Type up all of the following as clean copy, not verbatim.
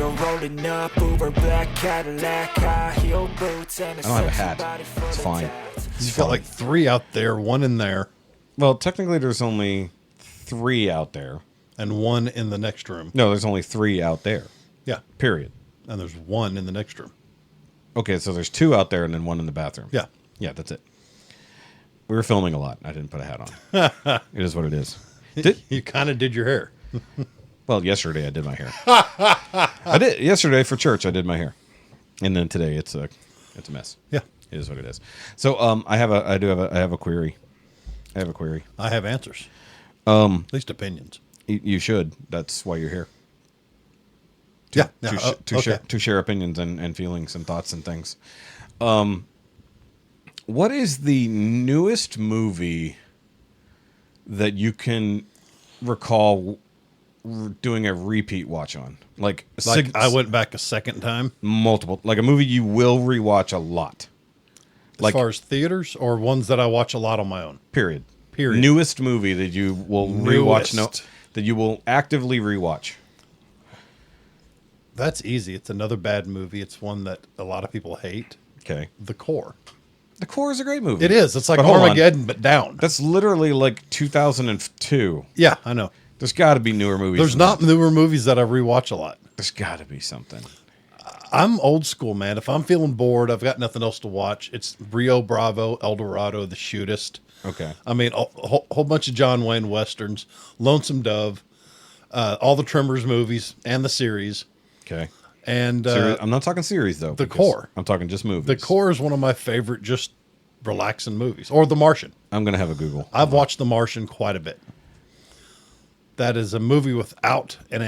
you're rolling up, Uber black Cadillac, high heel boots, and I don't have a hat. It's fine. You've got like 3 out there, 1 in there, Well, technically, there's only 3 out there. and 1 in the next room. No, there's only 3 out there. Yeah. Period. And there's 1 in the next room. Okay, so there's 2 out there and then 1 in the bathroom. Yeah. Yeah, that's it. We were filming a lot. I didn't put a hat on. It is what it is. You kind of did your hair. Well, yesterday I did my hair. I did yesterday for church. I did my hair, and then today it's a mess. Yeah. It is what it is. So I have a query. I have a query. I have answers. At least opinions. You should. That's why you're here. Yeah. To share opinions and feelings and thoughts and things. What is the newest movie that you can recall doing a repeat watch on? Like I went back a second time. Multiple. Like a movie you will rewatch a lot. As far as theaters or ones that I watch a lot on my own? Period. Period. Newest movie that you will rewatch. No, that you will actively rewatch. That's easy. It's another bad movie. It's one that a lot of people hate. Okay. The Core. The Core is a great movie. It is. It's like But hold on. Armageddon, but down. That's literally like 2002. Yeah, I know. There's got to be newer movies. There's not newer movies that I rewatch a lot. There's got to be something. I'm old school, man. If I'm feeling bored, I've got nothing else to watch. It's Rio Bravo, El Dorado, The Shootist. Okay. I mean, a whole bunch of John Wayne westerns, Lonesome Dove, all the Tremors movies, and the series. Okay. And I'm not talking series though. The Core. I'm talking just movies. The Core is one of my favorite, just relaxing movies. Or The Martian. I'm gonna have a Google. I've watched The Martian quite a bit. That is a movie without an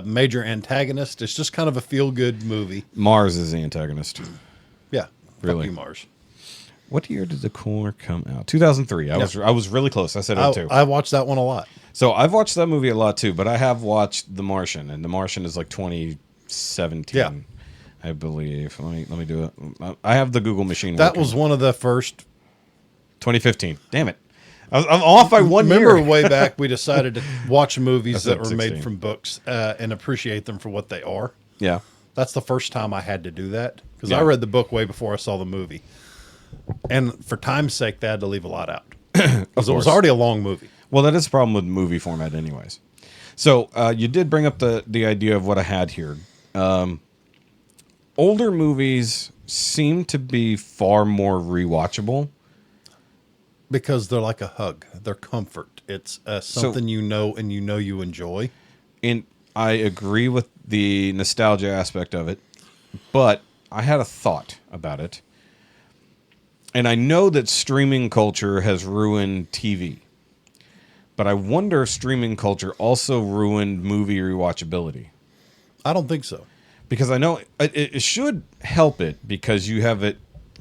major antagonist. It's just kind of a feel-good movie. Mars is the antagonist. Yeah, Really? Fuck you, Mars. What year did The Core come out? 2003. I was really close. I said it too. I watched that one a lot. So I've watched that movie a lot too, but I have watched The Martian, and The Martian is like 2017. Yeah. I believe. Let me do it. I have the Google machine. That working. was one of the first. 2015. Damn it. I'm off by 1 year. Remember way back we decided to watch movies that were 16. made from books and appreciate them for what they are. Yeah. That's the first time I had to do that because Yeah. I read the book way before I saw the movie. And for time's sake, they had to leave a lot out. Because it was already a long movie. Well, that is a problem with movie format anyways. So you did bring up the idea of what I had here. Older movies seem to be far more rewatchable. Because they're like a hug. They're comfort. It's something you know and you enjoy. And I agree with the nostalgia aspect of it, but I had a thought about it. And I know that streaming culture has ruined TV. But I wonder if streaming culture also ruined movie rewatchability. I don't think so. Because I know it should help it because you have it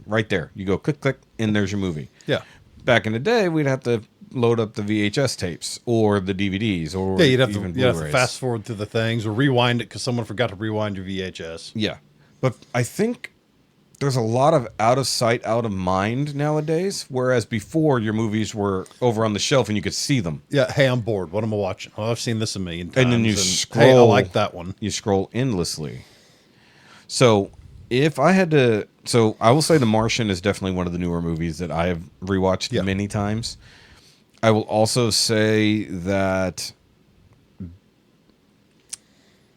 right there. You go click, click, and there's your movie. Yeah. Back in the day, we'd have to load up the VHS tapes or the DVDs or Yeah, you'd have even to Blu-rays. fast forward through the things or rewind it because someone forgot to rewind your VHS. Yeah. But I think there's a lot of out of sight, out of mind nowadays, whereas before your movies were over on the shelf and you could see them. Yeah, hey, I'm bored. What am I watching? Oh, I've seen this a million times. And then you scroll. Hey, I like that one. You scroll endlessly. So if I had to... So I will say The Martian is definitely one of the newer movies that I have rewatched many times. I will also say that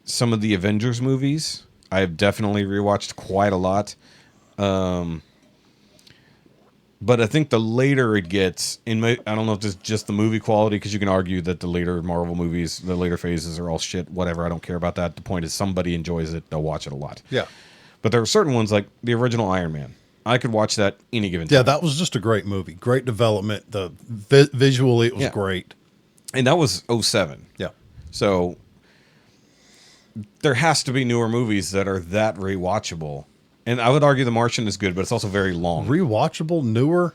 some of the Avengers movies I have definitely rewatched quite a lot. But I think the later it gets, I don't know if it's just the movie quality, because you can argue that the later Marvel movies, the later phases are all shit, whatever. I don't care about that. The point is somebody enjoys it. They'll watch it a lot. Yeah. But there are certain ones like the original Iron Man. I could watch that any given time. Yeah, that was just a great movie. Great development. Visually, it was great. And that was 2007. Yeah. So there has to be newer movies that are that rewatchable. And I would argue The Martian is good, but it's also very long. Rewatchable, newer,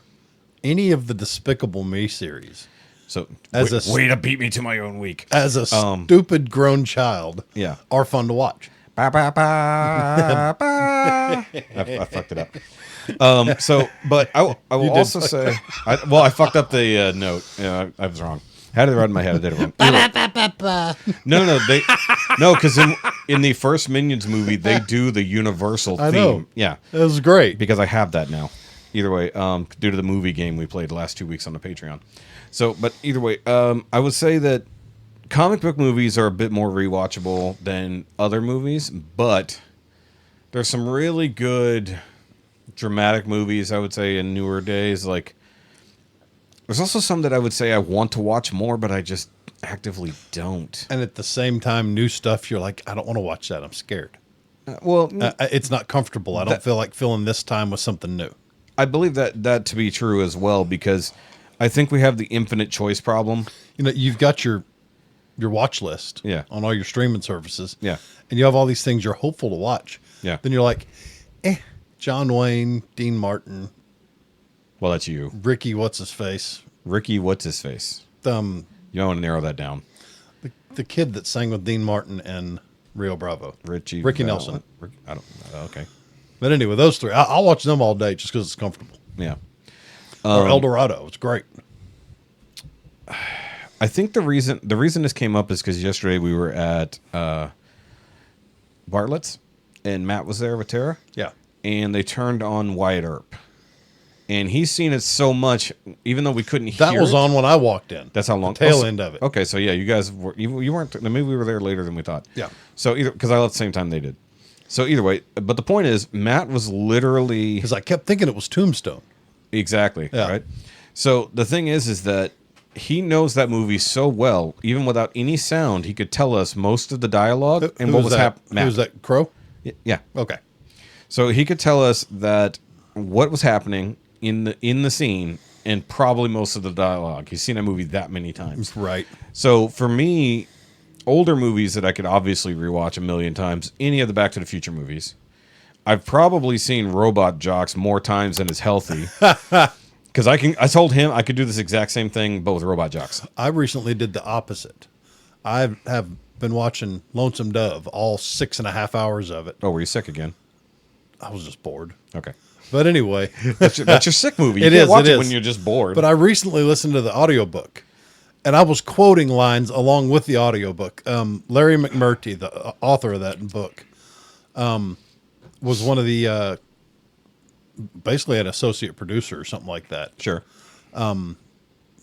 any of the Despicable Me series. So Way to beat me to my own week. As a stupid grown child, are fun to watch. Ba, ba, ba, ba. I fucked it up. But I will also say, I fucked up the note. Yeah, I was wrong. Had it right in my head. I did it wrong. No, because in the first Minions movie, they do the Universal I theme. know. Yeah, It was great. because I have that now. Either way, due to the movie game we played the last 2 weeks on the Patreon. So, but either way, I would say that comic book movies are a bit more rewatchable than other movies, but there's some really good dramatic movies, I would say, in newer days. Like, there's also some that I would say I want to watch more, but I just actively don't. And at the same time, new stuff, you're like, I don't want to watch that. I'm scared. It's not comfortable. I don't feel like filling this time with something new. I believe that to be true as well, because I think we have the infinite choice problem. You know, you've got your watch list on all your streaming services. Yeah. And you have all these things you're hopeful to watch. Yeah. Then you're like, John Wayne, Dean Martin, Well, that's you. Ricky, what's his face? Ricky, what's his face? You don't want to narrow that down. The kid that sang with Dean Martin and Rio Bravo. Ricky Nelson. I don't know. Okay. But anyway, those three. I'll watch them all day just because it's comfortable. Yeah. Or El Dorado. It's great. I think the reason this came up is because yesterday we were at Bartlett's, and Matt was there with Tara. Yeah. And they turned on Wyatt Earp. And he's seen it so much, even though we couldn't hear it. That was on when I walked in. That's how long. The tail end of it. Okay, so yeah, you guys were, you weren't. Maybe we were there later than we thought. Yeah. So either because I left the same time they did. So either way, but the point is, Matt was literally Because I kept thinking it was Tombstone. exactly Yeah. right. So the thing is that he knows that movie so well, even without any sound, he could tell us most of the dialogue and what was happening. Who was that? Crow? Yeah. Okay. So he could tell us that what was happening in the scene and probably most of the dialogue. He's seen that movie that many times. Right. So for me, older movies that I could obviously rewatch a million times, any of the Back to the Future movies. I've probably seen Robot Jocks more times than is healthy. Because I told him I could do this exact same thing, but with Robot Jocks. I recently did the opposite. I have been watching Lonesome Dove, all 6.5 hours of it. Oh, were you sick again? I was just bored. Okay. But anyway. That's your sick movie. You It can't is, watch it it is. when you're just bored. But I recently listened to the audiobook, and I was quoting lines along with the audiobook. Larry McMurtry, the author of that book, was one of the basically an associate producer or something like that. Sure.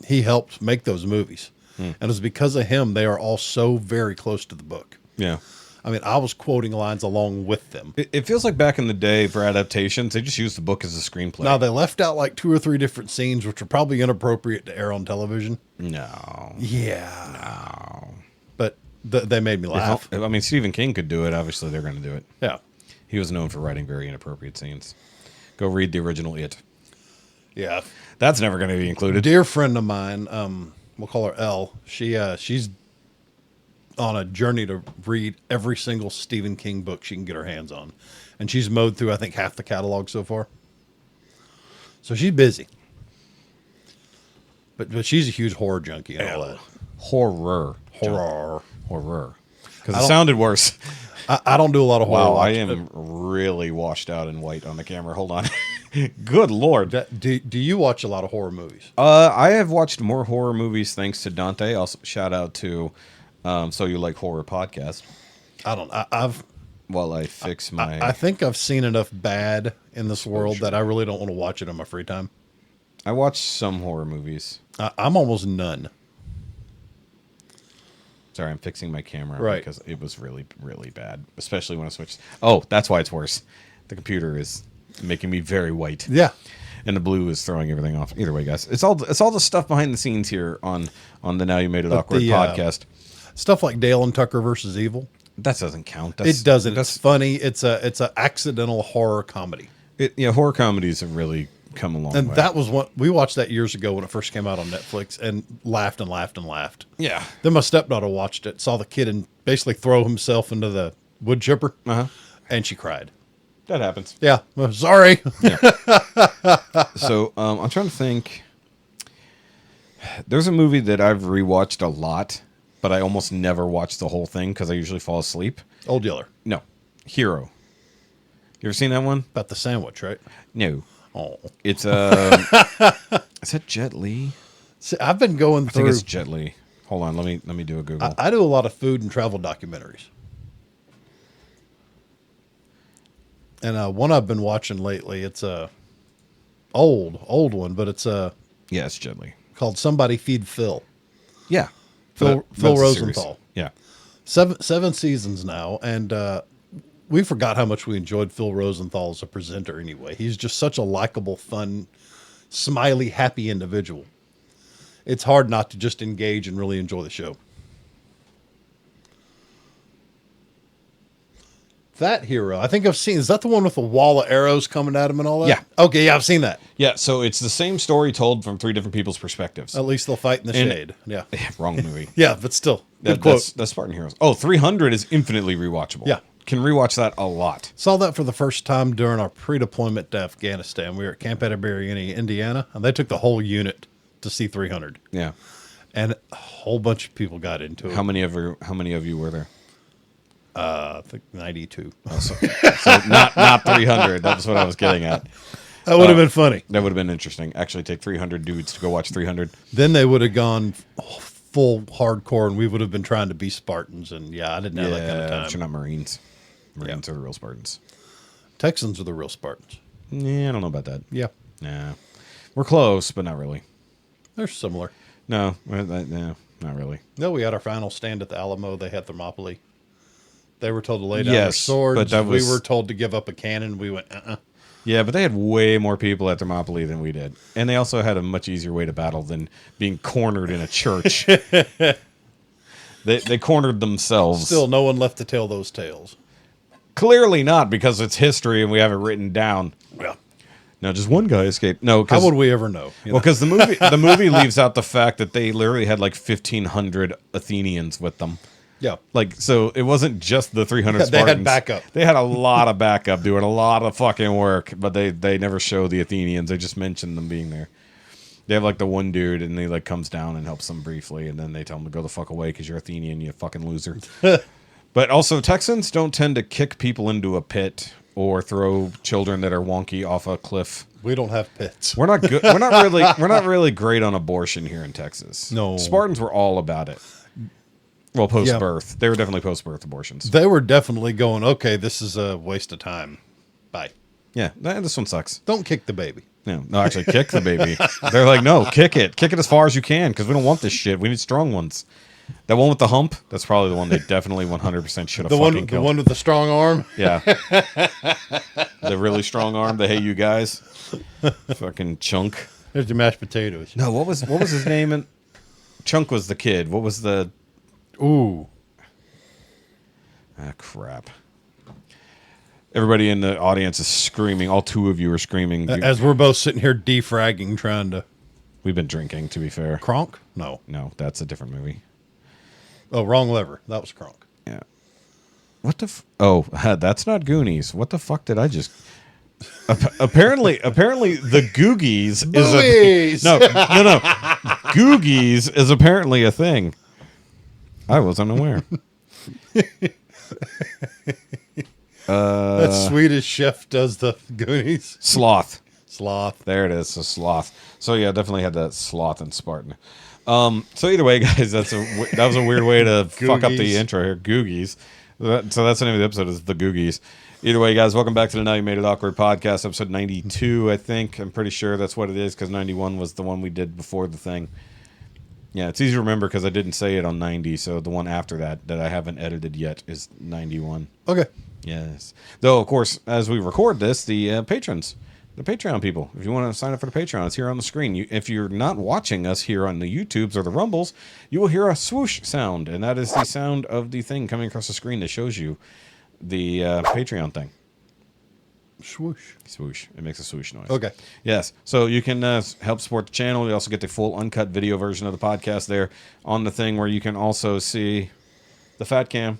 He helped make those movies. And it was because of him they are all so very close to the book. Yeah. I mean, I was quoting lines along with them. It feels like back in the day for adaptations, they just used the book as a screenplay. Now, they left out like 2 or 3 different scenes, which are probably inappropriate to air on television. No. Yeah. No. But they made me laugh. I mean, Stephen King could do it. Obviously, they're going to do it. Yeah. He was known for writing very inappropriate scenes. Go read the original It. Yeah. That's never going to be A included. dear friend of mine, we'll call her Elle. She's on a journey to read every single Stephen King book she can get her hands on. And she's mowed through, I think, half the catalog so far. So she's busy. But she's a huge horror junkie and all that. Horror. Horror. Because it sounded worse. I don't do a lot of horror. Wow, I watching. am really washed out in white on the camera. Hold on. Good Lord. Do you watch a lot of horror movies? I have watched more horror movies thanks to Dante. Also, shout out to So You Like Horror podcast. While I fix my... I think I've seen enough bad in this world that I really don't want to watch it in my free time. I watch some horror movies. I'm almost none. Sorry, I'm fixing my camera Right. because it was really, really bad. Especially when I switched... Oh, that's why it's worse. The computer is making me very white. Yeah. And the blue is throwing everything off. Either way, guys. It's all the stuff behind the scenes here on the Now You Made It Awkward podcast. Stuff like Dale and Tucker versus Evil. That doesn't count. It doesn't. It's funny. It's a accidental horror comedy. Horror comedies have really come a long And way. that was what we watched that years ago when it first came out on Netflix and laughed and laughed and laughed. Yeah. Then my stepdaughter watched it, saw the kid and basically throw himself into the wood chipper, and she cried. That happens. Yeah. Well, sorry. So I'm trying to think. There's a movie that I've rewatched a lot, but I almost never watch the whole thing because I usually fall asleep. Old Yeller. No. Hero. You ever seen that one? About the sandwich, right? No. Oh. It's is that Jet Li? See, I've been going I think through. it's Jet Li. Hold on, let me do a Google. I do a lot of food and travel documentaries. And one I've been watching lately, it's a old one, but it's Yeah, it's Gently. called Somebody Feed Phil. Yeah. Phil That's a series. Rosenthal. Yeah. Seven seasons now, and we forgot how much we enjoyed Phil Rosenthal as a presenter anyway. He's just such a likable, fun, smiley, happy individual. It's hard not to just engage and really enjoy the show. That hero, I think I've seen. Is that the one with the wall of arrows coming at him and all that? Yeah. Okay, yeah, I've seen that. Yeah, so it's the same story told from 3 different people's perspectives. At least they'll fight in the And- shade. Yeah. Wrong movie. Yeah, but still. Good quote. That's Spartan Heroes. Oh, 300 is infinitely rewatchable. Yeah. Can rewatch that a lot. Saw that for the first time during our pre-deployment to Afghanistan. We were at Camp Atterbury, Indiana, and they took the whole unit to see 300. Yeah. And a whole bunch of people got into it. How many of you were there? I think 92. So not 300. That's what I was getting at. That would have been funny. That would have been interesting. Actually, take 300 dudes to go watch 300. Then they would have gone full hardcore, and we would have been trying to be Spartans. And yeah, I didn't have that kind of but time. you're not Marines. Marines are the real Spartans. Texans are the real Spartans. Yeah, I don't know about that. Yeah, Nah. We're close, but not really. they're similar. No, not really. No, we had our final stand at the Alamo. They had Thermopylae. They were told to lay down Yes, their swords. but that was- We were told to give up a cannon. We went, Yeah, but they had way more people at Thermopylae than we did. And they also had a much easier way to battle than being cornered in a church. They cornered themselves. Still, no one left to tell those tales. Clearly not, because it's history and we have it written down. Yeah. Now, just one guy escaped. No, How because would we ever know? You know? because the movie leaves out the fact that they literally had like 1,500 Athenians with them. Yeah. Like, so it wasn't just the 300 They Spartans. had backup. They had a lot of backup doing a lot of fucking work, but they never show the Athenians. They just mention them being there. They have like the one dude, and he like comes down and helps them briefly, and then they tell him to go the fuck away because you're Athenian, you fucking loser. But also, Texans don't tend to kick people into a pit or throw children that are wonky off a cliff. We don't have pits. We're not good. We're not really great on abortion here in Texas. No. Spartans were all about it. Well, post-birth. They were definitely post-birth abortions. They were definitely going, okay, this is a waste of time. Bye. Yeah, this one sucks. Don't kick the baby. No, actually, kick the baby. They're like, no, kick it as far as you can, because we don't want this shit. We need strong ones. That one with the hump, that's probably the one they definitely 100% should have fucking killed. The one with the strong arm? Yeah. The really strong arm, the hey you guys. Fucking Chunk. There's your mashed potatoes. No, what was his name? Chunk was the kid. What was the... Ooh. Ah, crap. Everybody in the audience is screaming. All 2 of you are screaming. As we're both sitting here defragging, trying to... We've been drinking, to be fair. Kronk? No. No, that's a different movie. Oh, wrong lever. That was Kronk. Yeah. What the... Oh, that's not Goonies. What the fuck did I just... Apparently, the Googies is a... No. Googies is apparently a thing. I was unaware. That Swedish chef does the Goonies. Sloth. There it is, so Sloth. So yeah, definitely had that Sloth and Spartan. So either way, guys, that was a weird way to fuck up the intro here. Googies. So that's the name of the episode, is The Googies. Either way, guys, welcome back to the Now You Made It Awkward podcast, episode 92, I think. I'm pretty sure that's what it is, because 91 was the one we did before the thing. Yeah, it's easy to remember because I didn't say it on 90, so the one after that I haven't edited yet is 91. Okay. Yes. Though, of course, as we record this, the patrons, the Patreon people, if you want to sign up for the Patreon, it's here on the screen. If you're not watching us here on the YouTubes or the Rumbles, you will hear a swoosh sound, and that is the sound of the thing coming across the screen that shows you the Patreon thing. Swoosh. Swoosh. It makes a swoosh noise. Okay. Yes. So you can help support the channel. You also get the full uncut video version of the podcast there on the thing, where you can also see the fat cam.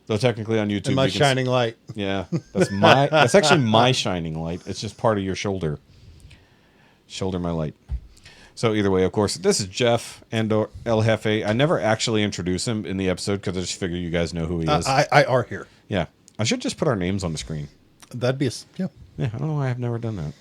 Though technically on YouTube, And my you can shining light. Yeah, that's actually my shining light. It's just part of your shoulder. Shoulder my light. So either way, of course, this is Jeff and El Jefe. I never actually introduce him in the episode because I just figure you guys know who he is. I are here. Yeah, I should just put our names on the screen. That'd be yeah. Yeah, I don't know why I've never done that.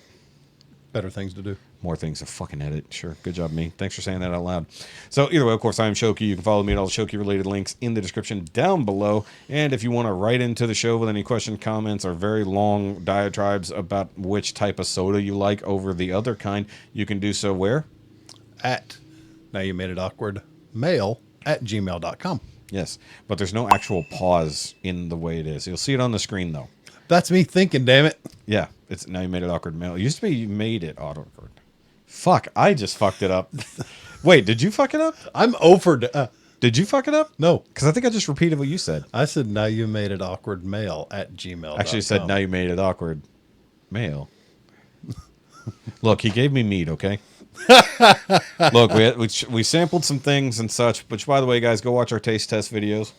Better things to do. More things to fucking edit. Sure. Good job, me. Thanks for saying that out loud. So either way, of course, I am Shoky. You can follow me at all the Shoky-related links in the description down below. And if you want to write into the show with any questions, comments, or very long diatribes about which type of soda you like over the other kind, you can do so where? At NowYouMadeItAwkwardMail@gmail.com. Yes. But there's no actual pause in the way it is. You'll see it on the screen, though. That's me thinking, damn it. Yeah. It's Now You Made It Awkward Mail. It used to be You Made It Awkward. Fuck, I just fucked it up. Wait, did you fuck it up? I'm over. Did you fuck it up? No. Because I think I just repeated what you said. I said NowYouMadeItAwkwardMail@gmail.com. Actually said Now You Made It Awkward Mail. Look, he gave me meat, okay? Look, we sampled some things and such, which, by the way, guys, go watch our taste test videos.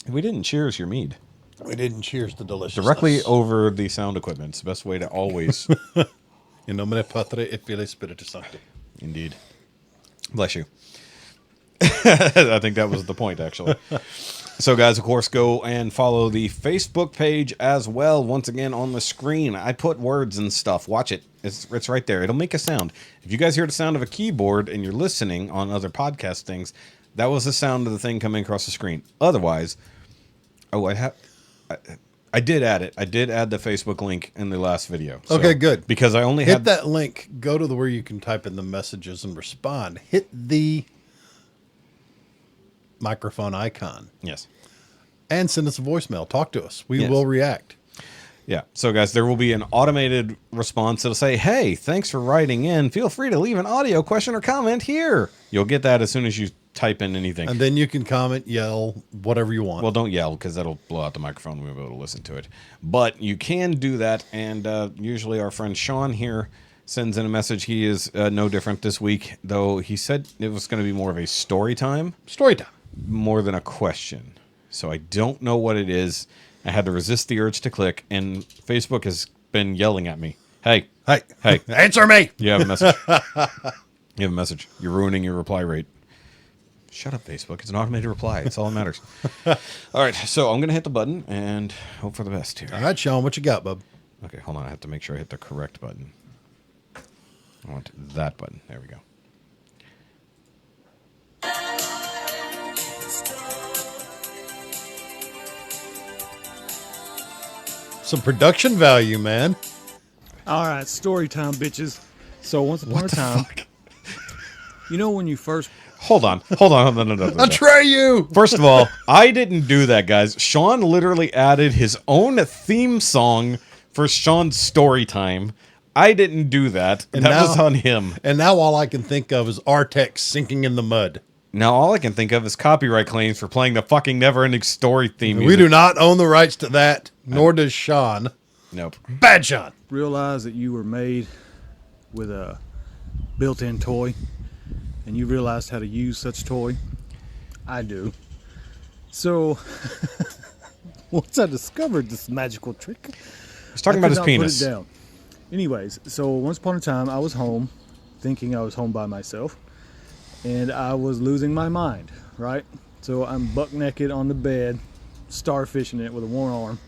We didn't cheers your mead. We didn't cheers the deliciousness. Directly over the sound equipment. It's the best way to always... In nomine Patri et Filii Spiritus Sancti. Indeed. Bless you. I think that was the point, actually. So, guys, of course, go and follow the Facebook page as well. Once again, on the screen, I put words and stuff. Watch it. It's right there. It'll make a sound. If you guys hear the sound of a keyboard and you're listening on other podcast things, that was the sound of the thing coming across the screen. Otherwise, I did add it. I did add the Facebook link in the last video. So, Okay, good. Because I only hit that link. Go to where you can type in the messages and respond. Hit the microphone icon. Yes. And send us a voicemail. Talk to us. We Yes. will react. Yeah. So, guys, there will be an automated response that'll say, hey, thanks for writing in. Feel free to leave an audio question or comment here. You'll get that as soon as you type in anything. And then you can comment, yell, whatever you want. Well, don't yell because that'll blow out the microphone. We won't be able to listen to it. But you can do that. And usually our friend Sean here sends in a message. He is no different this week, though he said it was going to be more of a story time. Story time. More than a question. So I don't know what it is. I had to resist the urge to click, and Facebook has been yelling at me. Hey. Hey. Hey. Answer me. You have a message. You have a message. You're ruining your reply rate. Shut up, Facebook. It's an automated reply. It's all that matters. All right, so I'm going to hit the button and hope for the best here. All right, Sean, what you got, bub? Okay, hold on. I have to make sure I hit the correct button. I want that button. There we go. Some production value, man. All right, story time, bitches. So once upon a time, you know when you first... Hold on. No. Atreyu! First of all, I didn't do that, guys. Sean literally added his own theme song for Sean's story time. I didn't do that. And that was on him. And now all I can think of is Artex sinking in the mud. Now all I can think of is copyright claims for playing the fucking never-ending story theme music. We do not own the rights to that, nor does Sean. Nope. Bad Sean. realize that you were made with a built-in toy, and you realized how to use such toy? I do. So, once I discovered this magical trick, He's talking about his penis. Put it down. Anyways, so once upon a time, I was home, thinking I was home by myself, and I was losing my mind, right? So I'm buck naked on the bed, starfishing it with a one arm,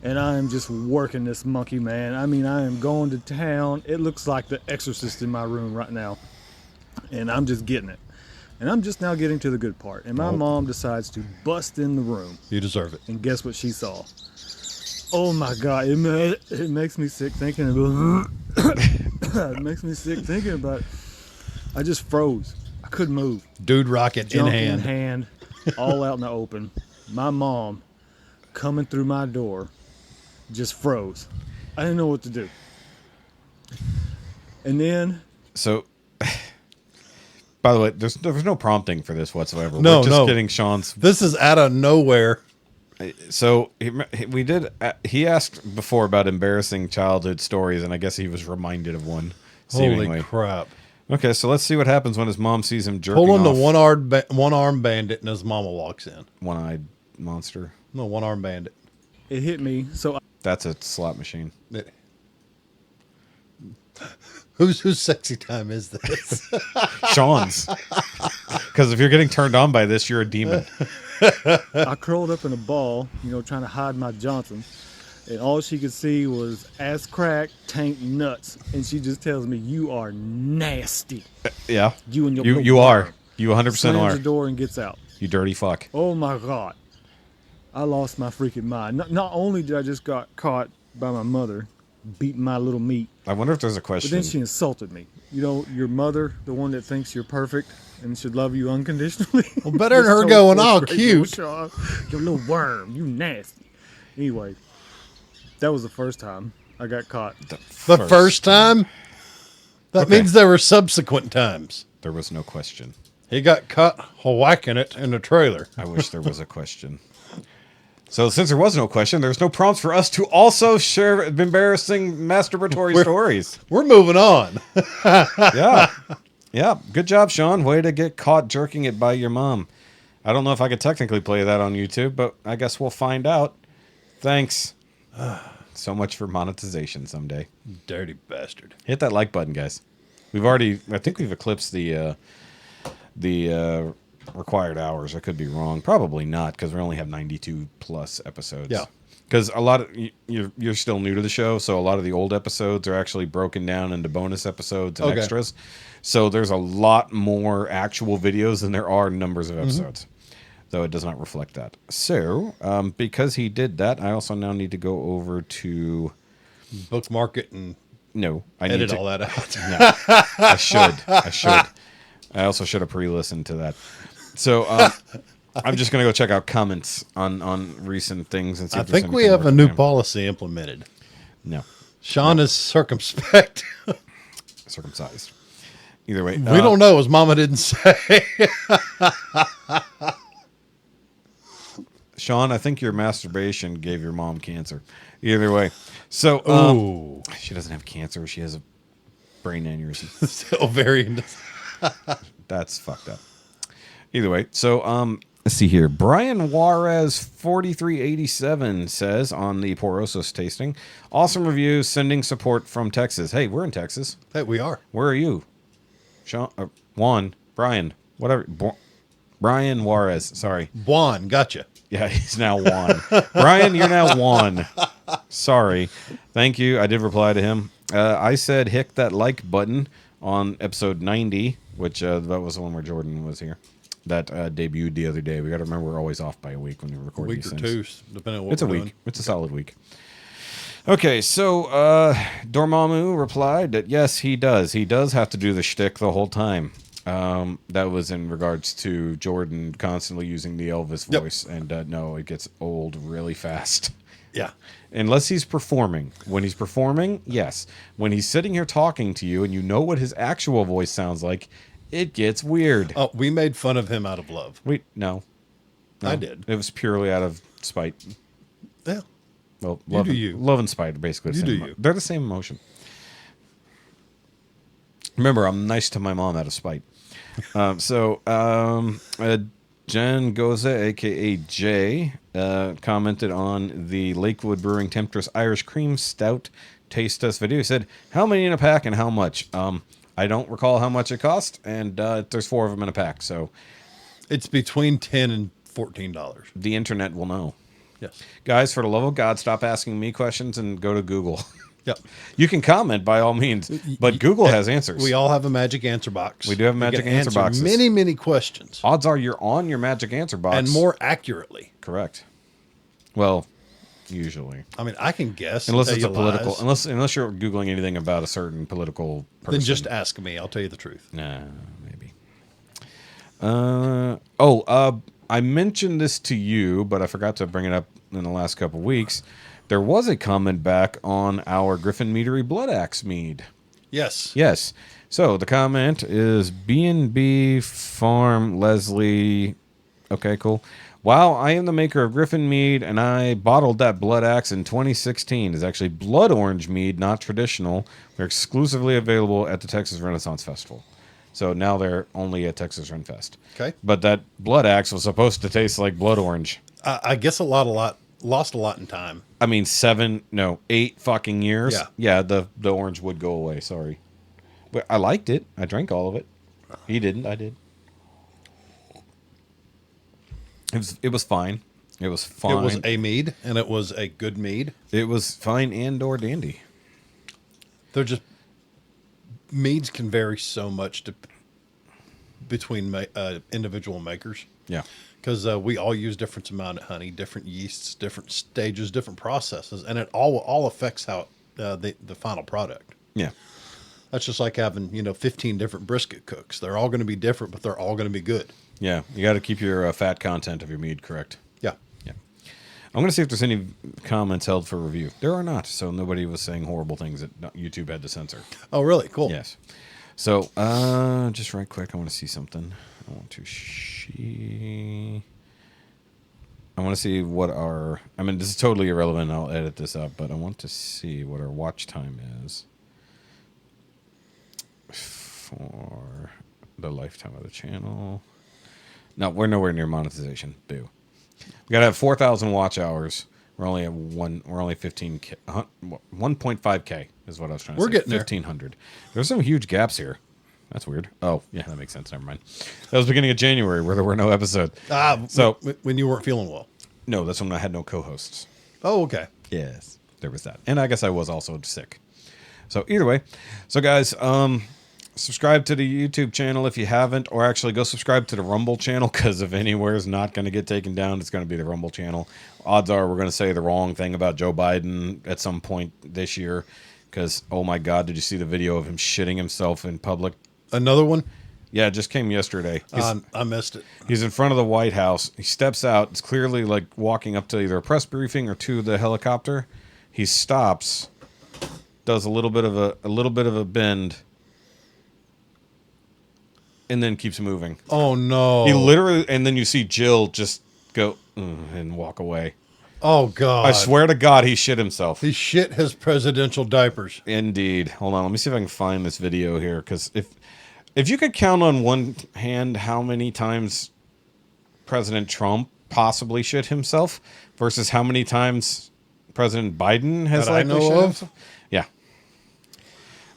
and I am just working this monkey, man. I mean, I am going to town. It looks like the Exorcist in my room right now, and I'm just getting it. And I'm just now getting to the good part. And my mom decides to bust in the room. You deserve it. And guess what she saw? Oh my God, it makes me sick thinking about it. Makes me sick thinking about it. I just froze. I couldn't move. Dude rocket Junk in hand. all out in the open. My mom coming through my door just froze. I didn't know what to do. And then... So, by the way, there's no prompting for this whatsoever. No, We're just no. getting Sean's... This is out of nowhere. So he asked before about embarrassing childhood stories, and I guess he was reminded of one. Holy Seemingly. crap. Okay, so let's see what happens when his mom sees him jerking Pull on the off. one-armed bandit and his mama walks in. One-eyed monster. No, one-armed bandit. it hit me. So That's a slot machine. Whose sexy time is this? Sean's. Because if you're getting turned on by this, you're a demon. I curled up in a ball, trying to hide my Johnson. and all she could see was ass crack, tank, nuts, and she just tells me, "You are nasty. Yeah. You and your You little are. worm." You 100% Slams are. the door and gets out. You dirty fuck. Oh my God. I lost my freaking mind. Not only did I just got caught by my mother beating my little meat, I wonder if there's a but question. then she insulted me. You know, your mother, the one that thinks you're perfect and should love you unconditionally. Well, better than Just her told going fourth all grade cute. little child, "You little worm, you nasty." Anyway, that was the first time I got caught. The first time? That Okay. means there were subsequent times. There was no question. He got caught whacking it in the trailer. I wish there was a question. So since there was no question, there's no prompts for us to also share embarrassing masturbatory stories. We're moving on. Yeah. Yeah. Good job, Sean. Way to get caught jerking it by your mom. I don't know if I could technically play that on YouTube, but I guess we'll find out. Thanks. So much for monetization someday. Dirty bastard. Hit that like button, guys. I think we've eclipsed the required hours. I could be wrong. Probably not, because we only have 92 plus episodes. Yeah. Because a lot of you're still new to the show, so a lot of the old episodes are actually broken down into bonus episodes and Okay. extras. So there's a lot more actual videos than there are numbers of episodes. Though it does not reflect that. So, because he did that, I also now need to go over to... Bookmark it and No, I edit need to... all that out. No, I should. I also should have pre-listened to that. So, I'm just going to go check out comments on recent things and see I if there's think we anything have a worth new sharing. policy implemented. No, Sean is circumspect. circumcised. Either way. We don't know, as Mama didn't say. Sean, I think your masturbation gave your mom cancer. Either way. So, Ooh. she doesn't have cancer. She has a brain aneurysm. Ovarian. That's fucked up. Either way, so let's see here. Brian Juarez 4387 says on the Porosos tasting, awesome review, sending support from Texas. Hey, we're in Texas. Hey, we are. Where are you? Sean, Brian, whatever. Brian Juarez. Sorry. Juan, gotcha. Yeah, he's now Juan. Brian, you're now Juan. Sorry. Thank you. I did reply to him. I said hit that like button on episode 90, which that was the one where Jordan was here. That debuted the other day. We got to remember we're always off by a week when we record A week these or things. two, depending on what It's a we're week. doing. It's a solid week. Okay, so Dormammu replied that yes, he does. He does have to do the shtick the whole time. That was in regards to Jordan constantly using the Elvis Yep. voice, and no, it gets old really fast. Yeah. Unless he's performing. When he's performing, yes. When he's sitting here talking to you and you know what his actual voice sounds like, it gets weird. Oh, we made fun of him out of love. No. I did. It was purely out of spite. Yeah. Well, You love, do and, you. love and spite are basically the You same. do you. They're the same emotion. Remember, I'm nice to my mom out of spite. Jen Goza, a.k.a. Jay, commented on the Lakewood Brewing Temptress Irish Cream Stout taste test video. He said, how many in a pack and how much? I don't recall how much it cost, and there's 4 of them in a pack, so It's between $10 and $14. the internet will know. Yes. Guys, for the love of God, stop asking me questions and go to Google. Yep. You can comment by all means, but Google has answers. We all have a magic answer box. We do have We magic can answer boxes. Many, many questions. Odds are you're on your magic answer box. And more accurately. Correct. Well, usually. I mean, I can guess. Unless and it's a tell you political, lies. unless you're Googling anything about a certain political person. Then just ask me. I'll tell you the truth. Nah, maybe. I mentioned this to you, but I forgot to bring it up in the last couple weeks. There was a comment back on our Griffin Meadery Blood Axe mead. Yes. Yes. So the comment is B&B Farm Leslie. Okay, cool. Wow, I am the maker of Griffin Mead, and I bottled that Blood Axe in 2016. It's actually blood orange mead, not traditional. They're exclusively available at the Texas Renaissance Festival. So now they're only at Texas Ren Fest. Okay. But that Blood Axe was supposed to taste like blood orange. I guess lost a lot in time. I mean, 8 fucking years. Yeah. Yeah, the orange would go away. Sorry. But I liked it. I drank all of it. He didn't. I did. It was fine. It was fine. It was a mead, and it was a good mead. It was fine and or dandy. They're just meads can vary so much between individual makers. Yeah. Because we all use different amount of honey, different yeasts, different stages, different processes, and it all affects how the final product. Yeah. That's just like having 15 different brisket cooks. They're all going to be different, but they're all going to be good. Yeah. You got to keep your fat content of your mead correct. Yeah. Yeah. I'm going to see if there's any comments held for review. There are not, so nobody was saying horrible things that YouTube had to censor. Oh, really? Cool. Yes. So, just right quick, I want to see something. I want to see what our... I mean, this is totally irrelevant. I'll edit this up, but I want to see what our watch time is for the lifetime of the channel. No, we're nowhere near monetization. Boo. We got to have 4,000 watch hours. We're only at we're only 15K, 1.5K is what I was trying to say. We're getting there. 1,500. There's some huge gaps here. That's weird. Oh, yeah, that makes sense. Never mind. That was beginning of January where there were no episodes. So when you weren't feeling well. No, that's when I had no co-hosts. Oh, okay. Yes, there was that. And I guess I was also sick. So either way. So guys, subscribe to the YouTube channel if you haven't, or actually go subscribe to the Rumble channel, because if anywhere is not going to get taken down, it's going to be the Rumble channel. Odds are we're going to say the wrong thing about Joe Biden at some point this year, because, oh my God, did you see the video of him shitting himself in public? Another one? Yeah, it just came yesterday. I missed it. He's in front of the White House. He steps out. It's clearly like walking up to either a press briefing or to the helicopter. He stops, does a little bit of a bend, and then keeps moving. Oh no! He literally, and then you see Jill just go and walk away. Oh God! I swear to God, he shit himself. He shit his presidential diapers. Indeed. Hold on, let me see if I can find this video here, because if you could count on one hand how many times President Trump possibly shit himself versus how many times President Biden has That I likely know shit of? himself. Yeah.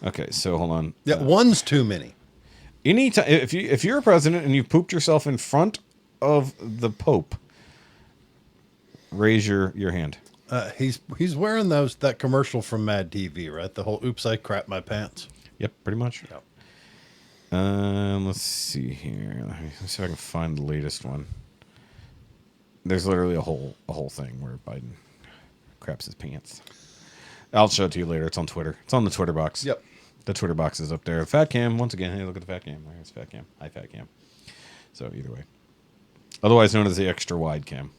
Okay, so hold on. Yeah, one's too many. Anytime if you're a president and you pooped yourself in front of the Pope, raise your hand. He's wearing that commercial from Mad TV, right? The whole "Oops, I crap my pants." Yep, pretty much. Yep. Let's see here. Let me see if I can find the latest one. There's literally a whole thing where Biden craps his pants. I'll show it to you later. It's on Twitter. It's on the Twitter box. Yep. The Twitter box is up there. Fat Cam, once again. Hey, look at the Fat Cam. There's Fat Cam. Hi, Fat Cam. So either way. Otherwise known as the extra wide cam.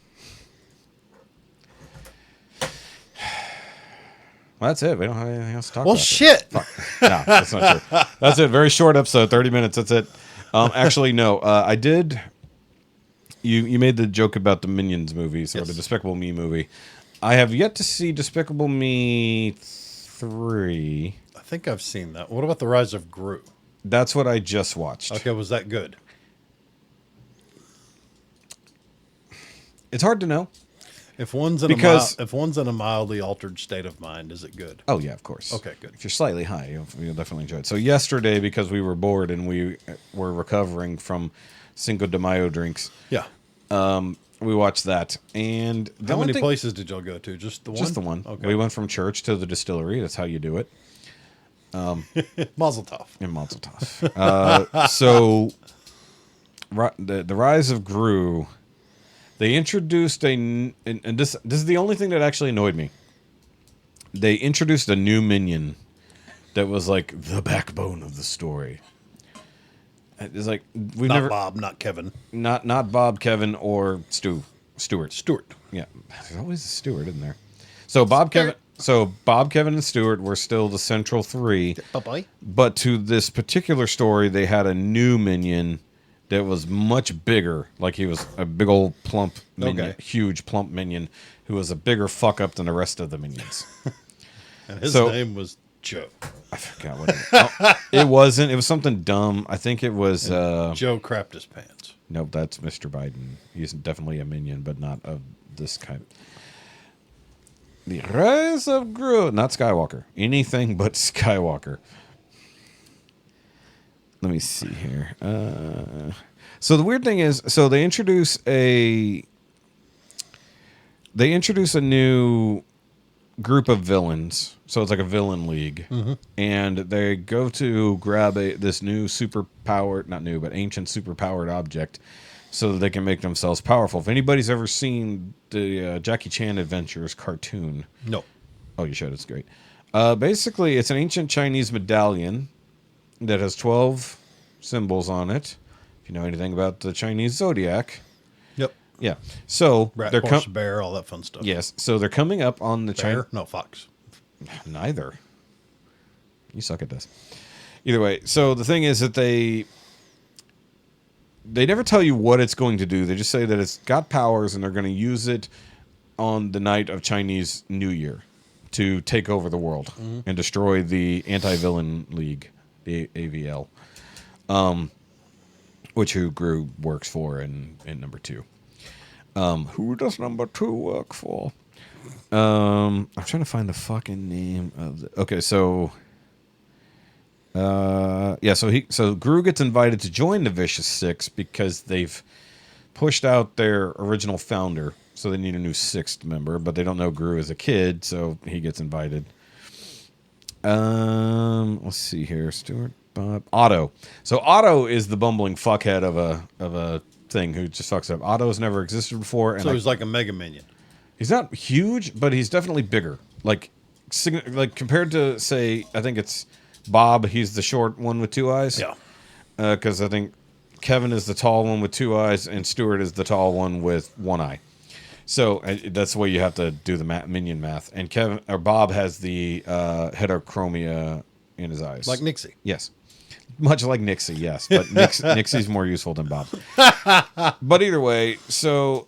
Well, that's it. We don't have anything else to talk about. Well, shit. No, that's not true. That's it. Very short episode, 30 minutes. That's it. Actually, no. I did. You made the joke about the Minions movies, or Yes. the Despicable Me movie. I have yet to see Despicable Me 3. I think I've seen that. What about The Rise of Gru? That's what I just watched. Okay, was that good? It's hard to know. If one's in a mildly altered state of mind, is it good? Oh, yeah, of course. Okay, good. If you're slightly high, you'll definitely enjoy it. So yesterday, because we were bored and we were recovering from Cinco de Mayo drinks, Yeah. we watched that. And How many places did y'all go to? Just the one? Just the one. Okay. We went from church to the distillery. That's how you do it. Mazel tov. In Mazel Tov. So the Rise of Gru, they introduced and this is the only thing that actually annoyed me. They introduced a new minion that was like the backbone of the story. It's like Not Bob, not Kevin. not Bob, Kevin, or Stewart. Stuart. Yeah, there's always a Stewart in there. So Bob, Kevin, and Stewart were still the central three. Bye-bye. But to this particular story, they had a new minion that was much bigger. Like he was a big old plump minion, Okay. huge plump minion who was a bigger fuck up than the rest of the minions. And his So- name was Joe. I forgot what it wasn't. It was something dumb. I think it was. Joe crapped his pants. Nope, that's Mr. Biden. He's definitely a minion, but not of this kind. The Rise of Gru, not Skywalker. Anything but Skywalker. Let me see here. So the weird thing is, so they introduce a they introduce a new group of villains. So it's like a villain league. And they go to grab this new superpowered, not new, but ancient superpowered object so that they can make themselves powerful. If anybody's ever seen the Jackie Chan Adventures cartoon. No. Oh, you should. It's great. Basically, it's an ancient Chinese medallion that has 12 symbols on it. If you know anything about the Chinese zodiac. Yep. Yeah. So Rat, they're horse, bear, all that fun stuff. Yes. So they're coming up on the Bear? No, fox. Neither. You suck at this. Either way, so the thing is that they never tell you what it's going to do. They just say that it's got powers and they're going to use it on the night of Chinese New Year to take over the world and destroy the Anti-Villain League, the AVL, which who Gru works for in number 2. Who does number 2 work for? I'm trying to find the fucking name of the... Okay, so... So Gru gets invited to join the Vicious Six because they've pushed out their original founder, so they need a new 6th member, but they don't know Gru as a kid, so he gets invited. Let's see here. Stuart, Bob, Otto. So Otto is the bumbling fuckhead of a thing who just fucks up. Otto has never existed before, and So he's like a mega minion. he's not huge, but he's definitely bigger. Like compared to, say, I think it's Bob. He's the short one with 2 eyes. Yeah. Because I think Kevin is the tall one with 2 eyes, and Stuart is the tall one with 1 eye. So that's the way you have to do the minion math. And Bob has the heterochromia in his eyes, Like Nixie. Yes, much like Nixie. Yes, but Nixie's more useful than Bob. But either way, so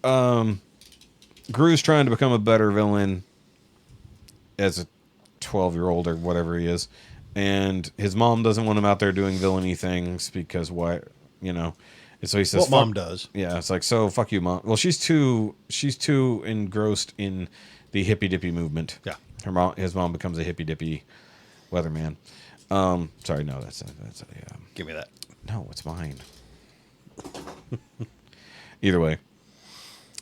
Gru's trying to become a better villain as a 12-year-old or whatever he is, and his mom doesn't want him out there doing villainy things because why, you know. And so he says, What mom does. Yeah, it's like, so fuck you, mom. Well, she's too engrossed in the hippy dippy movement. Yeah. His mom becomes a hippy dippy weatherman. Sorry, no, that's a Give me that. no, it's mine. Either way,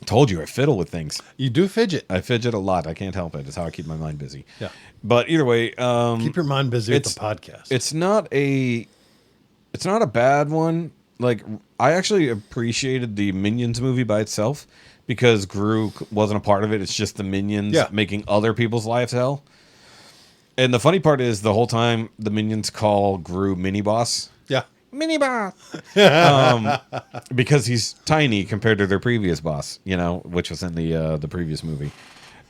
told you I fiddle with things. You do fidget. I fidget a lot. I can't help it. It's how I keep my mind busy. Yeah. But either way, Keep your mind busy with the podcast. It's not a bad one. Like, I actually appreciated the Minions movie by itself because Gru wasn't a part of it. It's just the Minions making other people's lives hell. And the funny part is the whole time the Minions call Gru Mini Boss. Yeah. Mini Boss. Because he's tiny compared to their previous boss, you know, which was in the previous movie.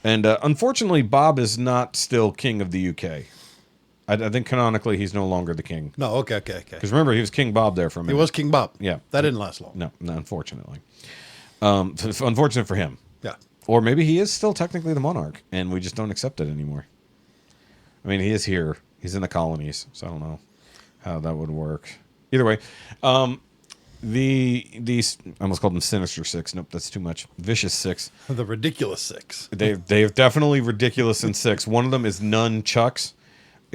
And unfortunately, Bob is not still king of the UK. I think canonically he's no longer the king. No, okay. Because remember, he was King Bob there for a minute. He was King Bob. Yeah. That didn't last long. No, unfortunately. Unfortunate for him. Yeah. Or maybe he is still technically the monarch, and we just don't accept it anymore. I mean, he is here. He's in the colonies, so I don't know how that would work. Either way, these I almost called them Sinister Six. Nope, that's too much. Vicious Six. The ridiculous 6. They're definitely ridiculous in 6. One of them is nunchucks.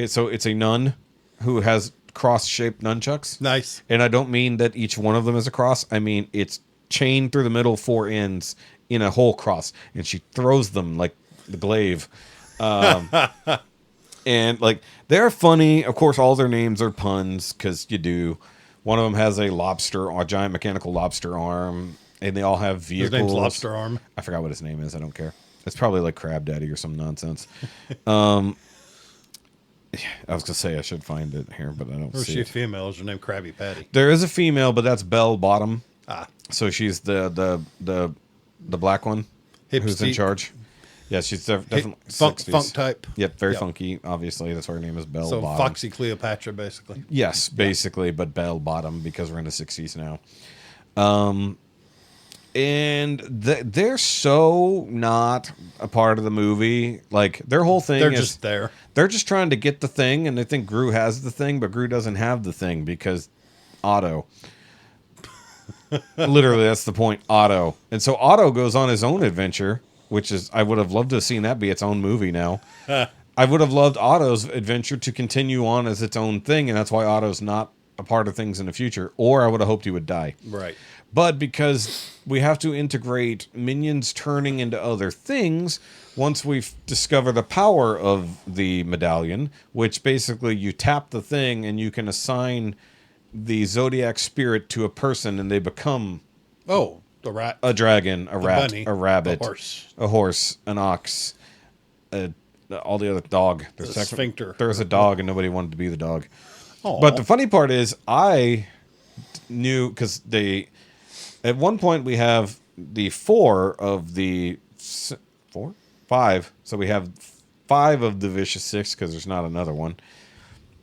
So it's a nun who has cross-shaped nunchucks. Nice. And I don't mean that each one of them is a cross. I mean it's chained through the middle, 4 ends in a whole cross, and she throws them like the glaive. And like they're funny. Of course, all their names are puns because you do. One of them has a giant mechanical lobster arm, and they all have vehicles. His name's Lobster Arm. I forgot what his name is. I don't care. It's probably like Crab Daddy or some nonsense. I was gonna say I should find it here, but I don't Or is see she a it. female? Is her name Krabby Patty? There is a female, but that's Bell Bottom. Ah. So she's the black one who's in Hipsy- charge. Yeah, she's definitely Funk 60s. type. Yep, very Yep. funky. Obviously, that's why her name is Bell So Bottom. Foxy Cleopatra, basically. Yes, basically, but Bell Bottom because we're in the 60s now. And they're so not a part of the movie. Like their whole thing They're is just there. they're just trying to get the thing, and they think Gru has the thing, but Gru doesn't have the thing because Otto. Literally, that's the point. Otto, and so Otto goes on his own adventure, which is I would have loved to have seen that be its own movie now. I would have loved Otto's adventure to continue on as its own thing, and that's why Otto's not a part of things in the future, or I would have hoped he would die. Right. But because we have to integrate minions turning into other things, once we discover the power of the medallion, which basically you tap the thing and you can assign the zodiac spirit to a person and they become Oh, the rat. a dragon, a rat, bunny, a rabbit, a horse, an ox, all the other dog. Sphincter. There's a dog and nobody wanted to be the dog. Aw. But the funny part is I knew because at one point we have the five. So we have 5 of the Vicious 6 because there's not another one.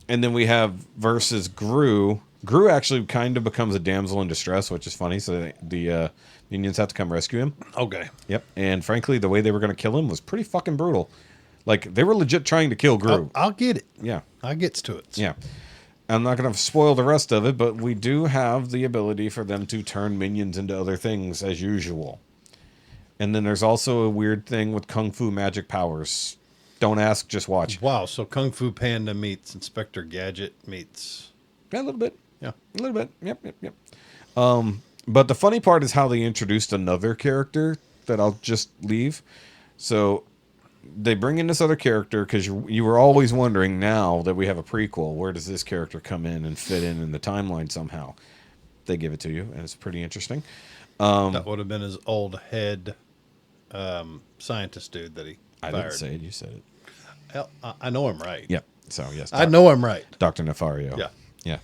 And then we have versus Gru. Gru actually kind of becomes a damsel in distress, which is funny. So the minions have to come rescue him. Okay. Yep. And frankly, the way they were going to kill him was pretty fucking brutal. Like, they were legit trying to kill Gru. I'll get it. Yeah. I gets to it. Yeah. I'm not going to spoil the rest of it, but we do have the ability for them to turn minions into other things as usual. And then there's also a weird thing with Kung Fu magic powers. Don't ask, just watch. Wow, so Kung Fu Panda meets Inspector Gadget meets... Yeah, a little bit. Yeah. A little bit. Yep. But the funny part is how they introduced another character that I'll just leave. So they bring in this other character because you were always wondering, now that we have a prequel, where does this character come in and fit in the timeline somehow? They give it to you, and it's pretty interesting. that would have been his old head scientist dude that he I fired. didn't say it. You said it. Hell, I know him right. Yeah. So, yes. I know him right. Dr. Nefario. Yeah. Yeah.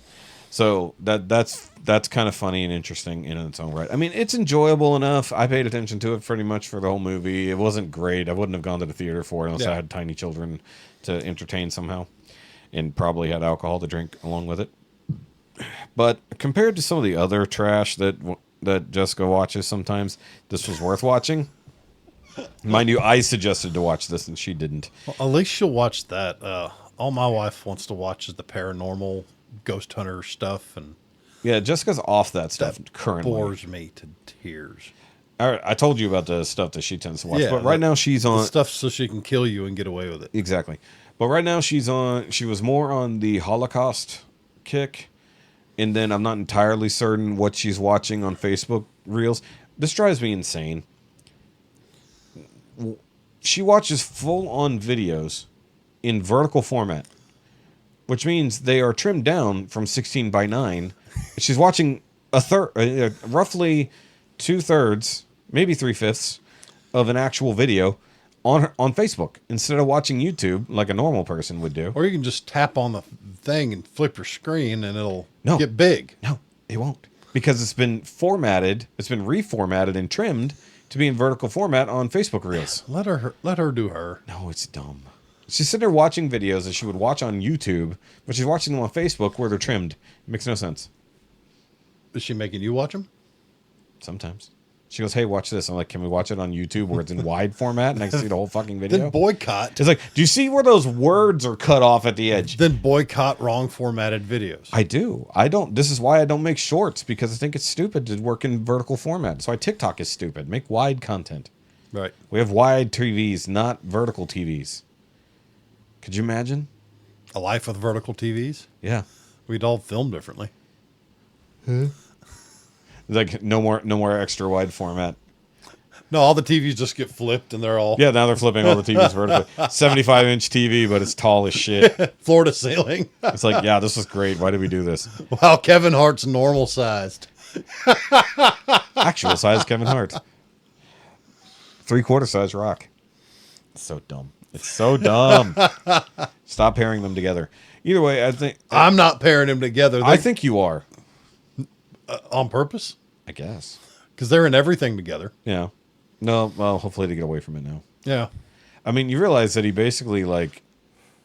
So that's kind of funny and interesting in its own right. I mean, it's enjoyable enough. I paid attention to it pretty much for the whole movie. It wasn't great. I wouldn't have gone to the theater for it unless I had tiny children to entertain somehow, and probably had alcohol to drink along with it. But compared to some of the other trash that Jessica watches sometimes, this was worth watching. Mind you, I suggested to watch this and she didn't. Well, at least she'll watch that. All my wife wants to watch is the paranormal ghost hunter stuff, and Yeah, Jessica's off that stuff currently. bores me to tears. I told you about the stuff that she tends to watch, Yeah, but right now she's The on stuff so she can kill you and get away with it. exactly. But right now she was more on the Holocaust kick, and then I'm not entirely certain what she's watching on Facebook Reels. This drives me insane. She watches full-on videos in vertical format, which means they are trimmed down from 16:9. She's watching roughly 2/3, maybe 3/5 of an actual video on Facebook instead of watching YouTube like a normal person would do. Or you can just tap on the thing and flip your screen, and it'll No. get big. No, it won't, because it's been reformatted and trimmed to be in vertical format on Facebook Reels. Let her do her. No, it's dumb. She's sitting there watching videos that she would watch on YouTube, but she's watching them on Facebook where they're trimmed. It makes no sense. Is she making you watch them? Sometimes. She goes, hey, watch this. I'm like, can we watch it on YouTube where it's in wide format and I can see the whole fucking video? Then boycott. It's like, do you see where those words are cut off at the edge? Then boycott wrong formatted videos. I do. This is why I don't make shorts, because I think it's stupid to work in vertical format. So TikTok is stupid. Make wide content. Right. We have wide TVs, not vertical TVs. Could you imagine? A life with vertical TVs? Yeah. We'd all film differently. Like no more extra wide format. No, all the TVs just get flipped and they're all Yeah, now they're flipping all the TVs vertically. 75-inch TV, but it's tall as shit. floor to ceiling. It's like, yeah, this is great. Why did we do this? Wow, Kevin Hart's normal sized. Actual size Kevin Hart. 3/4 size Rock. It's so dumb. It's so dumb. Stop pairing them together. Either way, I think I'm not pairing them together. I think you are. On purpose? I guess. Because they're in everything together. Yeah. No, well, hopefully they get away from it now. Yeah. I mean, you realize that he basically,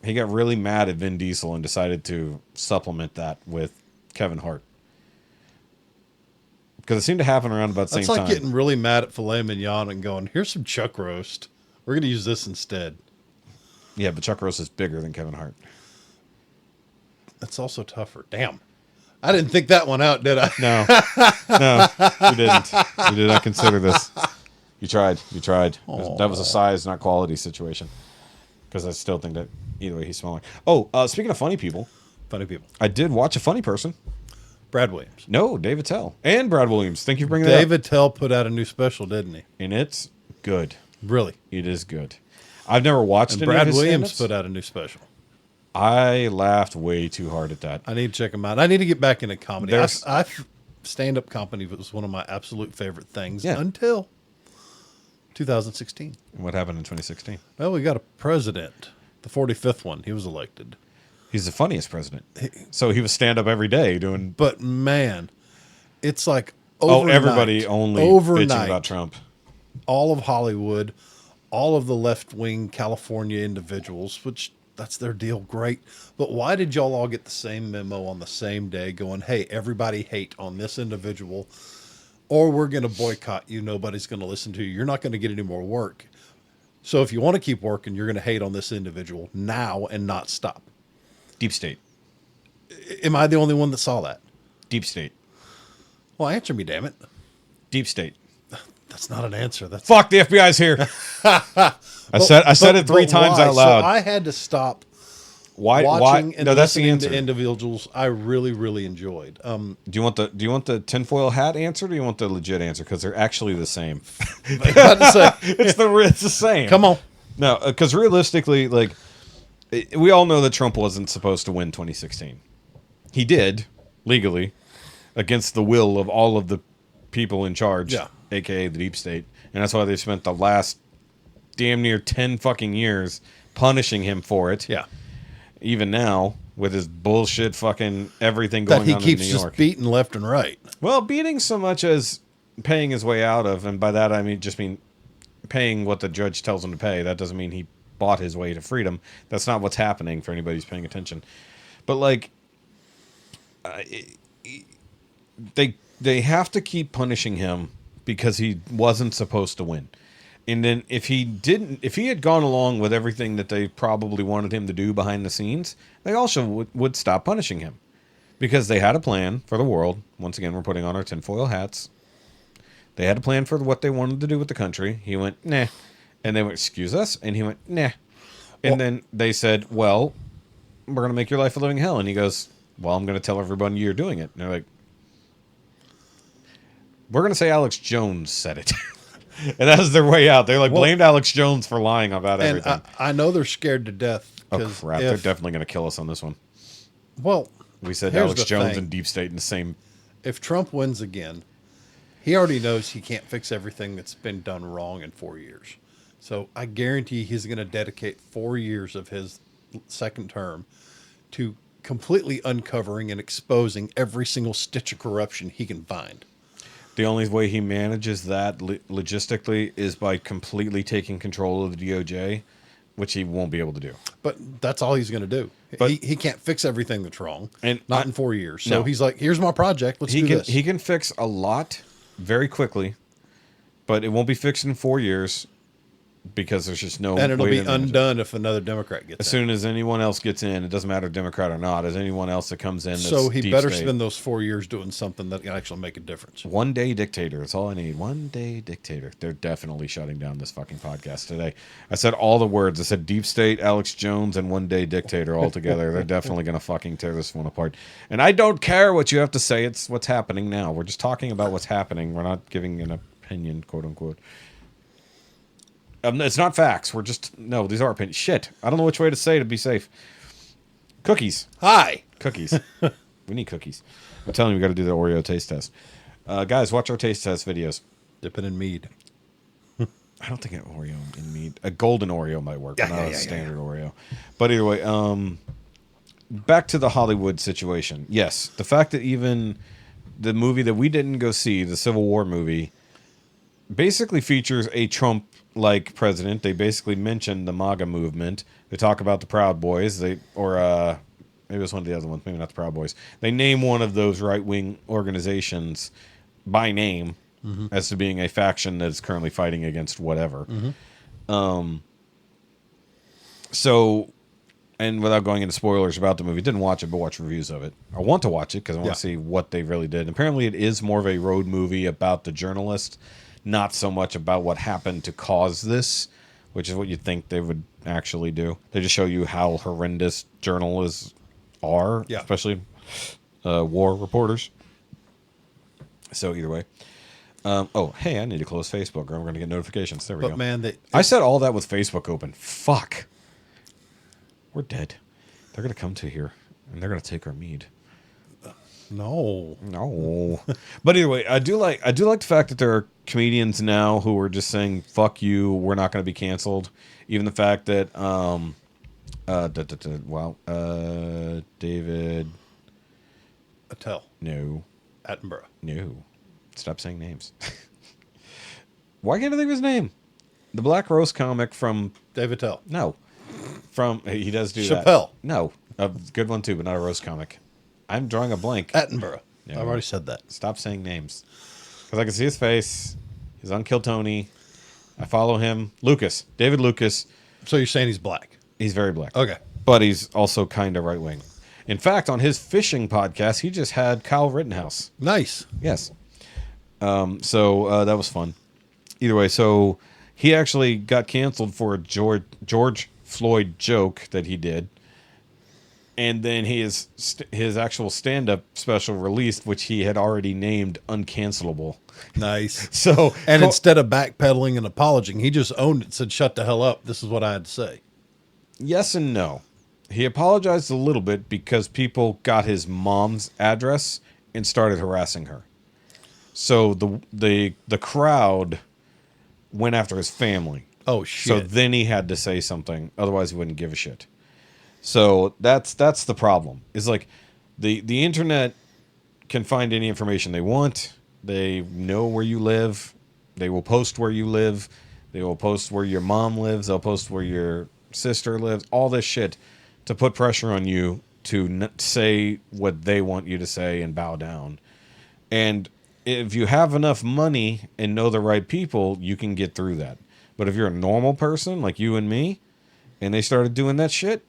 he got really mad at Vin Diesel and decided to supplement that with Kevin Hart. Because it seemed to happen around about the That's same like time. getting really mad at filet mignon and going, here's some chuck roast. We're going to use this instead. Yeah, but Chuck Roast is bigger than Kevin Hart. That's also tougher. Damn. I didn't think that one out, did I? No. No, you didn't. You did not consider this. You tried. You tried. That was a size, not quality situation. Because I still think that either way he's smaller. Oh, speaking of funny people. Funny people. I did watch a funny person. Brad Williams. No, David Tell and Brad Williams. Thank you for bringing that up. David Tell put out a new special, didn't he? And it's good. Really? It is good. I've never watched And any Brad of his Williams stand-ups. put out a new special. I laughed way too hard at that. I need to check him out. I need to get back into comedy. There's- Stand-up comedy was one of my absolute favorite things Yeah. until 2016. What happened in 2016? Well, we got a president, the 45th one. He was elected. He's the funniest president. So he was stand-up every day doing... But man, it's like everybody only bitching about Trump. All of Hollywood, all of the left-wing California individuals, which that's their deal, great. But why did y'all all get the same memo on the same day going, hey, everybody hate on this individual, or we're going to boycott you, nobody's going to listen to you, you're not going to get any more work. So if you want to keep working, you're going to hate on this individual now and not stop. Deep state. Am I the only one that saw that? Deep state. Well, answer me, damn it. Deep state. That's not an answer. That's Fuck, the FBI's here. I said it three times why? out loud. So I had to stop Why? watching and No, that's the listening answer. to individuals I really, really enjoyed. Do you want the tinfoil hat answer, or do you want the legit answer? Because they're actually the same. About to say, it's the same. come on. No, because realistically, like we all know that Trump wasn't supposed to win 2016. He did legally against the will of all of the people in charge, Yeah. aka the deep state, and that's why they spent the last damn near 10 fucking years punishing him for it. Yeah. Even now, with his bullshit fucking everything going That he on keeps in New just York. beating left and right. Well, beating so much as paying his way out of, and by that I mean paying what the judge tells him to pay. That doesn't mean he bought his way to freedom. That's not what's happening for anybody who's paying attention. But like, they have to keep punishing him because he wasn't supposed to win. And then if he had gone along with everything that they probably wanted him to do behind the scenes, they also would stop punishing him. Because they had a plan for the world. Once again, we're putting on our tinfoil hats. They had a plan for what they wanted to do with the country. He went, nah. And they went, excuse us? And he went, nah. And then they said, well, we're going to make your life a living hell. And he goes, well, I'm going to tell everyone you're doing it. And they're like, we're going to say Alex Jones said it. And that was their way out. They blamed Alex Jones for lying about And everything. I know they're scared to death. Oh, crap. They're definitely going to kill us on this one. Well, We said here's Alex the Jones thing. and Deep State in the same... If Trump wins again, he already knows he can't fix everything that's been done wrong in 4 years. So I guarantee he's going to dedicate 4 years of his second term to completely uncovering and exposing every single stitch of corruption he can find. The only way he manages that logistically is by completely taking control of the DOJ, which he won't be able to do. But that's all he's going to do. But- he can't fix everything that's wrong, And not in 4 years. So No. he's like, here's my project. Let's He do can this. he can fix a lot very quickly, but it won't be fixed in 4 years because there's just no and it'll way be to manage it. undone if another Democrat gets As in. soon as anyone else gets in, it doesn't matter Democrat or not, as anyone else that comes in that's So he deep better state. spend those 4 years doing something that can actually make a difference. One day dictator. That's all I need. One day dictator. They're definitely shutting down this fucking podcast today. I said all the words. I said deep state, Alex Jones, and one day dictator all together. They're definitely going to fucking tear this one apart. And I don't care what you have to say. It's what's happening now. We're just talking about what's happening. We're not giving an opinion, quote unquote. It's not facts. We're just, no, these are opinions. Shit. I don't know which way to say to be safe. Cookies. Hi. Cookies. We need cookies. I'm telling you, we got to do the Oreo taste test. Guys, watch our taste test videos. Dip it in mead. I don't think an Oreo in mead. A golden Oreo might work, but Yeah, not yeah, a yeah, standard Oreo. But either way, back to the Hollywood situation. Yes, the fact that even the movie that we didn't go see, the Civil War movie, basically features a Trump-like president. They basically mention the MAGA movement. They talk about the Proud Boys. Maybe it was one of the other ones. Maybe not the Proud Boys. They name one of those right-wing organizations by name as to being a faction that is currently fighting against whatever. So, and without going into spoilers about the movie, didn't watch it, but watch reviews of it. I want to watch it because I want to see what they really did. And apparently it is more of a road movie about the journalist, not so much about what happened to cause this, which is what you'd think they would actually do. They just show you how horrendous journalists are, Yeah. especially war reporters. So either way. Hey, I need to close Facebook or I'm going to get notifications. There we But go. man, I said all that with Facebook open. Fuck. We're dead. They're going to come to here and they're going to take our mead. no. No. But either way, I do like the fact that there are comedians now who are just saying, fuck you, we're not going to be canceled. Even the fact that, David. Attell. No. Attenborough. No. Stop saying names. Why can't I think of his name? The Black Rose comic from... David Attell. No. He does do that. Chappelle. No. A good one too, but not a roast comic. I'm drawing a blank. Attenborough. No. I've already said that. Stop saying names. Because I can see his face. He's on Kill Tony. I follow him. Lucas. David Lucas. So you're saying he's black? He's very black. Okay. But he's also kind of right-wing. In fact, on his fishing podcast, he just had Kyle Rittenhouse. Nice. Yes. So that was fun. Either way, so he actually got canceled for a George Floyd joke that he did. And then his actual stand-up special released, which he had already named Uncancelable. Nice. So And instead of backpedaling and apologizing, he just owned it, said, shut the hell up. This is what I had to say. yes and no. He apologized a little bit because people got his mom's address and started harassing her. So the crowd went after his family. Oh, So shit. then he had to say something, otherwise he wouldn't give a shit. So that's the problem. Is like the internet can find any information they want. They know where you live. They will post where you live. They will post where your mom lives. They'll post where your sister lives. All this shit to put pressure on you to say what they want you to say and bow down. And if you have enough money and know the right people, you can get through that. But if you're a normal person like you and me, and they started doing that shit,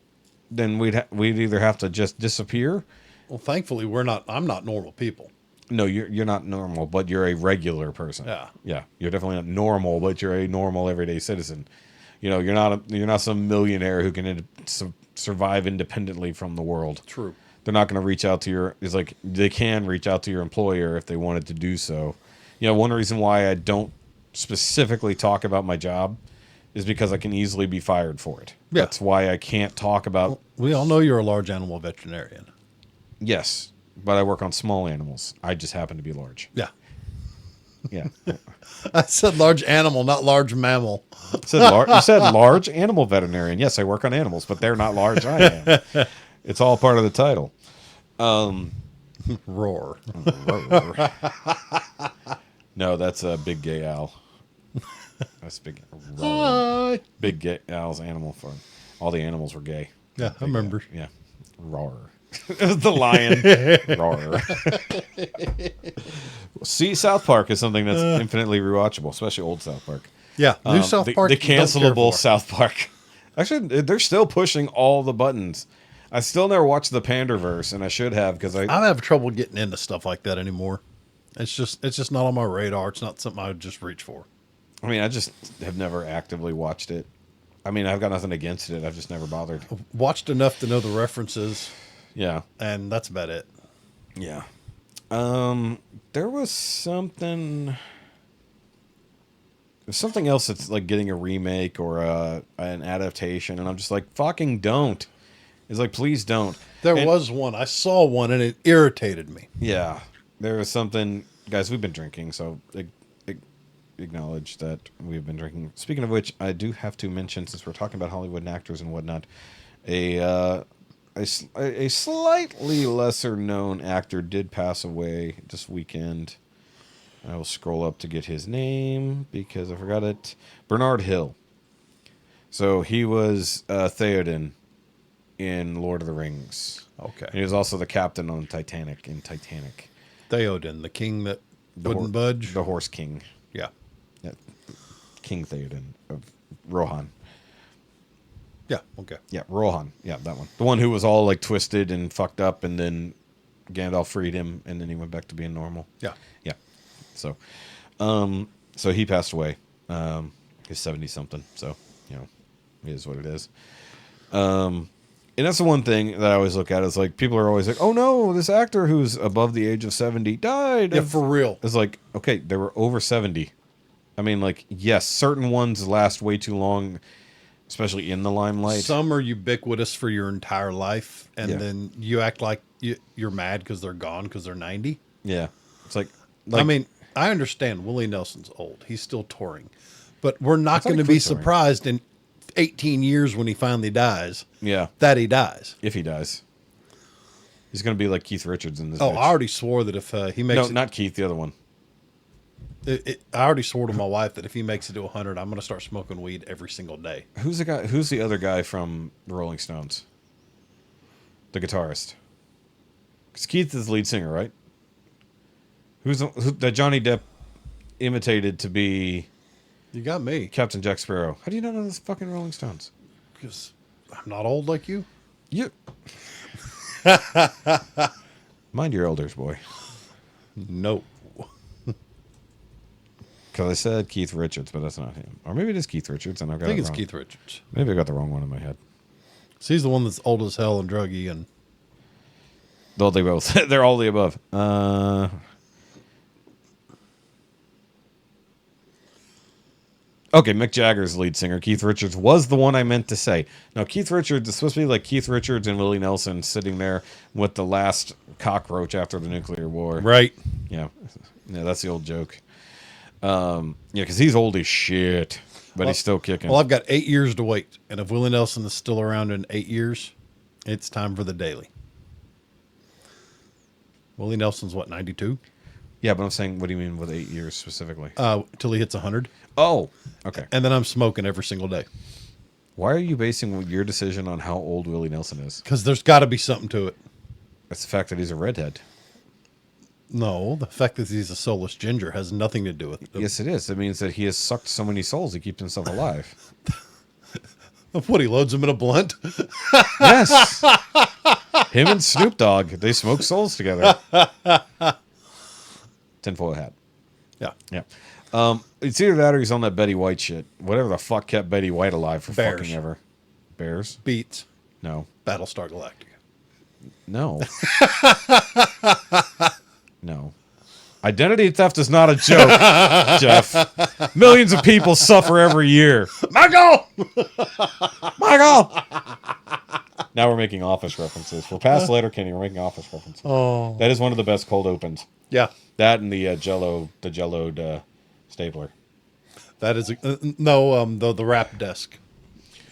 then we'd either have to just disappear. Well, thankfully, I'm not normal people. No, you're not normal, but you're a regular person. Yeah. You're definitely not normal, but you're a normal everyday citizen. You know, you're not some millionaire who can survive independently from the world. True. They're not going to reach out to they can reach out to your employer if they wanted to do so. You know, one reason why I don't specifically talk about my job is because I can easily be fired for it. Yeah. That's why I can't talk about. We all know you're a large animal veterinarian. Yes, but I work on small animals. I just happen to be large. Yeah. Yeah. I said large animal, not large mammal. You said large animal veterinarian. Yes, I work on animals, but they're not large. I am. It's all part of the title. Roar. No, that's a big gay owl. That's big. Hi. Big gay owl's animal farm. All the animals were gay. Yeah, I remember. Yeah. Roar. It was the lion. Roar. See, South Park is something that's infinitely rewatchable, especially old South Park. Yeah, new South Park. The you don't care cancelable for. South Park. Actually, they're still pushing all the buttons. I still never watched the Panderverse, and I should have because I'm having trouble getting into stuff like that anymore. It's just not on my radar. It's not something I would just reach for. I mean, I just have never actively watched it. I mean, I've got nothing against it. I've just never bothered. Watched enough to know the references, Yeah. and that's about it. Yeah. There was something else that's like getting a remake or an adaptation, and I'm just like, fucking don't. It's like, please don't. There was one. I saw one, and it irritated me. Yeah. There was something, guys, we've been drinking, so acknowledge that we've been drinking. Speaking of which, I do have to mention, since we're talking about Hollywood and actors and whatnot, a slightly lesser known actor did pass away this weekend. I will scroll up to get his name because I forgot it. Bernard Hill. So he was Theoden in Lord of the Rings. Okay. And he was also the captain on Titanic in Titanic. Theoden, the king that wouldn't budge. The Horse King. Yeah. Yeah. King Theoden of Rohan. Yeah. Okay. Yeah, Rohan. Yeah, that one. The one who was all like twisted and fucked up, and then Gandalf freed him, and then he went back to being normal. Yeah. Yeah. So, so he passed away. He's 70 something. So, you know, it is what it is. And that's the one thing that I always look at is like people are always like, oh no, this actor who's above the age of 70 died. Yeah, for real. It's like, okay, they were over 70. I mean, like, yes, certain ones last way too long, especially in the limelight. Some are ubiquitous for your entire life, and Yeah. then you act like you're mad because they're gone because they're 90. Yeah. It's like I mean, I understand Willie Nelson's old. He's still touring. But we're not thought going he to be quit touring. surprised in 18 years when he finally dies yeah, that he dies. if he dies. He's going to be like Keith Richards in this. Oh, bitch. I already swore that if he makes No, it, not Keith, the other one. I already swore to my wife that if he makes it to 100, I'm going to start smoking weed every single day. Who's the guy? Who's the other guy from the Rolling Stones? The guitarist. Because Keith is the lead singer, right? Who that Johnny Depp imitated to be You got me Captain Jack Sparrow? How do you not know this fucking Rolling Stones? because I'm not old like you. You mind your elders, boy. No. Because I said Keith Richards, but that's not him. Or maybe it is Keith Richards, and I got I think it it's wrong. Keith Richards. Maybe I got the wrong one in my head. So he's the one that's old as hell and druggy and Though they both, they're all the above. Okay, Mick Jagger's lead singer. Keith Richards was the one I meant to say. Now, Keith Richards is supposed to be like Keith Richards and Willie Nelson sitting there with the last cockroach after the nuclear war. right. Yeah, that's the old joke. Yeah, because he's old as shit, but he's still kicking. Well, I've got 8 years to wait, and if Willie Nelson is still around in 8 years, it's time for the daily. Willie Nelson's what, 92? Yeah, but I'm saying, what do you mean with 8 years specifically? Till he hits 100, Oh, okay. and then I'm smoking every single day Why are you basing your decision on how old Willie Nelson is? because there's got to be something to it. It's the fact that he's a redhead. No, the fact that he's a soulless ginger has nothing to do with it. Yes, it is. It means that he has sucked so many souls he keeps himself alive. What, he loads them in a blunt? Yes. Him and Snoop Dogg, they smoke souls together. Tinfoil hat. Yeah. Yeah. It's either that or he's on that Betty White shit. Whatever the fuck kept Betty White alive for Bears. fucking ever. Bears? Beats No. Battlestar Galactica. No. No. Identity theft is not a joke, Jeff. Millions of people suffer every year. Michael! Michael! Now we're making Office references. We're past Letterkenny. We're making Office references. Oh. That is one of the best cold opens. Yeah. That and the Jelloed stapler. That is the wrap desk.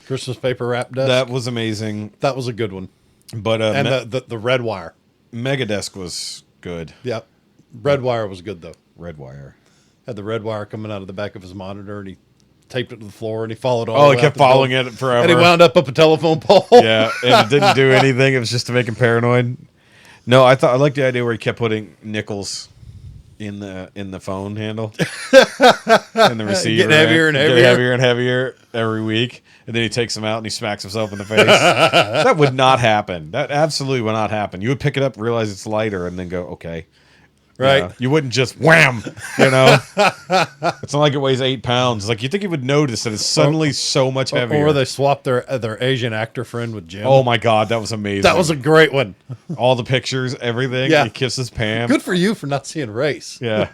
Christmas paper wrap desk. That was amazing. That was a good one. But And the red wire. Megadesk was good. Yep. Red wire was good though. Red wire. Had the red wire coming out of the back of his monitor, and he taped it to the floor, and he followed all. Oh, the he way kept out the following building. it forever. And he wound up a telephone pole. Yeah, and it didn't do anything. It was just to make him paranoid. No, I liked the idea where he kept putting nickels in the phone handle and the receiver, Getting heavier and getting heavier. heavier and heavier every week, and then he takes them out and he smacks himself in the face. That would not happen. That absolutely would not happen. You would pick it up, realize it's lighter, and then go, okay. Right. Yeah. You wouldn't just wham, you know? It's not like it weighs 8 pounds. Like, you think he would notice that it's suddenly so much heavier. Or they swapped their Asian actor friend with Jim. Oh my God, that was amazing. that was a great one. All the pictures, everything. Yeah. He kisses Pam. Good for you for not seeing race. Yeah.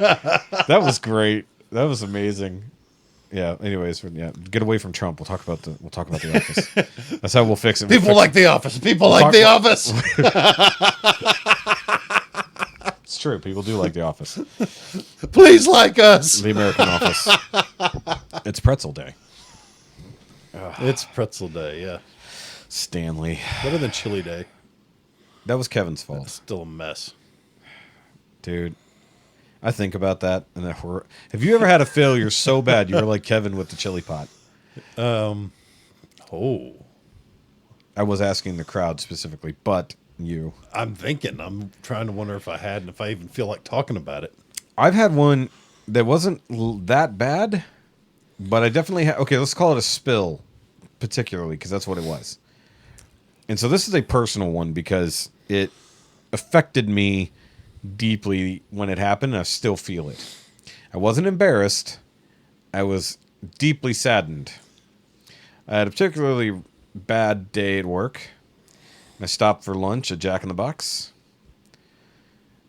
That was great. That was amazing. Yeah. Anyways, get away from Trump. We'll talk about the Office. That's how we'll fix it. People like The Office. People like The Office. It's true. People do like The Office. Please like us. The American Office. It's pretzel day. It's pretzel day, yeah. Stanley. Better than chili day. That was Kevin's fault. Still a mess. Dude, I think about that and that horror. Have you ever had a failure so bad you were like Kevin with the chili pot? Oh. I was asking the crowd specifically, but you. I'm thinking. I'm trying to wonder if I had and if I even feel like talking about it. I've had one that wasn't that bad, but I definitely had. Okay, let's call it a spill, particularly, because that's what it was. And so this is a personal one because it affected me deeply when it happened, and I still feel it. I wasn't embarrassed. I was deeply saddened. I had a particularly bad day at work, I stopped for lunch at Jack in the Box.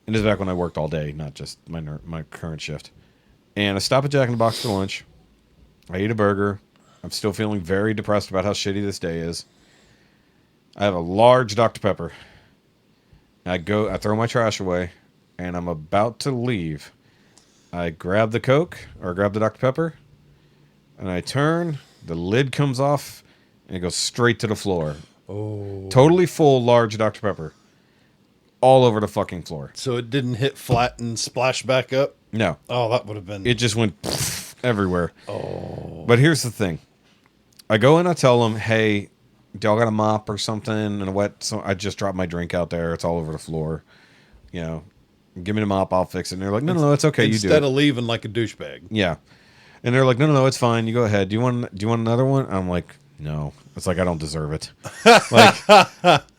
And this is back when I worked all day, not just my current shift. And I stopped at Jack in the Box for lunch. I ate a burger. I'm still feeling very depressed about how shitty this day is. I have a large Dr. Pepper. I throw my trash away, and I'm about to leave. I grab the Coke, or grab the Dr. Pepper, and I turn, the lid comes off, and it goes straight to the floor. Oh. Totally full, large Dr. Pepper. All over the fucking floor. So it didn't hit flat and splash back up? No. Oh, that would have been... It just went everywhere. Oh. But here's the thing. I go in, I tell them, hey, do y'all got a mop or something and a wet? So I just dropped my drink out there. It's all over the floor. You know, give me the mop, I'll fix it. And they're like, no, it's okay. You do it. Instead of leaving like a douchebag. Yeah. And they're like, no, it's fine. You go ahead. Do you want another one? I'm like, no. It's like I don't deserve it. Like,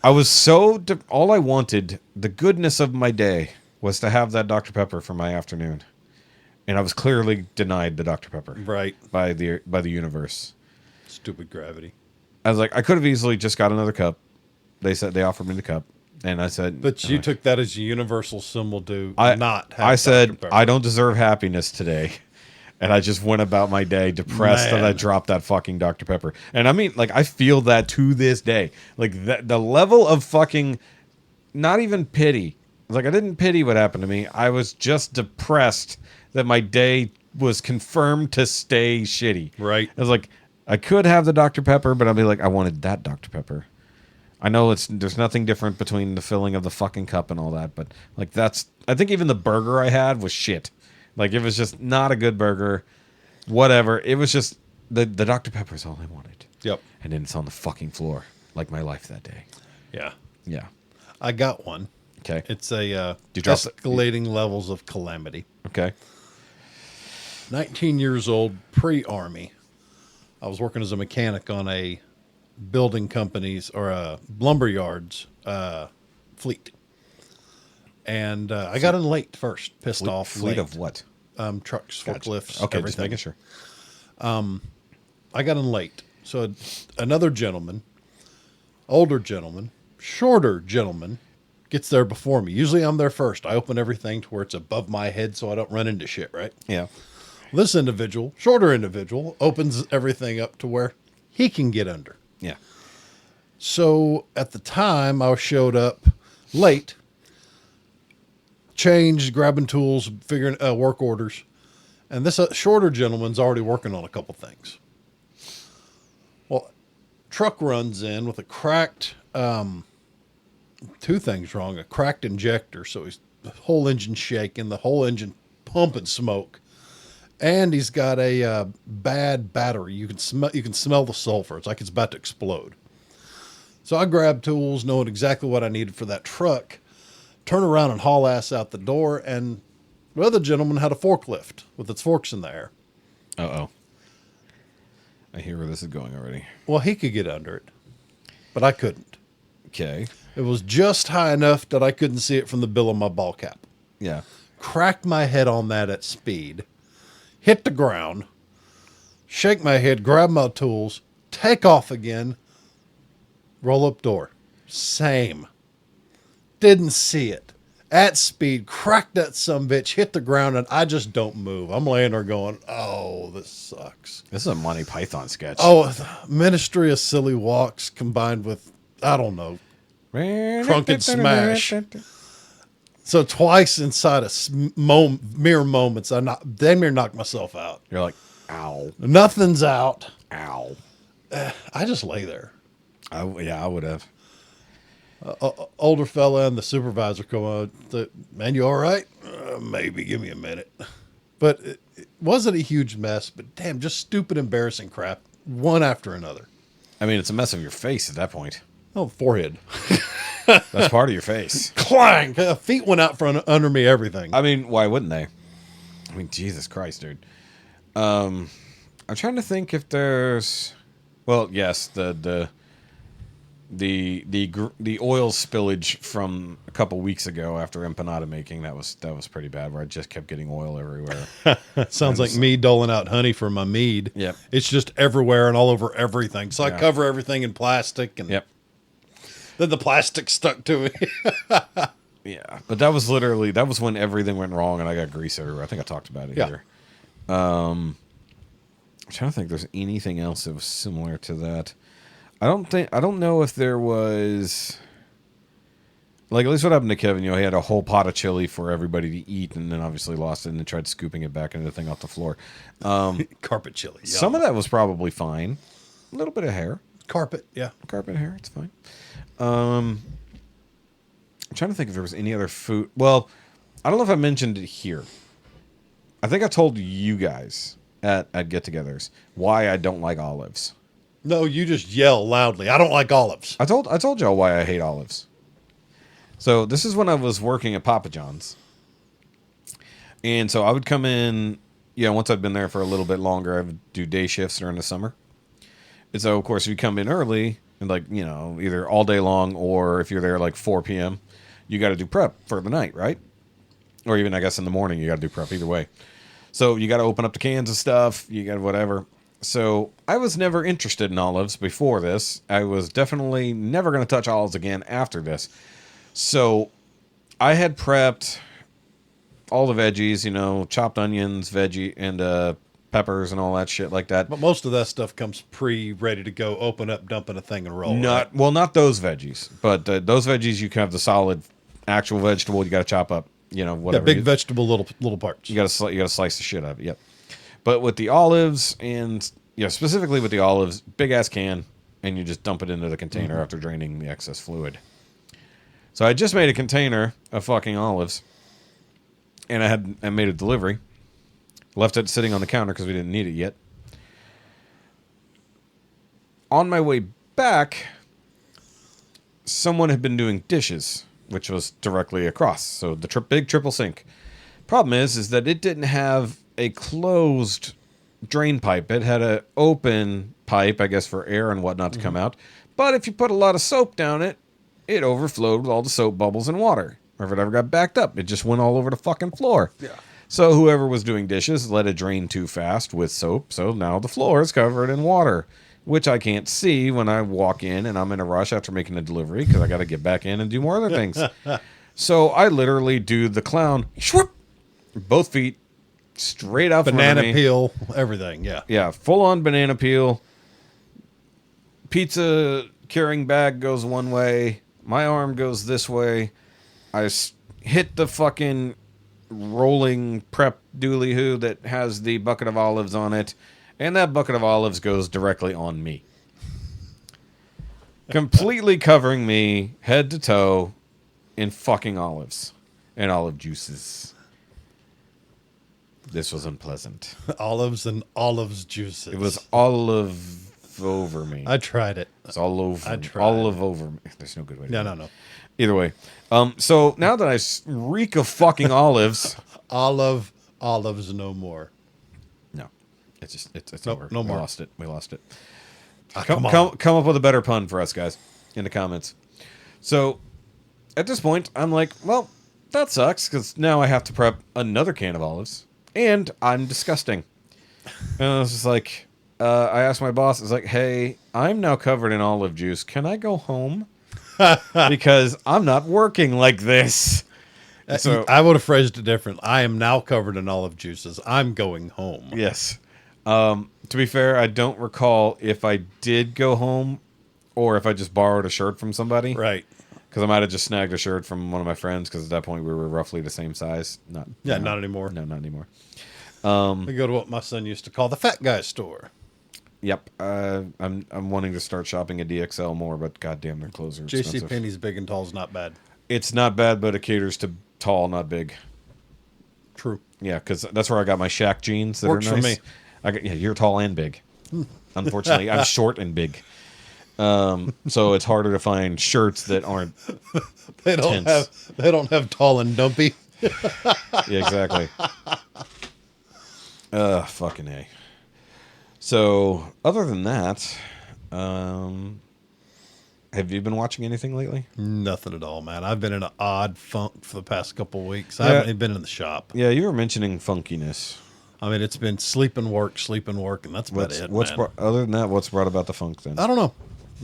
I was so... all I wanted, the goodness of my day, was to have that Dr. Pepper for my afternoon. And I was clearly denied the Dr. Pepper. Right. By the universe. Stupid gravity. I was like, I could have easily just got another cup. They offered me the cup. And I said... But you took that as a universal symbol to not have I said, Dr. Pepper. I don't deserve happiness today. And I just went about my day depressed that I dropped that fucking Dr. Pepper. And I mean, like, I feel that to this day. Like, the level of fucking... not even pity. Like, I didn't pity what happened to me. I was just depressed that my day was confirmed to stay shitty. Right. I was like, I could have the Dr. Pepper, but I'd be like, I wanted that Dr. Pepper. I know there's nothing different between the filling of the fucking cup and all that, but like I think even the burger I had was shit. Like it was just not a good burger. Whatever. It was just the Dr. Pepper is all I wanted. Yep. And then it's on the fucking floor like my life that day. Yeah. Yeah. I got one. Okay. It's a you drop escalating levels of calamity. Okay. 19 years old, pre-Army. I was working as a mechanic on a building company's or a lumber yard's fleet. And I got in late first, pissed off. Fleet late. of what? Trucks, Gotcha. forklifts, Okay, everything. just making sure. I got in late. So another gentleman, older gentleman, shorter gentleman, gets there before me. Usually I'm there first. I open everything to where it's above my head so I don't run into shit, right? Yeah. This individual, shorter individual, opens everything up to where he can get under. Yeah. So at the time I showed up late, changed, grabbing tools, figuring work orders. And this shorter gentleman's already working on a couple things. Well, truck runs in with a cracked, two things wrong, a cracked injector. So the whole engine shaking, the whole engine pumping smoke. And he's got a bad battery. You can smell the sulfur. It's like it's about to explode. So I grabbed tools, knowing exactly what I needed for that truck, turn around and haul ass out the door, and the other gentleman had a forklift with its forks in the air. Uh-oh. I hear where this is going already. Well, he could get under it, but I couldn't. Okay. It was just high enough that I couldn't see it from the bill of my ball cap. Yeah. Cracked my head on that at speed, hit the ground, shake my head, grab my tools, take off again, roll up door. Same. Didn't see it. At speed, cracked that sumbitch, hit the ground, and I just don't move. I'm laying there going, oh, this sucks. This is a Monty Python sketch. Oh, Ministry of Silly Walks combined with, I don't know, Drunken Smash. So twice inside of mere moments, I damn near knocked myself out. You're like, ow. Nothing's out. Ow. I just lay there. I would have. Older fella and the supervisor come on. Man, you all right? Maybe. Give me a minute. But it wasn't a huge mess, but damn, just stupid, embarrassing crap, one after another. I mean, it's a mess of your face at that point. Oh, forehead. That's part of your face. Clang! Feet went out from under me, everything. I mean, why wouldn't they? I mean, Jesus Christ, dude. I'm trying to think if there's... Well, yes, the oil spillage from a couple weeks ago after empanada making, that was pretty bad, where I just kept getting oil everywhere. Sounds like me doling out honey for my mead. Yep. It's just everywhere and all over everything. So I cover everything in plastic. And Yep. Then the plastic stuck to it. Yeah, but that was when everything went wrong and I got grease everywhere. I think I talked about it here. I'm trying to think if there's anything else that was similar to that. I don't know if there was, like, at least what happened to Kevin, he had a whole pot of chili for everybody to eat and then obviously lost it and then tried scooping it back into the thing off the floor. Carpet chili. Yum. Some of that was probably fine. A little bit of hair. Carpet, yeah. Carpet hair, it's fine. I'm trying to think if there was any other food. Well, I don't know if I mentioned it here. I think I told you guys at get-togethers why I don't like olives. No, you just yell loudly. I don't like olives. I told y'all why I hate olives. So this is when I was working at Papa John's. And so I would come in, once I'd been there for a little bit longer, I would do day shifts during the summer. And so, of course, if you come in early, and either all day long or if you're there like 4 p.m., you got to do prep for the night, right? Or even, I guess, in the morning, you got to do prep either way. So you got to open up the cans of stuff, you got whatever. So I was never interested in olives before this. I was definitely never going to touch olives again after this. So I had prepped all the veggies, chopped onions, veggie, and peppers and all that shit like that. But most of that stuff comes ready to go. Open up, dump in a thing, and roll. Not those veggies, but those veggies you can have the solid, actual vegetable. You got to chop up, whatever. Yeah, big vegetable, little parts. You got to slice the shit out of it. Yep. But with the olives and specifically with the olives, big ass can, and you just dump it into the container after draining the excess fluid. So I just made a container of fucking olives, and I made a delivery. Left it sitting on the counter because we didn't need it yet. On my way back, someone had been doing dishes, which was directly across. So the big triple sink. Problem is that it didn't have a closed drain pipe. It had an open pipe, I guess, for air and whatnot to come out. But if you put a lot of soap down it, it overflowed with all the soap bubbles and water. Or if it ever got backed up, it just went all over the fucking floor. Yeah. So whoever was doing dishes let it drain too fast with soap, so now the floor is covered in water, which I can't see when I walk in and I'm in a rush after making a delivery because I got to get back in and do more other things. So I literally do the clown, shwhoop, both feet straight out banana front of me. peel, everything, yeah. Yeah, full-on banana peel. Pizza carrying bag goes one way. My arm goes this way. I hit the fucking rolling prep dooley-hoo that has the bucket of olives on it, and that bucket of olives goes directly on me. Completely covering me head to toe in fucking olives and olive juices. This was unpleasant. Olives and olives juices. It was olive over me. I tried it. It's all over. I tried. Olive over me. There's no good way to do it. No. Either way. So now that I reek of fucking olives. Olives no more. No. It's Nope, over. no more. We lost it. Come Come up with a better pun for us, guys, in the comments. So at this point, I'm like, well, that sucks, because now I have to prep another can of olives. And I'm disgusting. And I was just like, I asked my boss, it's like, hey, I'm now covered in olive juice. Can I go home? Because I'm not working like this. So I would have phrased it different. I am now covered in olive juices. I'm going home. yes. To be fair, I don't recall if I did go home or if I just borrowed a shirt from somebody. Right. Because I might have just snagged a shirt from one of my friends, because at that point we were roughly the same size. Not anymore. No, not anymore. We go to what my son used to call the fat guy store. Yep. I'm wanting to start shopping at DXL more, but goddamn, their clothes are expensive. JCPenney's big and tall is not bad. It's not bad, but it caters to tall, not big. True. Yeah, because that's where I got my Shaq jeans that Works are nice. for me. You're tall and big. Unfortunately, I'm short and big. So it's harder to find shirts that aren't They don't have tall and dumpy. Yeah, exactly. Fucking A. So, other than that, have you been watching anything lately? Nothing at all, man. I've been in an odd funk for the past couple of weeks. I haven't even been in the shop. Yeah, you were mentioning funkiness. I mean, it's been sleep and work, and that's about it, man. Other than that, what's brought about the funk then? I don't know.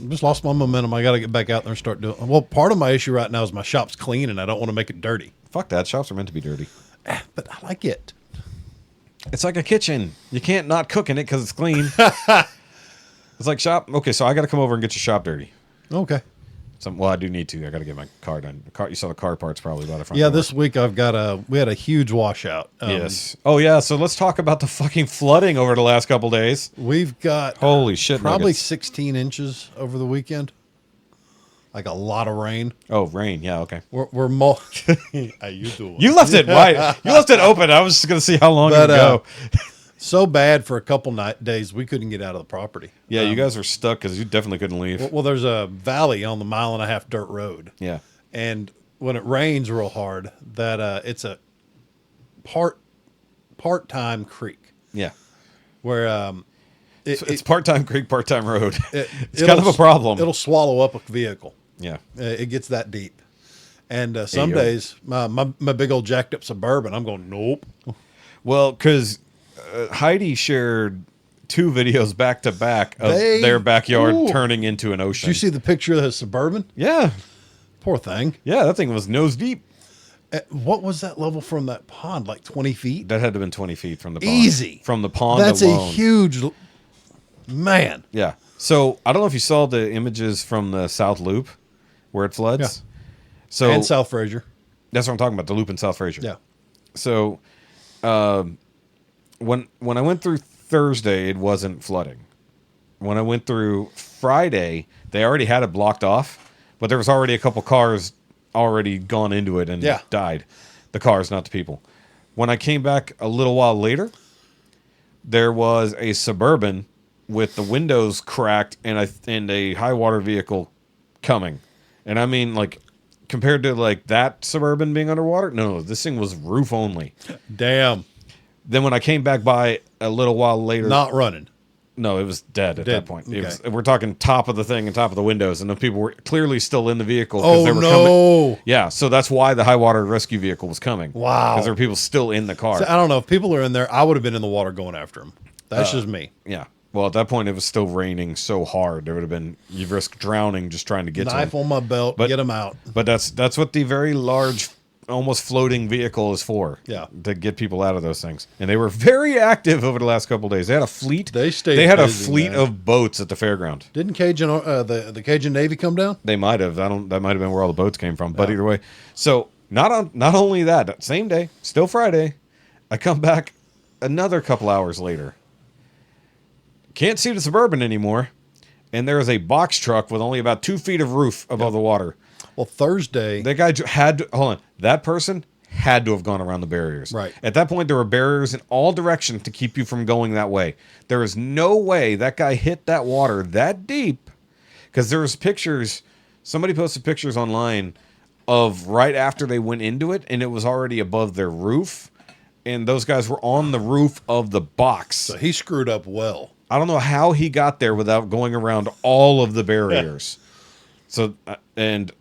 Just lost my momentum. I got to get back out there and start doing. Well, part of my issue right now is my shop's clean, and I don't want to make it dirty. Fuck that. Shops are meant to be dirty. But I like it. It's like a kitchen. You can't not cook in it because it's clean. It's like shop. Okay, so I got to come over and get your shop dirty. Okay. Well, I do need to. I got to get my car done. You saw the car parts probably by the front Yeah, door. this week we had a huge washout. Yes. Oh, yeah. So let's talk about the fucking flooding over the last couple days. We've got Holy shit. probably nuggets. 16 inches over the weekend. Like a lot of rain. Oh, rain. Yeah, okay. We're How you doing? You left it wide. You left it open. I was just going to see how long it would go. So bad for a couple days we couldn't get out of the property. Yeah, you guys were stuck because you definitely couldn't leave. Well, there's a valley on the 1.5-mile dirt road. Yeah. And when it rains real hard, that it's a part-time creek Yeah. where It's part-time creek, part-time road. It's kind it'll of a problem. It'll swallow up a vehicle. Yeah. It gets that deep. And some you go. days, my big old jacked up Suburban, I'm going, nope. Well, because Heidi shared 2 videos back to back of their backyard turning into an ocean. Did you see the picture of the Suburban? Yeah. Poor thing. Yeah, that thing was nose deep. What was that level from that pond? Like 20 feet? That had to have been 20 feet from the pond. Easy. From the pond That's alone. a huge... Man. Yeah. So, I don't know if you saw the images from the South Loop where it floods. Yeah. So, And South Fraser. that's what I'm talking about, the loop in South Fraser. Yeah. So, when I went through Thursday, it wasn't flooding. When I went through Friday, they already had it blocked off, but there was already a couple cars already gone into it and died. The cars, not the people. When I came back a little while later, there was a Suburban with the windows cracked and a high water vehicle coming. And I mean, like, compared to like that Suburban being underwater, no, this thing was roof only. Damn. Then when I came back by a little while later, Not running. no, it was dead at that point. It Okay. was, we're talking top of the thing and top of the windows, and the people were clearly still in the vehicle. Oh, they were no. Coming. Yeah, so that's why the high water rescue vehicle was coming. Wow. Because there were people still in the car. So, I don't know. If people are in there, I would have been in the water going after them. That's just me. Yeah. Well, at that point, it was still raining so hard. There would have been, you'd risk drowning just trying to get to Knife them. on my belt, But- get them out. But that's what the very large, almost floating vehicle is for. Yeah. To get people out of those things. And they were very active over the last couple of days. They had a fleet. They stayed They had a busy, fleet man. of boats at the fairground. Didn't Cajun the Cajun Navy come down? They might have. That might have been where all the boats came from. But either way, so not only that same day, still Friday, I come back another couple hours later. Can't see the Suburban anymore, and there is a box truck with only about 2 feet of roof above the water. Well, Thursday. That guy had to, hold on. That person had to have gone around the barriers. Right. At that point, there were barriers in all directions to keep you from going that way. There is no way that guy hit that water that deep, because there was pictures. Somebody posted pictures online of right after they went into it, and it was already above their roof, and those guys were on the roof of the box. So he screwed up well. I don't know how he got there without going around all of the barriers. So, and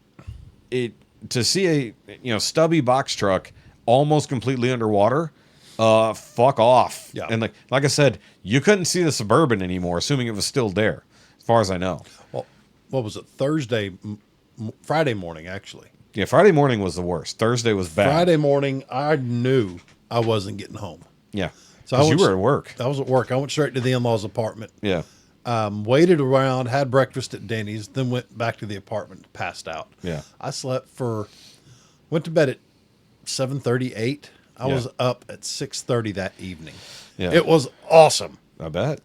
it to see a stubby box truck almost completely underwater, fuck off. Yeah. And like I said, you couldn't see the Suburban anymore, assuming it was still there, as far as I know. Well, what was it? Friday morning, actually. Yeah, Friday morning was the worst. Thursday was bad. Friday morning, I knew I wasn't getting home. Yeah. So So you were at work. I was at work. I went straight to the in-laws' apartment. Yeah. Waited around, had breakfast at Denny's, then went back to the apartment, passed out. Yeah. I went to bed at 7:38. I Yeah. was up at 6:30 that evening. Yeah. It was awesome. I bet.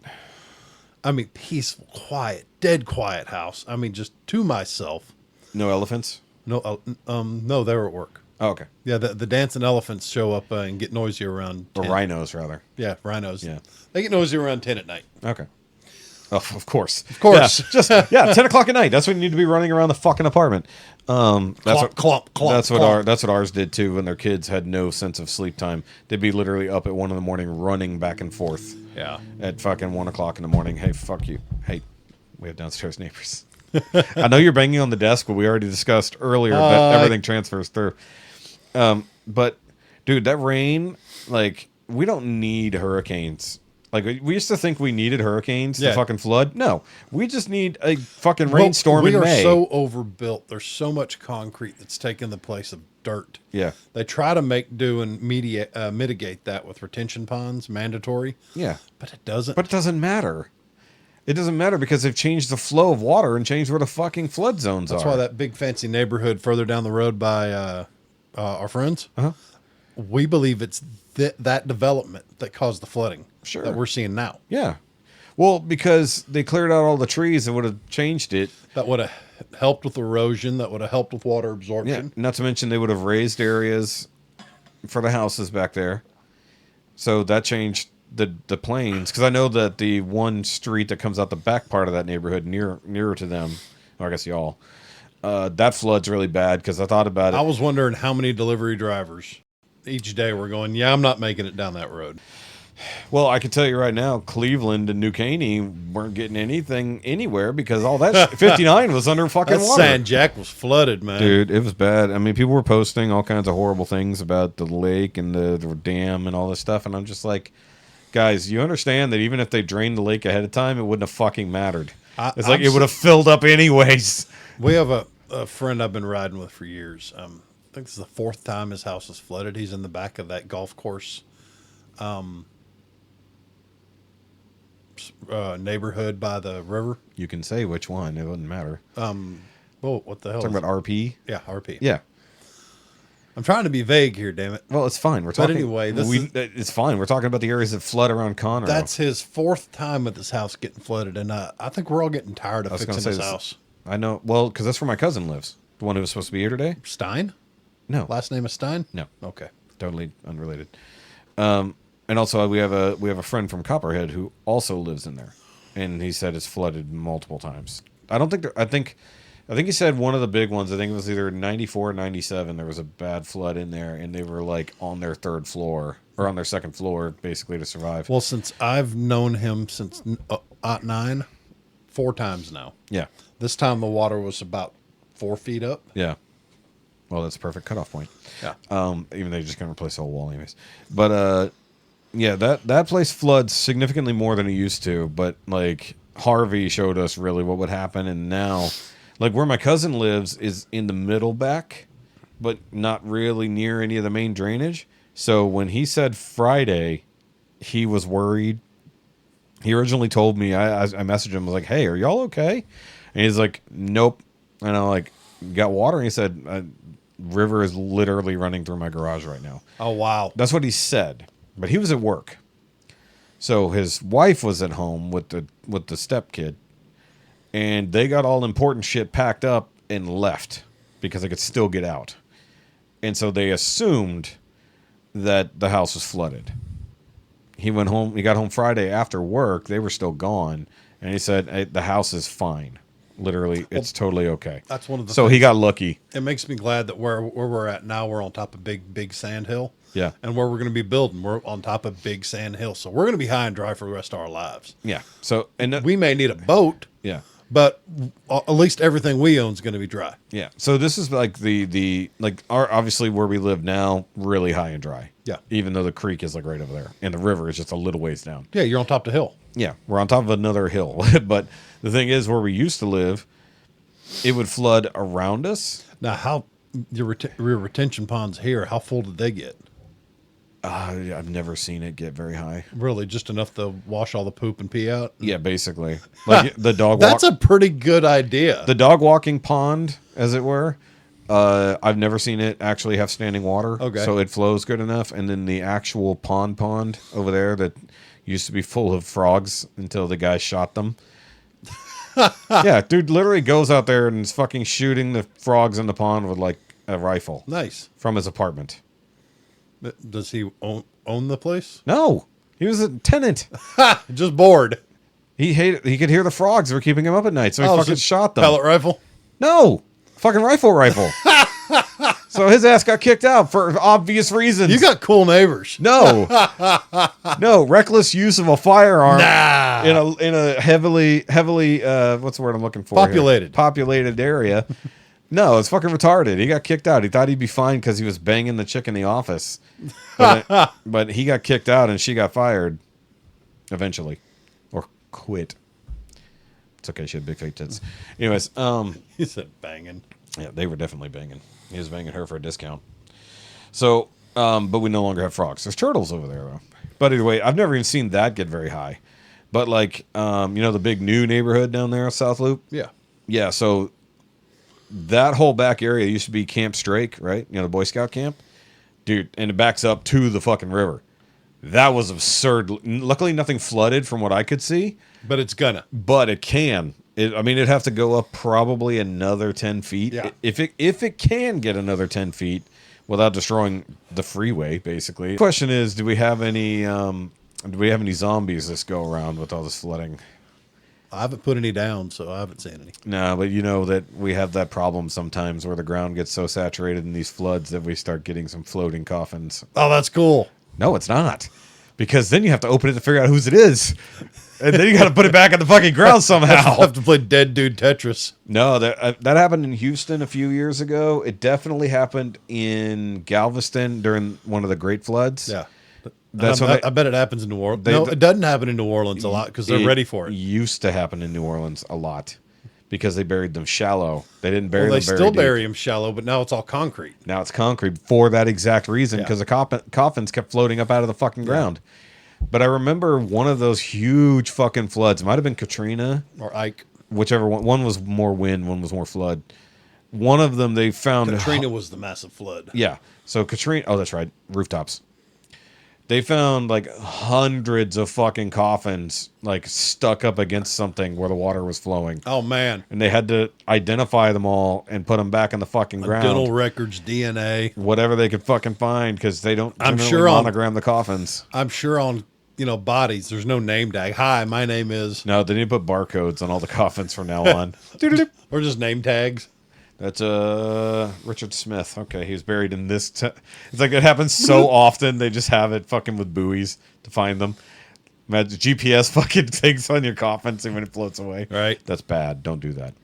I mean, peaceful, quiet, dead quiet house. I mean, just to myself. No elephants? No, no, they were at work. Oh, okay. Yeah, the dancing elephants show up and get noisy around Or 10. rhinos, rather. Yeah, rhinos. Yeah. They get noisy around 10 at night. Okay. Oh, of course. Of course. Yeah, 10 o'clock at night. That's when you need to be running around the fucking apartment. That's Clomp, clomp, that's what clomp. that's what ours did too. When their kids had no sense of sleep time, they'd be literally up at 1 a.m. running back and forth. Yeah. At fucking 1 o'clock in the morning. Hey, fuck you. Hey, we have downstairs neighbors. I know you're banging on the desk, but we already discussed earlier that everything transfers through. But dude, that rain, like, we don't need hurricanes Like, we used to think we needed hurricanes Yeah. to fucking flood. No, we just need a fucking rainstorm we in are May. so overbuilt. There's so much concrete that's taken the place of dirt. Yeah. They try to mitigate that with retention ponds, mandatory. Yeah. But it doesn't. But it doesn't matter. It doesn't matter because they've changed the flow of water and changed where the fucking flood zones That's are. why that big fancy neighborhood further down the road by our friends, we believe it's that development that caused the flooding Sure. that we're seeing now. Yeah. Well, because they cleared out all the trees that would have changed it. That would have helped with erosion. That would have helped with water Yeah. absorption. Not to mention they would have raised areas for the houses back there. So that changed the plains. Because I know that the one street that comes out the back part of that neighborhood nearer to them, or I guess y'all, that flood's really bad because I thought about it. I was wondering how many delivery drivers each day were going, yeah, I'm not making it down that road. Well, I can tell you right now, Cleveland and New Caney weren't getting anything anywhere because all that 59 was under fucking That water. Sand Jack was flooded, man. Dude, it was bad. I mean, people were posting all kinds of horrible things about the lake and the dam and all this stuff, and I'm just like, guys, you understand that even if they drained the lake ahead of time, it wouldn't have fucking mattered. It's like it would have filled up anyways. We have a friend I've been riding with for years. I think this is the fourth time his house is flooded. He's in the back of that golf course neighborhood by the river. You can say which one. It wouldn't matter. Whoa, what the hell? Talking about RP? Yeah, RP. Yeah. I'm trying to be vague here, damn it. Well, it's fine. We're talking. anyway, it's fine. We're talking about the areas that flood around Conroe. That's his fourth time with his house getting flooded, and I think we're all getting tired of I was gonna fixing say his this- house. I know. Well, because that's where my cousin lives. The one who was supposed to be here today. Stein? No. Last name is Stein? No. Okay. Totally unrelated. And also we have a friend from Copperhead who also lives in there, and he said it's flooded multiple times. I don't think I think he said one of the big ones. I think it was either 94 or 97. There was a bad flood in there, and they were like on their third floor or on their second floor, basically to survive. Well, since I've known him since '09, 4 times now. Yeah, This time the water was about 4 feet up. yeah. Well, that's a perfect cutoff point. Yeah. Even though you're just gonna replace the whole wall anyways. But yeah, that place floods significantly more than it used to. But like Harvey showed us really what would happen, and now, like where my cousin lives is in the middle back, but not really near any of the main drainage. So when he said Friday, he was worried. He originally told me, I messaged him, I was like, hey, are y'all okay? And he's like, nope. And I'm like, you got water? And he said, river is literally running through my garage right now. Oh, wow. That's what he said. But he was at work. So his wife was at home with the step kid. And they got all important shit packed up and left because they could still get out. And so they assumed that the house was flooded. He went home. He got home Friday after work. They were still gone. And he said, hey, the house is fine. Literally, it's totally okay. That's one of the So he got lucky. It makes me glad that where we're at now, we're on top of big sand hill. Yeah. And where we're going to be building, we're on top of big sand hill. So we're going to be high and dry for the rest of our lives. Yeah. So, and We may need a boat, yeah. but at least everything we own is going to be dry. Yeah. So this is like the our obviously where we live now, really high and dry. Yeah. Even though the creek is like right over there and the river is just a little ways down. Yeah, you're on top of the hill. Yeah. We're on top of another hill. But the thing is, where we used to live, it would flood around us. Now, how your retention ponds here, how full did they get? I've never seen it get very high. Really, just enough to wash all the poop and pee out? Yeah, basically. Like the dog walk. That's a pretty good idea. The dog walking pond, as it were. I've never seen it actually have standing water. Okay. So it flows good enough. And then the actual pond over there that used to be full of frogs until the guy shot them. Yeah, dude literally goes out there and is fucking shooting the frogs in the pond with like a rifle Nice. from his apartment. Does he own the place? No, he was a tenant. Just bored. He could hear the frogs were keeping him up at night, so he fucking so shot them. Pellet rifle? No, fucking rifle. So his ass got kicked out for obvious reasons. You got cool neighbors. no, reckless use of a firearm Nah. in a heavily what's the word I'm looking for? Populated area. No, it's fucking retarded. He got kicked out. He thought he'd be fine because he was banging the chick in the office, but he got kicked out and she got fired. eventually, or quit. It's okay. She had big fake tits. Anyways, He said banging. yeah, they were definitely banging. He was banging her for a discount. So, but we no longer have frogs. There's turtles over there though. But anyway, I've never even seen that get very high. But like, the big new neighborhood down there, South Loop. Yeah. Yeah. So that whole back area used to be Camp Strake, right? The Boy Scout camp, dude, and it backs up to the fucking river. That was absurd. Luckily, nothing flooded from what I could see. But it's gonna. But it can. It'd have to go up probably another 10 feet. Yeah. If it can get another 10 feet without destroying the freeway, basically. The question is, do we have any zombies this go around with all this flooding? I haven't put any down, so I haven't seen any. No, but you know that we have that problem sometimes where the ground gets so saturated in these floods that we start getting some floating coffins. Oh, that's cool. No, it's not. Because then you have to open it to figure out whose it is. And then you got to put it back on the fucking ground somehow. I have to play Dead Dude Tetris. No, that happened in Houston a few years ago. It definitely happened in Galveston during one of the Great Floods. Yeah. That's I bet it happens in New Orleans. It doesn't happen in New Orleans a lot because they're ready for it. Used to happen in New Orleans a lot because they buried them shallow. They didn't bury them They very still deep. bury them shallow, but now it's all concrete. Now it's concrete for that exact reason Yeah. because the coffins kept floating up out of the fucking ground. But I remember one of those huge fucking floods. It might have been Katrina. Or Ike. Whichever one. One was more wind, one was more flood. One of them they found... Katrina was the massive flood. Yeah. So Katrina... Oh, that's right. Rooftops. They found like hundreds of fucking coffins like stuck up against something where the water was flowing. Oh, man. And they had to identify them all and put them back in the fucking ground. Dental records, DNA. Whatever they could fucking find because they don't I'm generally sure monogram the coffins. I'm sure on, bodies, there's no name tag. Hi, my name is... No, they need to put barcodes on all the coffins from now on. Or just name tags. That's Richard Smith. Okay, he was buried in this. It's like it happens so often. They just have it fucking with buoys to find them. Imagine GPS fucking things on your coffin, see when it floats away. Right. That's bad. Don't do that.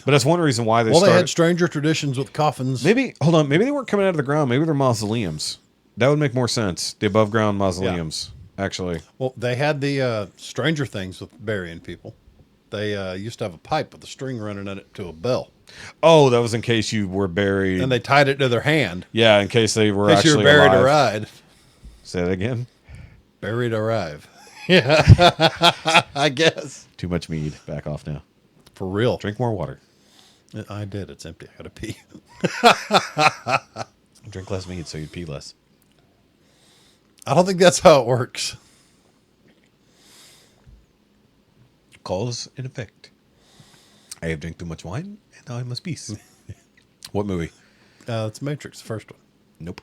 But that's one reason why they Well, started. they had stranger traditions with coffins. Maybe hold on. Maybe they weren't coming out of the ground. Maybe they're mausoleums. That would make more sense. The above ground mausoleums, actually. Well, they had the stranger things with burying people. They used to have a pipe with a string running in it to a bell. Oh, that was in case you were buried. And they tied it to their hand. Yeah, in case they were In case you actually were buried alive. to ride. Say that again. Buried arrive. Yeah. I guess. Too much mead. Back off now. For real. Drink more water. I did. It's empty. I gotta pee. Drink less mead so you'd pee less. I don't think that's how it works. Cause and effect. I have drank too much wine, and now I must pee. What movie? It's Matrix, the first one. Nope.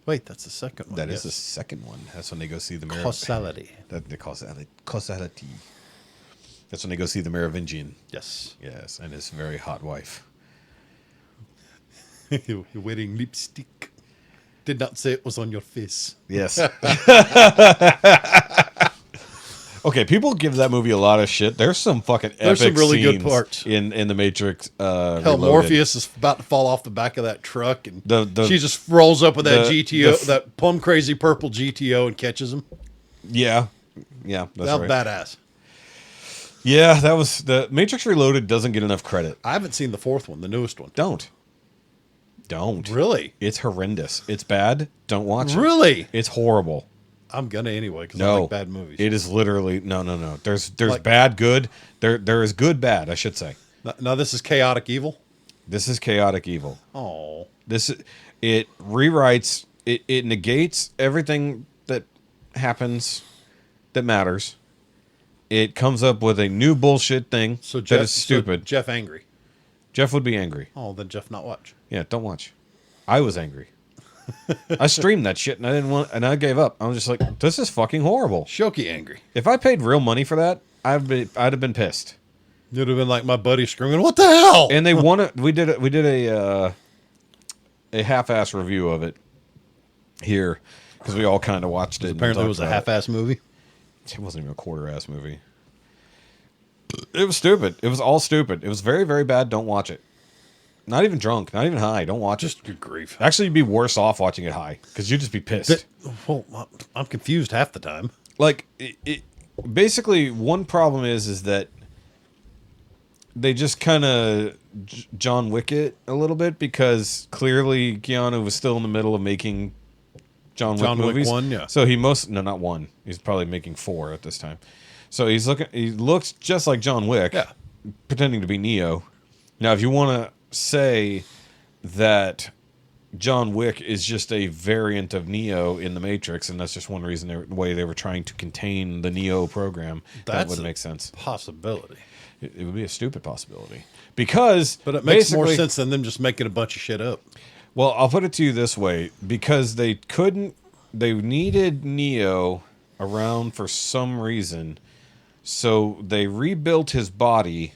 Wait, that's the second one. That is the second one. That's when they go see the mirror. Causality. That the causality. That's when they go see the Merovingian. Yes. Yes, and his very hot wife. You're wearing lipstick. Did not say it was on your face. Yes. Okay, people give that movie a lot of shit. There's some fucking epic There's some really good scenes parts. in the Matrix. Hell, Reloaded. Morpheus is about to fall off the back of that truck, and The- she just rolls up with that the- GTO, the- that plum crazy purple GTO, and catches him. Yeah, that's That was right. badass. Yeah, that was the Matrix Reloaded. Doesn't get enough credit. I haven't seen the fourth one, the newest one. Don't. Really? It's horrendous. It's bad. Don't watch it. Really? It's horrible. I'm gonna anyway because I No, like bad movies. It is literally no. There's Like- bad, good. There is good, bad. I should say. Now this is chaotic evil. This is chaotic evil. Oh, It rewrites. It negates everything that happens that matters. It comes up with a new bullshit thing so that Jeff is stupid. So Jeff angry. Jeff would be angry. Oh, then Jeff not watch. Yeah, don't watch. I was angry. I streamed that shit and I didn't want, and I gave up. I was just like, this is fucking horrible. Shoky angry. If I paid real money for that, I'd have been pissed. You'd have been like my buddy screaming, "What the hell?" And they wanted. We did a half-ass review of it here because we all kind of watched it. and Apparently, it talked was a about half-ass movie. It wasn't even a quarter-ass movie. It was stupid. It was all stupid. It was very, very bad. Don't watch it. Not even drunk. Not even high. Don't watch Just it. good grief. Actually, you'd be worse off watching it high because you'd just be pissed. Well, I'm confused half the time. Like basically one problem is that they just kind of John Wick it a little bit, because clearly Keanu was still in the middle of making John Wick movies. 1, yeah. So not 1. He's probably making 4 at this time. So he looks just like John Wick, Yeah. pretending to be Neo. Now, if you want to say that John Wick is just a variant of Neo in the Matrix, and that's just one reason the way they were trying to contain the Neo program, that would make sense. Possibility. It would be a stupid possibility, because But it makes more basically- sense than them just making a bunch of shit up. Well, I'll put it to you this way, because they needed Neo around for some reason, so they rebuilt his body,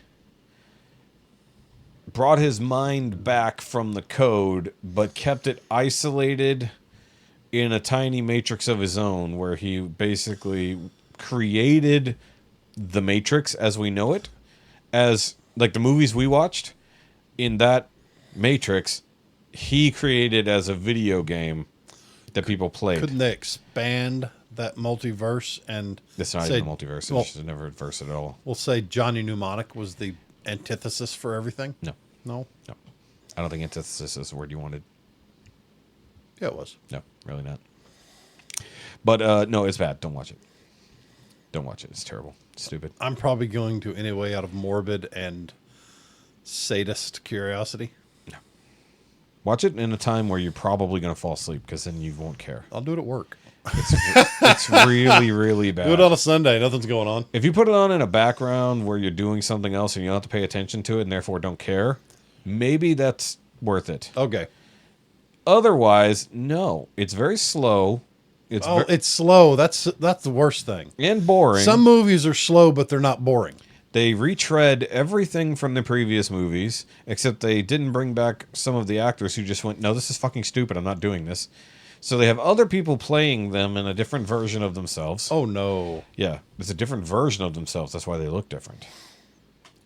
brought his mind back from the code, but kept it isolated in a tiny matrix of his own, where he basically created the Matrix as we know it, as like the movies we watched in that Matrix, he created as a video game that people played. Couldn't they expand that multiverse and It's not say, even a multiverse. well, It's just never a verse at all. we'll say Johnny Mnemonic was the antithesis for everything? No, No? no. I don't think antithesis is the word you wanted. Yeah, it was. No, really not. But no, it's bad. Don't watch it. Don't watch it. It's terrible. It's stupid. I'm probably going to anyway out of morbid and sadist curiosity. Watch it in a time where you're probably going to fall asleep, because then you won't care. I'll do it at work. It's really, really bad. Do it on a Sunday. Nothing's going on. If you put it on in a background where you're doing something else and you don't have to pay attention to it and therefore don't care, maybe that's worth it. Okay. Otherwise, no. It's very slow. It's slow. That's the worst thing. And boring. Some movies are slow, but they're not boring. They retread everything from the previous movies, except they didn't bring back some of the actors who just went, no, this is fucking stupid. I'm not doing this. So they have other people playing them in a different version of themselves. Oh, no. Yeah, it's a different version of themselves. That's why they look different.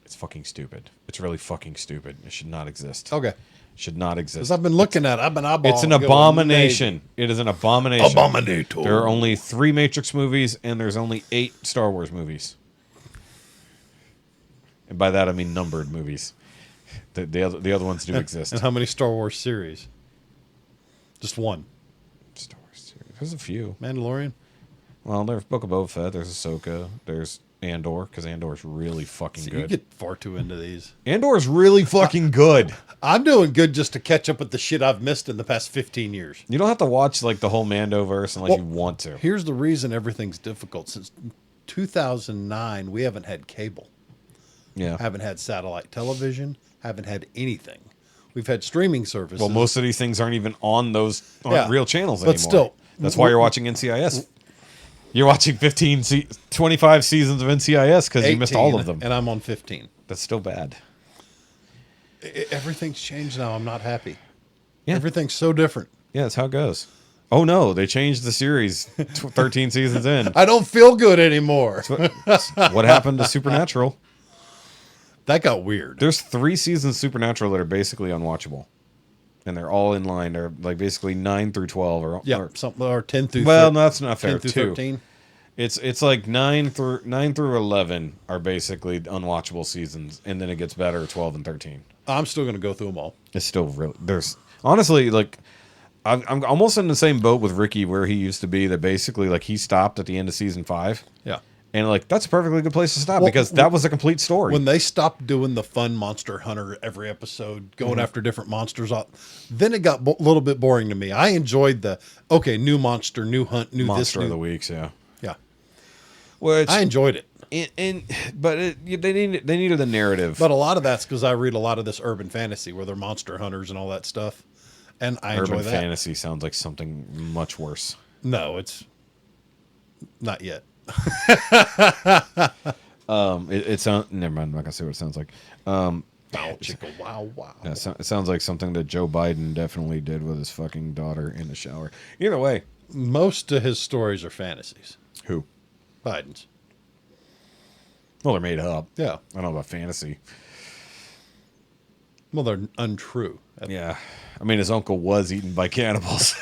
It's fucking stupid. It's really fucking stupid. It should not exist. Okay. It should not exist. Because I've been looking at it. I've been eyeballing It's an it, going, abomination. It is an abomination. Abominator. There are only 3 Matrix movies, and there's only 8 Star Wars movies. And by that I mean numbered movies. The other ones do exist. And how many Star Wars series? Just one. Star Wars series. There's a few. Mandalorian? Well, there's Book of Boba Fett. There's Ahsoka. There's Andor, because Andor's really fucking See, good. you get far too into these. Andor's really fucking good. I'm doing good just to catch up with the shit I've missed in the past 15 years. You don't have to watch like the whole Mandoverse unless you want to. Here's the reason everything's difficult. Since 2009, we haven't had cable. Yeah. Haven't had satellite television. Haven't had anything. We've had streaming services. Well, most of these things aren't even on those Yeah. real channels But anymore. still, That's why you're watching NCIS. You're watching 25 seasons of NCIS because you missed all 18, of them. And I'm on 15. That's still bad. Everything's changed now. I'm not happy. Yeah. Everything's so different. Yeah, that's how it goes. Oh no, they changed the series 13 seasons in. I don't feel good anymore. What happened to Supernatural? That got weird. There's 3 seasons of Supernatural that are basically unwatchable. And they're all in line. They're like basically 9 through 12 or something or 10 through. Well, no, that's not fair. 10 through 13. It's like 9 through 11 are basically unwatchable seasons, and then it gets better 12 and 13. I'm still going to go through them all. It's still really there's honestly like I'm almost in the same boat with Ricky where he used to be, that basically like he stopped at the end of season 5. Yeah. And like that's a perfectly good place to stop, Well, because that was a complete story. When they stopped doing the fun monster hunter every episode, going after different monsters, then it got a little bit boring to me. I enjoyed the new monster, new hunt, new Monster this, of new the Weeks, yeah. yeah. Which I enjoyed it. they needed the narrative. But a lot of that's because I read a lot of this urban fantasy where they're monster hunters and all that stuff, and I enjoy Urban that. fantasy sounds like something much worse. No, it's not yet. It sounds. Never mind. I'm not gonna say what it sounds like. Wow, chicka, wow, wow. Yeah, it sounds like something that Joe Biden definitely did with his fucking daughter in the shower. Either way, Most of his stories are fantasies. who? Biden's. Well, they're made up. Yeah. I don't know about fantasy. Well, they're untrue. Yeah, I mean his uncle was eaten by cannibals.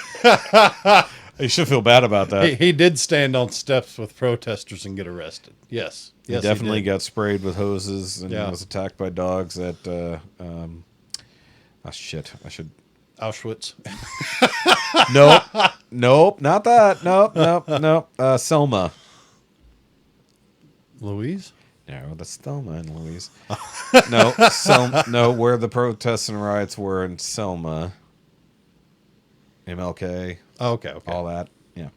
You should feel bad about that. He did stand on steps with protesters and get arrested. Yes. He Yes, definitely did. got sprayed with hoses and Yeah. was attacked by dogs at. Shit! I should. Auschwitz. Nope, not that. Nope. Selma. Louise? No, that's Thelma and Louise. No, where the protests and riots were in Selma. MLK. Oh, okay. All that. Yeah.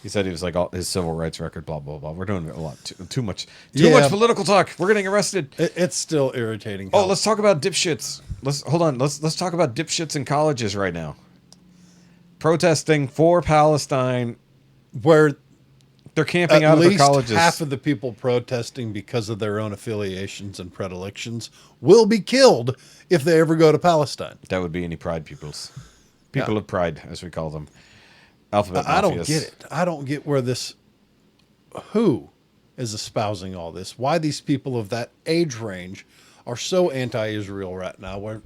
He said he was like all his civil rights record, blah, blah, blah. We're doing a lot. Too much political talk. We're getting arrested. It's still irritating. Oh, let's talk about dipshits. Let's talk about dipshits in colleges right now. Protesting for Palestine. Where they're camping out of their colleges. Half of the people protesting because of their own affiliations and predilections will be killed if they ever go to Palestine. That would be any pride peoples. People of pride, as we call them. Alphabet I don't mafias. get it. I don't get where this. Who is espousing all this? Why these people of that age range are so anti-Israel right now? Where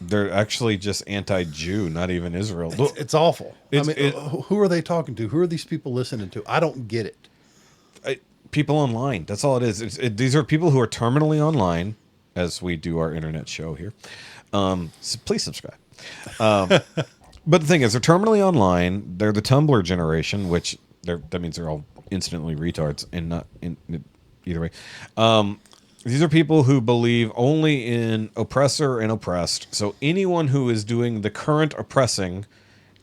They're actually just anti-Jew, not even Israel. it's awful. It's- who are they talking to? Who are these people listening to? I don't get it. People online. That's all it is. These are people who are terminally online, as we do our internet show here. So please subscribe. But the thing is, they're terminally online. They're the Tumblr generation, which that means they're all instantly retards, and not in either way. These are people who believe only in oppressor and oppressed. So anyone who is doing the current oppressing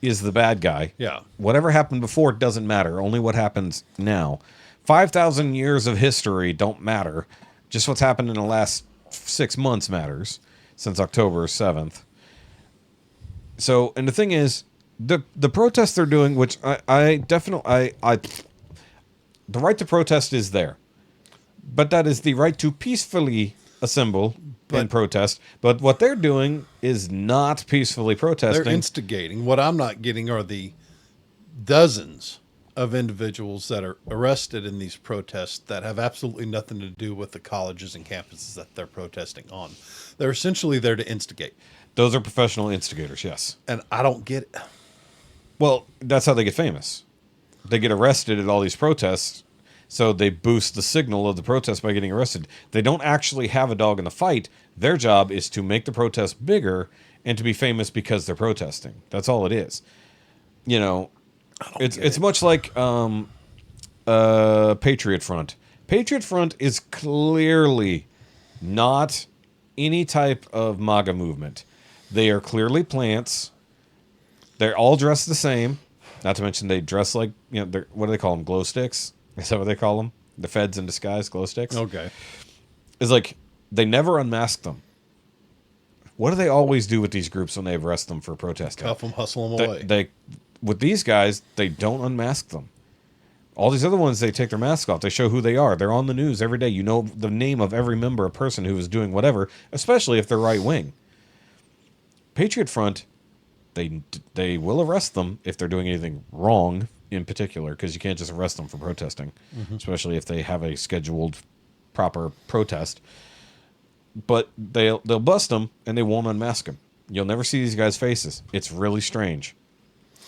is the bad guy. Yeah. Whatever happened before doesn't matter. Only what happens now. 5,000 years of history don't matter. Just what's happened in the last 6 months matters, since October 7th. So, and the thing is, the protests they're doing, which I definitely, the right to protest is there. But that is the right to peacefully assemble and protest. But what they're doing is not peacefully protesting. They're instigating. What I'm not getting are the dozens of individuals that are arrested in these protests that have absolutely nothing to do with the colleges and campuses that they're protesting on. They're essentially there to instigate. Those are professional instigators, yes. And I don't get it. Well, that's how they get famous. They get arrested at all these protests, so they boost the signal of the protest by getting arrested. They don't actually have a dog in the fight. Their job is to make the protest bigger and to be famous because they're protesting. That's all it is. You know, it's much like Patriot Front. Patriot Front is clearly not any type of MAGA movement. They are clearly plants. They're all dressed the same. Not to mention they dress like, you know, what do they call them? Glow sticks? Is that what they call them? The feds in disguise, glow sticks? Okay. It's like they never unmask them. What do they always do with these groups when they arrest them for protesting? Cuff them, hustle them away. They with these guys, they don't unmask them. All these other ones, they take their mask off. They show who they are. They're on the news every day. You know the name of every member, a person who is doing whatever, especially if they're right wing. Patriot Front, they will arrest them if they're doing anything wrong in particular, because you can't just arrest them for protesting, especially if they have a scheduled proper protest. But they'll bust them and they won't unmask them. You'll never see these guys' faces. It's really strange.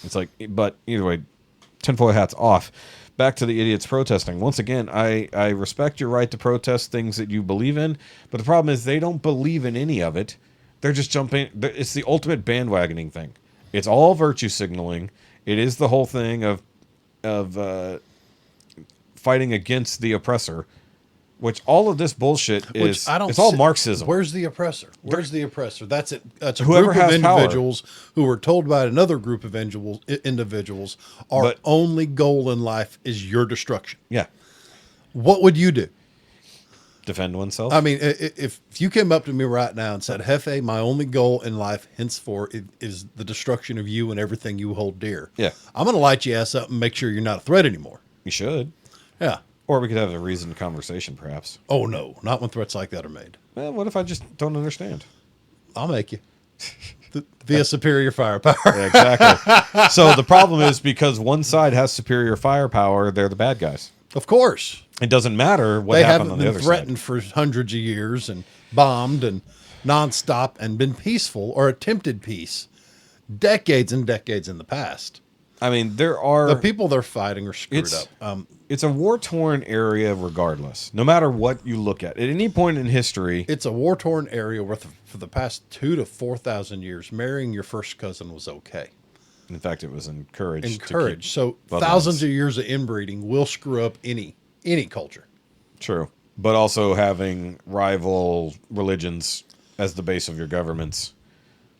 It's like, but either way, tinfoil hats off. Back to the idiots protesting. Once again, I respect your right to protest things that you believe in, but the problem is they don't believe in any of it. They're just jumping. It's the ultimate bandwagoning thing. It's all virtue signaling. It is the whole thing of fighting against the oppressor, which all of this bullshit is. It's all Marxism. Where's the oppressor? Where's the oppressor? That's it. That's a Whoever group of has individuals who were told by another group of individuals, our But- only goal in life is your destruction. Yeah, What would you do? defend oneself. I mean, if you came up to me right now and said, Hefe, my only goal in life henceforth is the destruction of you and everything you hold dear. Yeah. I'm going to light your ass up and make sure you're not a threat anymore. You should, Yeah. or we could have a reasoned conversation, perhaps. Oh, no. Not when threats like that are made. Well, what if I just don't understand? I'll make you. Via superior firepower. Yeah, exactly. So the problem is because one side has superior firepower, they're the bad guys. Of course. It doesn't matter what They happened haven't on the been other threatened side. for hundreds of years and bombed and nonstop and been peaceful or attempted peace decades and decades in the past. I mean, there are The people they're fighting are screwed It's- up. It's a war-torn area regardless, no matter what you look at. At any point in history, It's a war-torn area where for the past 2,000 to 4,000 years, marrying your first cousin was okay. in fact, it was encouraged. to Encouraged. keep So bloodlines. thousands of years of inbreeding will screw up any culture. True. But also having rival religions as the base of your governments.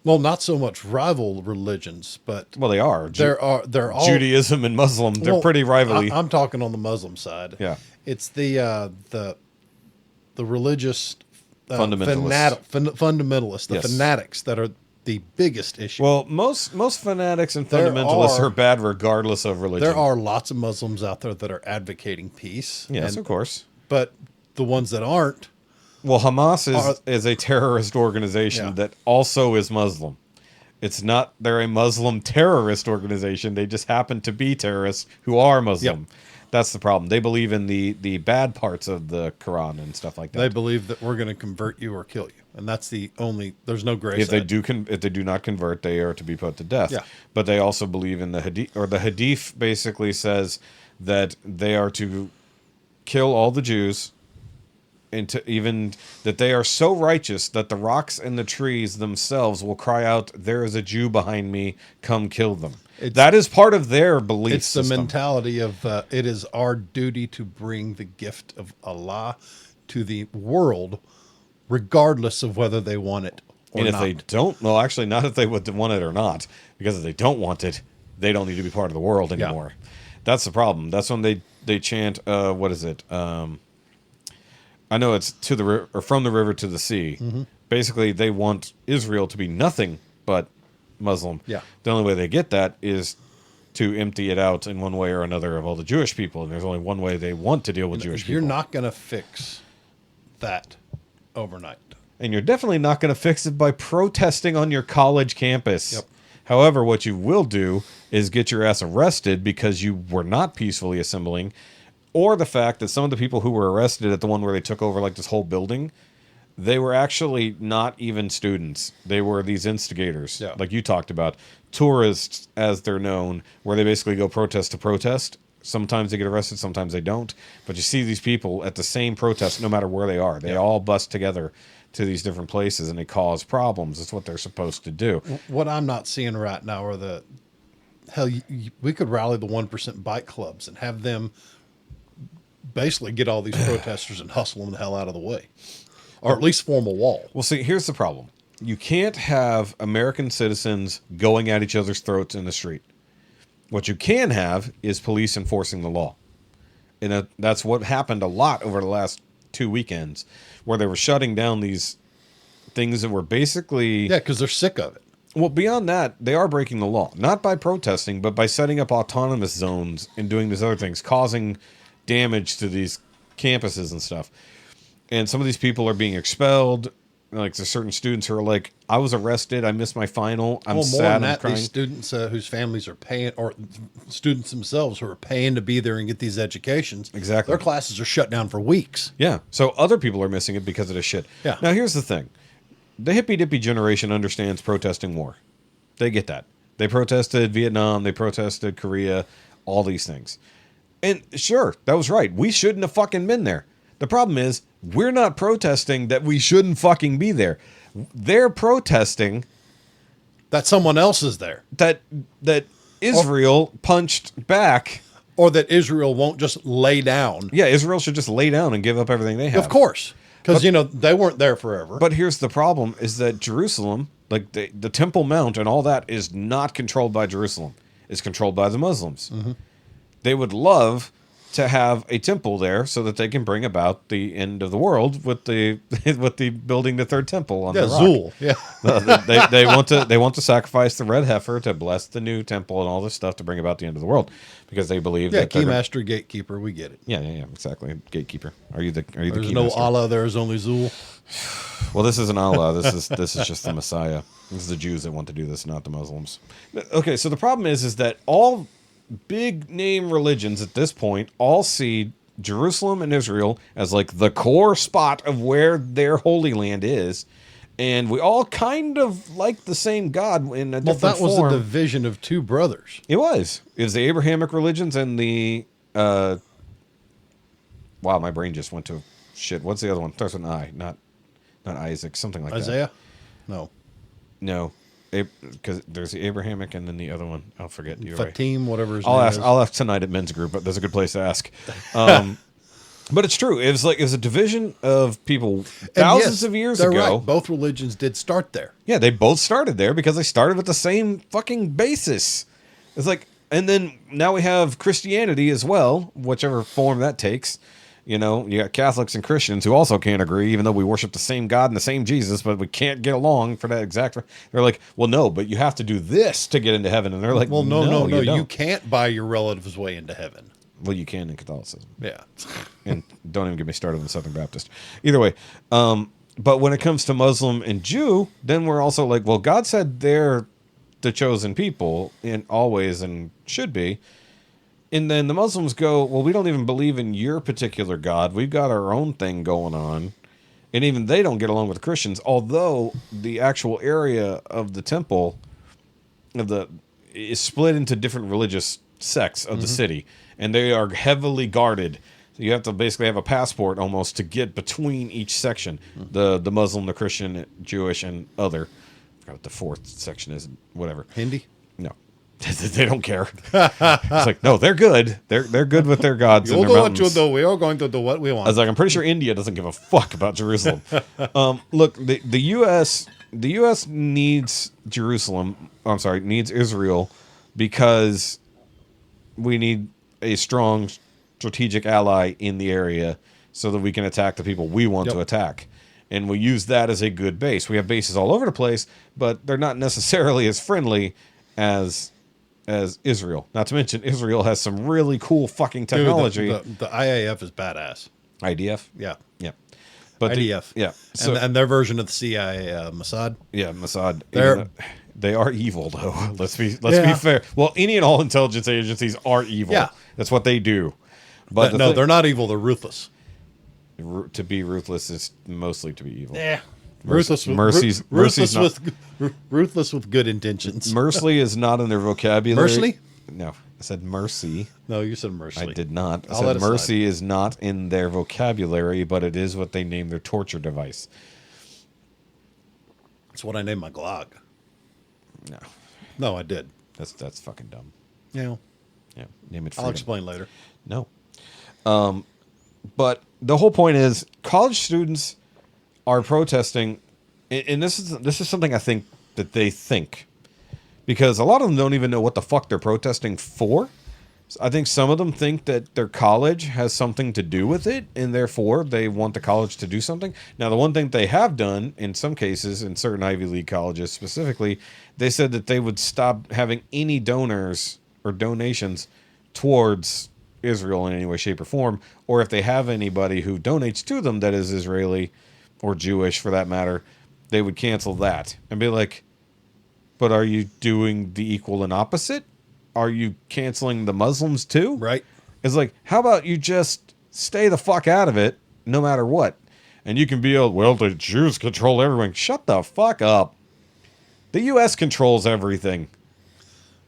Well, not so much rival religions, but Well, they are. they're all Judaism and Muslim, they're well, pretty rivalry. I'm talking on the Muslim side. Yeah. It's the religious Fundamentalists. fundamentalists, the Yes. fanatics that are the biggest issue. Well, most fanatics and There fundamentalists are- are bad regardless of religion. there are lots of Muslims out there that are advocating peace. Yes, of course. But the ones that aren't, Well, Hamas Are- is a terrorist organization Yeah. that also is Muslim. It's not, they're a Muslim terrorist organization. They just happen to be terrorists who are Muslim. That's the problem. They believe in the bad parts of the Quran and stuff like that. they believe that we're going to convert you or kill you, and that's the only. There's no grace. If they in it. if they do not convert, they are to be put to death. Yeah. But they also believe in the hadith, or the hadith basically says that they are to kill all the Jews, and to even that they are so righteous that the rocks and the trees themselves will cry out, "There is a Jew behind me, come kill them." That is part of their belief It's the system. mentality of it is our duty to bring the gift of Allah to the world, regardless of whether they want it or And if not. they don't, well, actually, not if they would want it or not, because if they don't want it, they don't need to be part of the world Yeah. anymore. That's the problem. That's when they chant, what is it? I know it's to the or from the river to the sea. Mm-hmm. Basically, they want Israel to be nothing but Muslim. Yeah. The only way they get that is to empty it out in one way or another of all the Jewish people, and there's only one way they want to deal with Jewish people. You're not going to fix that overnight. And you're definitely not going to fix it by protesting on your college campus. Yep. However, what you will do is get your ass arrested because you were not peacefully assembling, or the fact that some of the people who were arrested at the one where they took over like this whole building, they were actually not even students. They were these instigators, Yeah. like you talked about, tourists as they're known, where they basically go protest to protest. Sometimes they get arrested, sometimes they don't. But you see these people at the same protest, no matter where they are. They all bust together to these different places, and they cause problems. That's what they're supposed to do. What I'm not seeing right now are the hell. We could rally the 1% bike clubs and have them basically get all these protesters and hustle them the hell out of the way, or at least form a wall. Well, see, here's the problem. You can't have American citizens going at each other's throats in the street. What you can have is police enforcing the law. And that's what happened a lot over the last 2 weekends, where they were shutting down these things that were basically... Yeah, because they're sick of it. Well, beyond that, they are breaking the law. Not by protesting, but by setting up autonomous zones and doing these other things, causing damage to these campuses and stuff. And some of these people are being expelled. Like, there's certain students who are like, I was arrested, I missed my final, I'm More sad, than I'm that, crying. these students whose families are paying, or students themselves who are paying to be there and get these educations, Exactly. their classes are shut down for weeks. Yeah, so other people are missing it because of this shit. Yeah. Now, here's the thing. The hippy-dippy generation understands protesting war. They get that. They protested Vietnam, they protested Korea, all these things. And sure, that was right. We shouldn't have fucking been there. The problem is, we're not protesting that we shouldn't fucking be there. They're protesting That someone else is there, that Israel punched back. or that Israel won't just lay down. Yeah, Israel should just lay down and give up everything they have. Of course, because they weren't there forever. But here's the problem, is that Jerusalem, like the Temple Mount and all that, is not controlled by Jerusalem. It's controlled by the Muslims. Mm-hmm. They would love to have a temple there so that they can bring about the end of the world with the with the building the third temple on the rock. Zul. Yeah, They want to sacrifice the red heifer to bless the new temple and all this stuff to bring about the end of the world, because they believe yeah. that they're gonna- Keymaster, gatekeeper, we get it. yeah, exactly. Gatekeeper. Are you the There's key no master? Allah. There is only Zul. Well, this isn't Allah. This is just the Messiah. This is the Jews that want to do this, not the Muslims. Okay, so the problem is that all big name religions at this point all see Jerusalem and Israel as like the core spot of where their holy land is, And we all kind of like the same God in a different that was form. a division of two brothers. It was. It was the Abrahamic religions and the... wow, my brain just went to shit. What's the other one? Starts with an I. Not Isaac. Something like that. Isaiah? No. No. Because there's the Abrahamic and then the other one. I'll forget. You're right. Fatim, whatever his I'll name ask. is. I'll ask tonight at men's group, but there's a good place to ask. But it's true. It was a division of people And thousands yes, of years they're ago. right. Both religions did start there. Yeah, they both started there because they started with the same fucking basis. It's like, and then now we have Christianity as well, whichever form that takes. You know, you got Catholics and Christians who also can't agree, even though we worship the same God and the same Jesus, but we can't get along for that exact. They're like, well, no, but you have to do this to get into heaven. And they're like, Well, no, you don't. you can't buy your relative's way into heaven. Well, you can in Catholicism. Yeah. And don't even get me started on the Southern Baptist. Either way, but when it comes to Muslim and Jew, then we're also like, well, God said they're the chosen people and always and should be. And then the Muslims go, well, we don't even believe in your particular God. We've got our own thing going on. And even they don't get along with Christians, although the actual area of the temple is split into different religious sects of the city. And they are heavily guarded. So you have to basically have a passport almost to get between each section. The Muslim, the Christian, Jewish, and other. I forgot what the fourth section is. Whatever. Hindi? No. They don't care. It's like, no, they're good. They're good with their gods. You'll and do their what you mountains. do. We are going to do what we I want. was like, I'm pretty sure India doesn't give a fuck about Jerusalem. Look, the U.S. Needs Jerusalem. I'm sorry, needs Israel because we need a strong strategic ally in the area so that we can attack the people we want to attack. And we use that as a good base. We have bases all over the place, but they're not necessarily as friendly as Israel. Not to mention, Israel has some really cool fucking technology. Dude, the IAF is badass. IDF? Yeah. Yeah. But IDF. yeah. So, And their version of the CIA, Mossad. yeah, Mossad. They're- They are evil, though. Let's be fair. Well, any and all intelligence agencies are evil. Yeah. That's what they do. But No, they're not evil. They're ruthless. to be ruthless is mostly to be evil. Yeah. Mercy's Ruthless not. ruthless with good intentions. Mercy is not in their vocabulary. Mercily? No, I said mercy. No, you said mercilessly. I did not. I I'll let said it slide. mercy is not in their vocabulary, but it is what they name their torture device. That's what I named my Glock. No, No, I did. that's fucking dumb. Yeah. Yeah, name it. I'll Freedom. explain later. No. But the whole point is college students are protesting, and this is something I think that they think, because a lot of them don't even know what the fuck they're protesting for. So I think some of them think that their college has something to do with it, and therefore they want the college to do something. Now, the one thing they have done, in some cases, in certain Ivy League colleges specifically, they said that they would stop having any donors or donations towards Israel in any way, shape, or form, or if they have anybody who donates to them that is Israeli or Jewish for that matter, they would cancel that and be like, but are you doing the equal and opposite? Are you canceling the Muslims too? Right. It's like, how about you just stay the fuck out of it no matter what? And you can be, well, the Jews control everything. Shut the fuck up. The U.S. controls everything.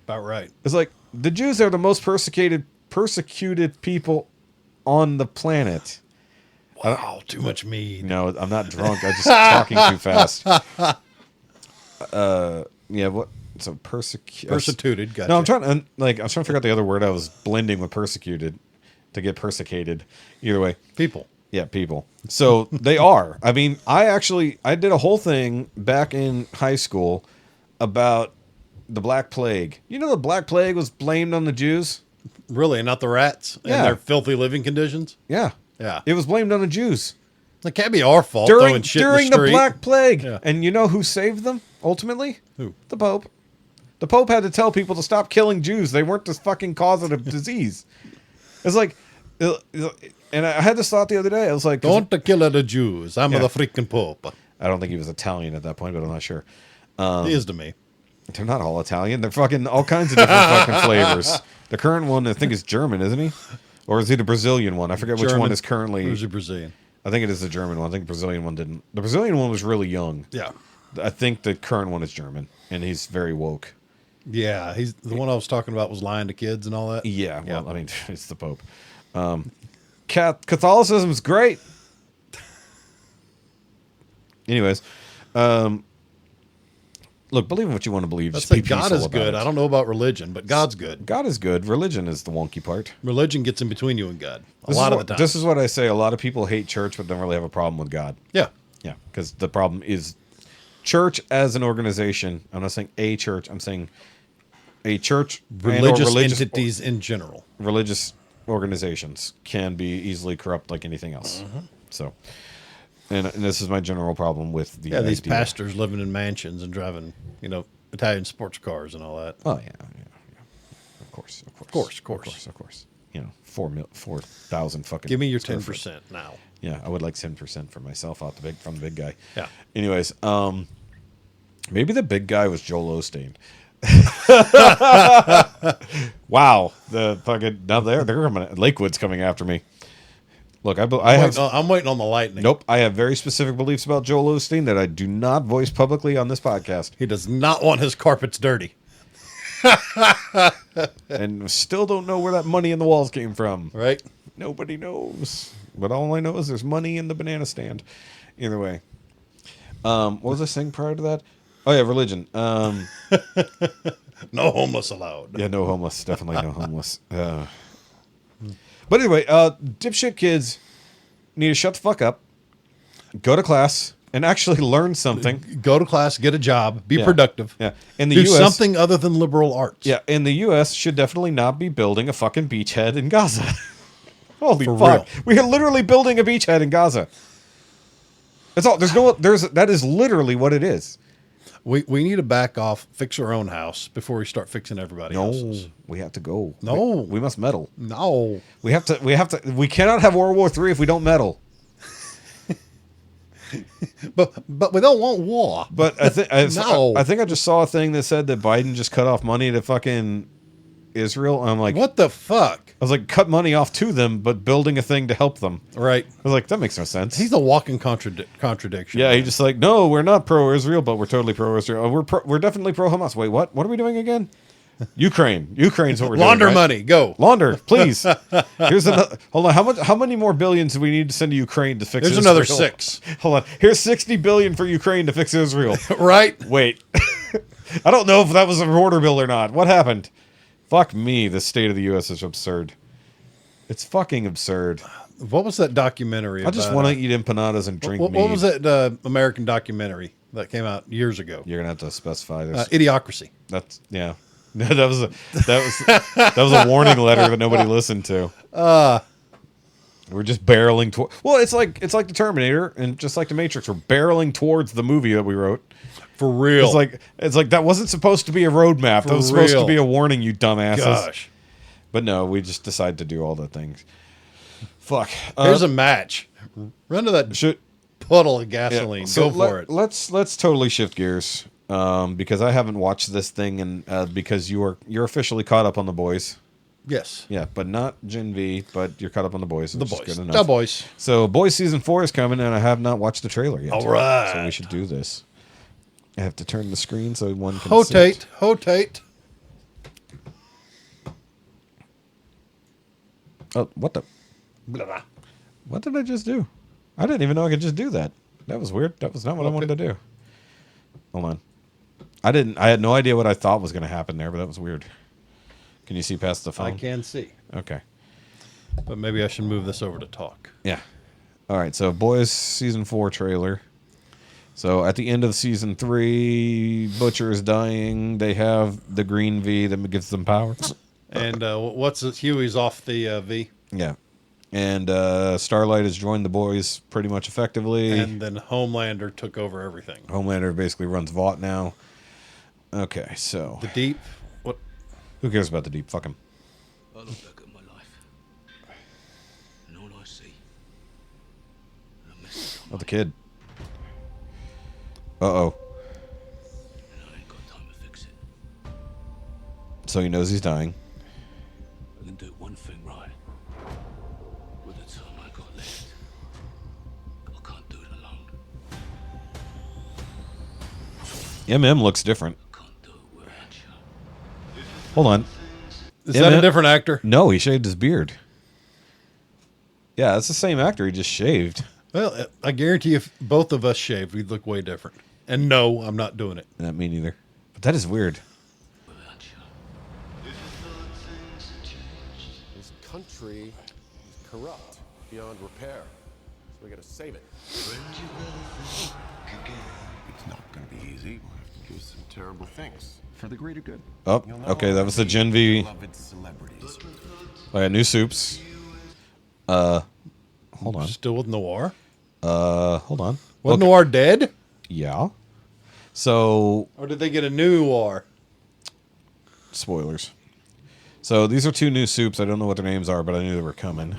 About right. It's like, the Jews are the most persecuted people on the planet. Wow, too much mead. No, I'm not drunk. I'm just talking too fast. Yeah, what? So Persecuted. Gotcha. No, I'm trying to figure out the other word I was blending with persecuted to get persecuted. Either way, People. yeah, people. So they are. I mean, I did a whole thing back in high school about the Black Plague. You know, the Black Plague was blamed on the Jews. Really, not the rats Yeah. and their filthy living conditions. Yeah, Yeah. it was blamed on the Jews It can't be our fault during throwing shit during in the the street. Black Plague. Yeah. And you know who saved them ultimately? Who? The Pope. The Pope had to tell people to stop killing Jews. They weren't the fucking cause of the disease. It's like, and I had this thought the other day. I was like, Don't kill the Jews. I'm Yeah. the freaking Pope. I don't think he was Italian at that point, but I'm not sure. He is to me. They're not all Italian. They're fucking all kinds of different fucking flavors. The current one, I think, is German, isn't he? Or is he the Brazilian one? I forget which one German. is currently. Who's a Brazilian? I think it is the German one. I think the Brazilian one didn't. The Brazilian one was really young. Yeah. I think the current one is German, and he's very woke. Yeah, he's the one I was talking about was lying to kids and all that. Yeah, well, I mean, it's the Pope. Catholicism's great. Anyways, look, believe in what you want to believe. Let's Just say be God peaceful is about good. it. I don't know about religion, but God's good. God is good. Religion is the wonky part. Religion gets in between you and God a This lot is of the time. This is what I say. A lot of people hate church, but don't really have a problem with God. Yeah. Yeah, because the problem is church as an organization. I'm not saying a church. I'm saying a church Religious entities in general. religious organizations can be easily corrupt like anything else. So, and this is my general problem with the Yeah, these idea. pastors living in mansions and driving, Italian sports cars and all that. Oh yeah. Of course. Of course. 4,000 fucking. Give me your square 10% foot. now. Yeah, I would like 10% for myself from the big guy. Yeah. Anyways, maybe the big guy was Joel Osteen. Wow, the fucking now they're coming. Lakewood's coming after me. Look, I'm waiting on the lightning. Nope, I have very specific beliefs about Joel Osteen that I do not voice publicly on this podcast, He does not want his carpets dirty. and still don't know where that money in the walls came from. Right? Nobody knows, but all I know is there's money in the banana stand. Either way, what was I saying prior to that? Oh yeah, religion. No homeless allowed. Yeah, no homeless. Definitely no homeless. But anyway, dipshit kids need to shut the fuck up, go to class, and actually learn something. Go to class, get a job, be Yeah. productive. Yeah. In the Do US, something other than liberal arts. Yeah, in the U.S. should definitely not be building a fucking beachhead in Gaza. Holy For fuck. real. We are literally building a beachhead in Gaza. That's all. That is literally what it is. We need to back off, fix our own house before we start fixing everybody else's. We have to go. No. We must meddle. No. We we cannot have World War III if we don't meddle. But we don't want war. But I think No. I think I just saw a thing that said that Biden just cut off money to fucking Israel. I'm like, What the fuck? I was like, cut money off to them, but building a thing to help them. Right. I was like, that makes no sense. He's a walking contradiction. Yeah, he just like, no, we're not pro-Israel, but we're totally pro-Israel. We're definitely pro-Hamas. Wait, what? What are we doing again? Ukraine's what we're doing. Launder right? money, go. Launder, please. Here's another. Hold on. How many more billions do we need to send to Ukraine to fix? There's Israel? another 6. Hold on. Here's 60 billion for Ukraine to fix Israel. Right? Wait. I don't know if that was a border bill or not. What happened? Fuck me. The state of the U.S. is absurd. It's fucking absurd. What was that documentary I just want to eat empanadas and drink mead. What was that American documentary that came out years ago? You're gonna have to specify this. Idiocracy. That's yeah. that was a warning letter that nobody listened to. We're just barreling toward. Well, it's like the Terminator and just like the Matrix. We're barreling towards the movie that we wrote. For real. It's like that wasn't supposed to be a roadmap. That was supposed to be a warning, you dumbasses. Gosh. But no, we just decided to do all the things. Fuck. Here's a match. Run to that puddle of gasoline. So Go for it. Let's totally shift gears. Because I haven't watched this thing, and because you're officially caught up on The Boys. Yes. Yeah, but not Gen V, but you're caught up on The Boys. The which is Boys. good enough. The Boys. So Boys Season 4 is coming, and I have not watched the trailer yet. All right. So we should do this. I have to turn the screen so one can Hotate. see. Hotate. Oh, what the? Blah, blah. What did I just do? I didn't even know I could just do that. That was weird. That was not what I wanted to do. Hold on. I had no idea what I thought was going to happen there, but that was weird. Can you see past the phone? I can see. Okay. But maybe I should move this over to talk. Yeah. All right. So, Boys Season 4 trailer. So, at the end of Season 3, Butcher is dying. They have the green V that gives them power. And what's it? Huey's off the V. Yeah. And Starlight has joined the Boys pretty much effectively. And then Homelander took over everything. Homelander basically runs Vought now. Okay, so The Deep. What? who cares about the Deep? Fuck him. I look back at my life, and all I see are a mess Oh, the kid. Uh-oh. and I ain't got time to fix it. So he knows he's dying. I can do one thing right with the time I got left. Looks different. Hold on. Is that a different actor? No, he shaved his beard. Yeah, it's the same actor. He just shaved. Well, I guarantee if both of us shaved, we'd look way different. And no, I'm not doing it. Not me neither. But that is weird. This country is corrupt beyond repair. So we gotta save it. It's not gonna be easy. We'll have to do some terrible things for the greater good. Oh, okay, that was the Gen V. Beloved celebrities. I got new soups. Hold on. Still with Noir? Hold on. Was Noir dead? Yeah. So, Or did they get a new Noir? spoilers. So these are 2 new soups. I don't know what their names are, but I knew they were coming.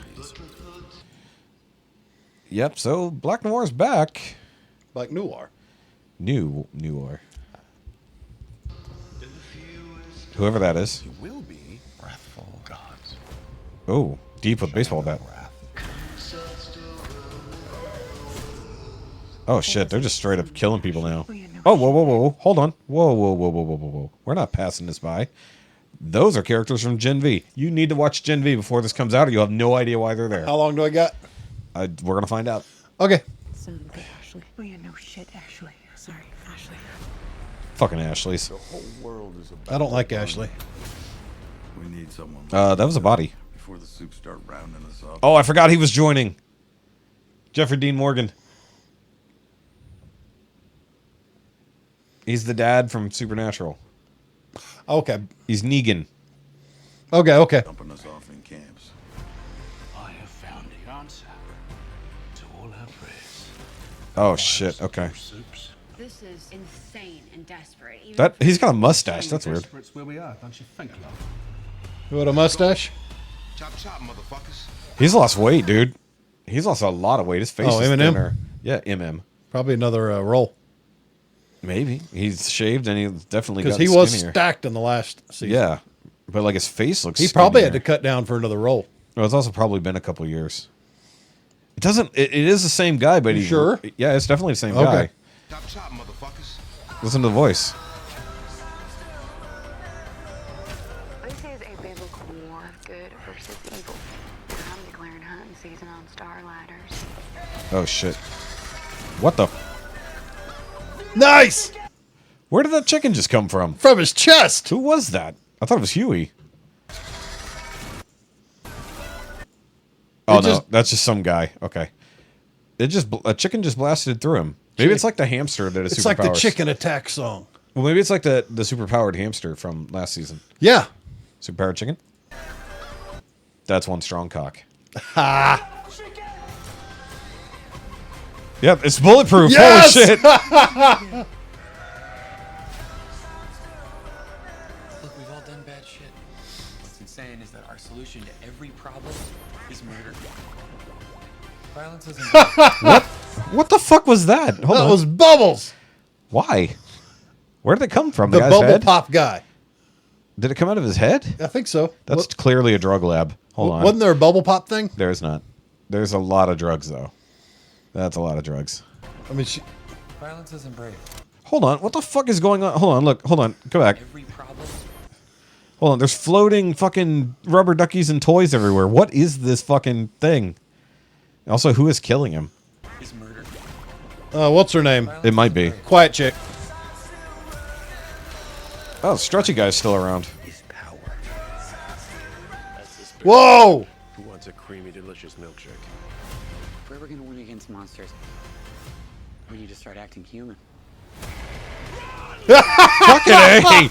Yep. So Black Noir's back. Like Noir. Noir. Whoever that is. You will be wrathful gods. Oh, deep with baseball bat. Oh shit, they're just straight up killing people now. Oh, whoa. Hold on. Whoa. We're not passing this by. Those are characters from Gen V. You need to watch Gen V before this comes out, or you'll have no idea why they're there. How long do I got? We're gonna find out. Okay. Son of a bitch, Ashley. Oh yeah, no shit, Ashley. Sorry, Ashley. Fucking Ashley's. The whole world is about I don't like Ashley. We need someone. That was a body. Before the soups start rounding us up. Oh, I forgot he was joining. Jeffrey Dean Morgan. He's the dad from Supernatural. Okay. He's Negan. Okay. Dumping us off in camps. I have found the answer to all our prayers. Oh shit. Okay. Soups. This is insane and desperate. Even That he's got a mustache. That's weird. That's where we are, don't you think, love? You want a mustache? chop chop, motherfuckers. He's lost weight, dude. He's lost a lot of weight. His face Oh, is Eminem? thinner. Yeah, Probably another roll. Maybe he's shaved and he's definitely Because got he was skinnier. stacked in the last season. Yeah, but like his face looks. He probably had skinnier. to cut down for another role. Well, it's also probably been a couple years. It doesn't. It is the same guy, but he's sure? Yeah, it's definitely the same Okay. guy. Chop chop, motherfuckers. Listen to the voice. This is a biblical war, good versus evil. I'm declaring hunting season on Star Ladders. Oh shit! What the? Nice! Where did that chicken just come from? From his chest! Who was that? I thought it was Huey. Oh no, that's just some guy. Okay, a chicken just blasted through him. Maybe it's like the hamster that is. It's like the chicken attack song. Well, maybe it's like the superpowered hamster from last season. Yeah. Superpowered chicken. That's one strong cock. Ha! Yep, it's bulletproof. Yes! Holy shit! Look, we've all done bad shit. What's insane is that our solution to every problem is murder. Violence isn't What the fuck was that? Hold That on. was Bubbles! Why? Where did it come from? The guy's bubble head? pop guy. Did it come out of his head? I think so. That's clearly a drug lab. Hold on. Wasn't there a bubble pop thing? There's not. There's a lot of drugs though. That's a lot of drugs. I mean, violence isn't brave. Hold on. What the fuck is going on? Hold on. Look. Hold on. Go back. Every problem Hold on. There's floating fucking rubber duckies and toys everywhere. What is this fucking thing? Also, who is killing him? is murder. what's her name? It might be. Quiet chick. Oh, Stretchy Guy's still around. Is power. That's the spirit. Whoa! Who wants a creamy, delicious milkshake? If we're ever gonna win against monsters, we need to start acting human. Fucking A!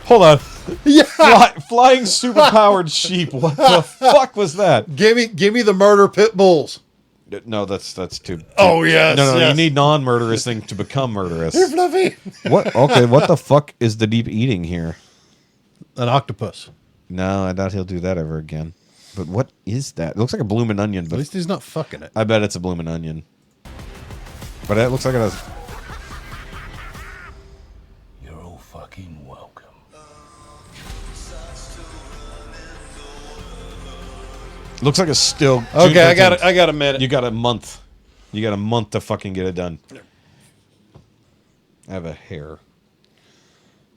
Hold on. Yeah. Flying superpowered sheep. What the fuck was that? Give me the murder pit bulls. No, that's too. Oh, yes, No, yes. you need non-murderous thing to become murderous. Here, Fluffy. What? Okay, what the fuck is the deep eating here? An octopus. No, I doubt he'll do that ever again. But what is that? It looks like a bloomin' onion, At but least he's not fucking it. I bet it's a bloomin' onion. But it looks like it has. You're all fucking welcome. Looks like it's still. Okay, June I 13th. got a minute. You got a month. You got a month to fucking get it done. I have a hair.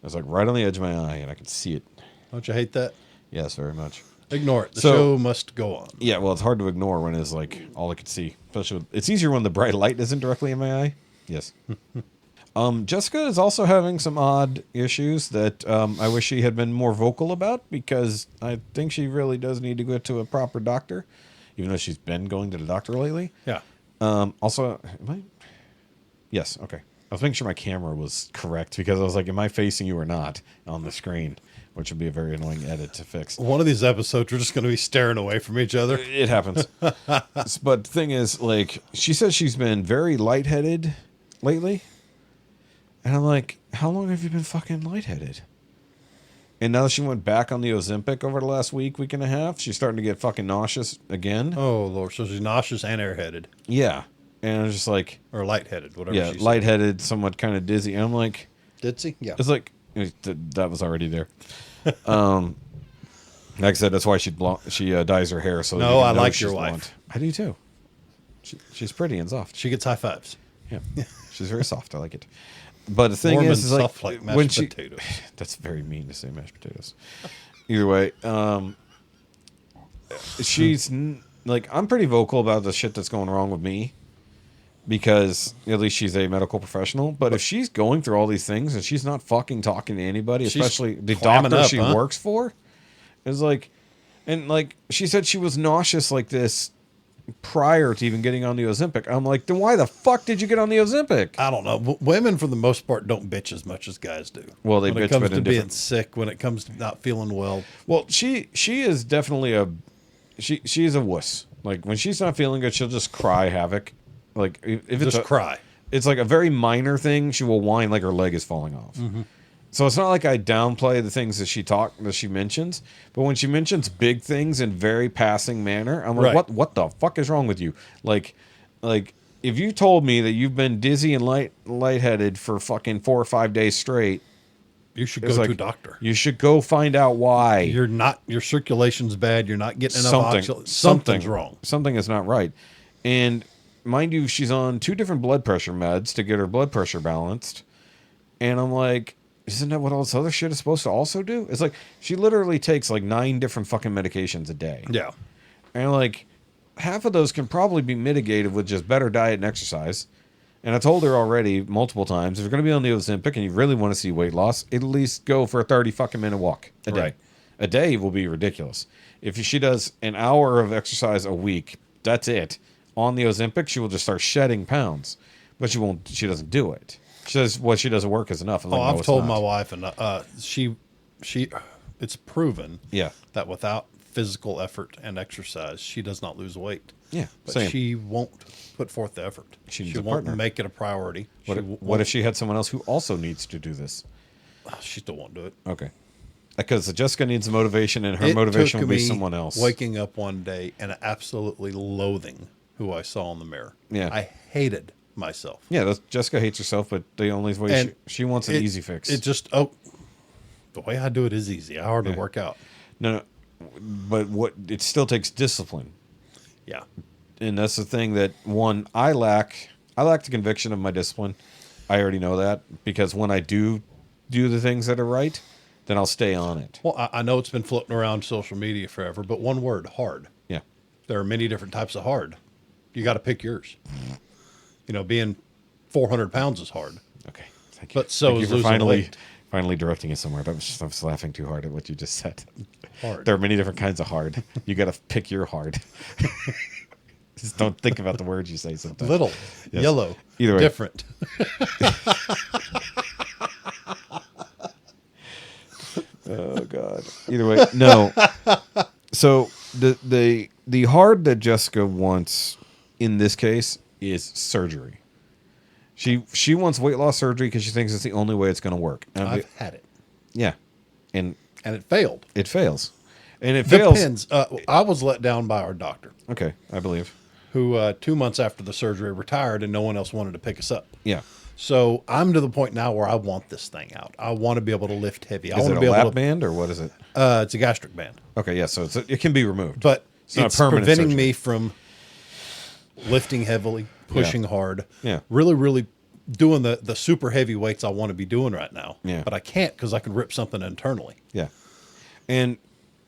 It's like right on the edge of my eye, and I can see it. Don't you hate that? Yes, very much. Ignore it. The show must go on. Yeah, well, it's hard to ignore when it's like all I can see. Especially it's easier when the bright light isn't directly in my eye. Yes. Jessica is also having some odd issues that I wish she had been more vocal about, because I think she really does need to go to a proper doctor, even though she's been going to the doctor lately. Yeah. Also, yes, okay. I was making sure my camera was correct, because I was like, am I facing you or not on the screen? Which would be a very annoying edit to fix. One of these episodes, we're just going to be staring away from each other. It happens. But the thing is, like, she says she's been very lightheaded lately. And I'm like, how long have you been fucking lightheaded? And now that she went back on the Ozempic over the last week and a half, she's starting to get fucking nauseous again. Oh, Lord. So she's nauseous and airheaded. Yeah. And I was just like... Or lightheaded, whatever yeah, she said. lightheaded, somewhat kind of dizzy. And I'm like... Dizzy? Yeah. It's like... That was already there. Like I said, that's why she dyes her hair. So no, I like your wife. Blonde. I do too. She's pretty and soft. She gets high fives. Yeah, she's very soft. I like it. But the thing Warm is and like, soft like mashed when she, potatoes. That's very mean to say mashed potatoes. Either way, she's like, I'm pretty vocal about the shit that's going wrong with me, because at least she's a medical professional. But if she's going through all these things and she's not fucking talking to anybody, especially the doctor she works for, is like, and like she said she was nauseous like this prior to even getting on the Ozempic. I'm like, then why the fuck did you get on the Ozempic? I don't know. Women, for the most part, don't bitch as much as guys do. Well, they when bitch, it comes but to in being different... sick, when it comes to not feeling well. Well, she is definitely she's a wuss. Like, when she's not feeling good, she'll just cry havoc. Like, if it's cry. It's like a very minor thing. She will whine like her leg is falling off. Mm-hmm. So it's not like I downplay the things that she mentions, but when she mentions big things in very passing manner, I'm like, what the fuck is wrong with you? Like if you told me that you've been dizzy and lightheaded for fucking 4 or 5 days straight, you should go to a doctor. You should go find out why. Your circulation's bad. You're not getting enough oxygen. Something's wrong. Something is not right. And mind you, she's on 2 different blood pressure meds to get her blood pressure balanced. And I'm like, isn't that what all this other shit is supposed to also do? It's like, she literally takes like 9 different fucking medications a day. Yeah. And like, half of those can probably be mitigated with just better diet and exercise. And I told her already multiple times, if you're going to be on the Ozempic and you really want to see weight loss, at least go for a 30 fucking minute walk a day. Right. A day will be ridiculous. If she does an hour of exercise a week, that's it. On the Ozempic, she will just start shedding pounds. But she doesn't do it. She says what she does at work is enough. I've told my wife, and she, it's proven that without physical effort and exercise, she does not lose weight. Yeah, but same. she won't put forth the effort. She needs won't a partner. Make it a priority. What if she had someone else who also needs to do this? She still won't do it. Okay. Because Jessica needs motivation, and her motivation will be someone else. Waking up one day and absolutely loathing who I saw in the mirror. Yeah. I hated myself. Yeah, Jessica hates herself, but the only way she wants an easy fix. It just, the way I do it is easy. I hardly work out. No, but it still takes discipline. Yeah. And that's the thing that, one, I lack the conviction of my discipline. I already know that, because when I do the things that are right, then I'll stay on it. Well, I know it's been floating around social media forever, but one word, hard. Yeah. There are many different types of hard. You got to pick yours. You know, being 400 pounds is hard. Okay. Thank you. But so Thank is you for losing weight. finally directing us somewhere. I was laughing too hard at what you just said. Hard. There are many different kinds of hard. You got to pick your hard. Just don't think about the words you say sometimes. Little, yellow, either way. Different. Oh God. Either way, no. So the hard that Jessica wants in this case is surgery. She wants weight loss surgery because she thinks it's the only way it's going to work. And I've had it. Yeah, and it failed. It fails, and it fails. Depends. I was let down by our doctor. Okay, I believe. Who 2 months after the surgery retired, and no one else wanted to pick us up. Yeah. So I'm to the point now where I want this thing out. I want to be able to lift heavy. Is it a lap band or what is it? It's a gastric band. Okay, yeah. So it can be removed, but it's not permanent preventing surgery. me from lifting heavily, pushing hard. Yeah. Really, really doing the super heavy weights I want to be doing right now. Yeah. But I can't because I could rip something internally. Yeah. And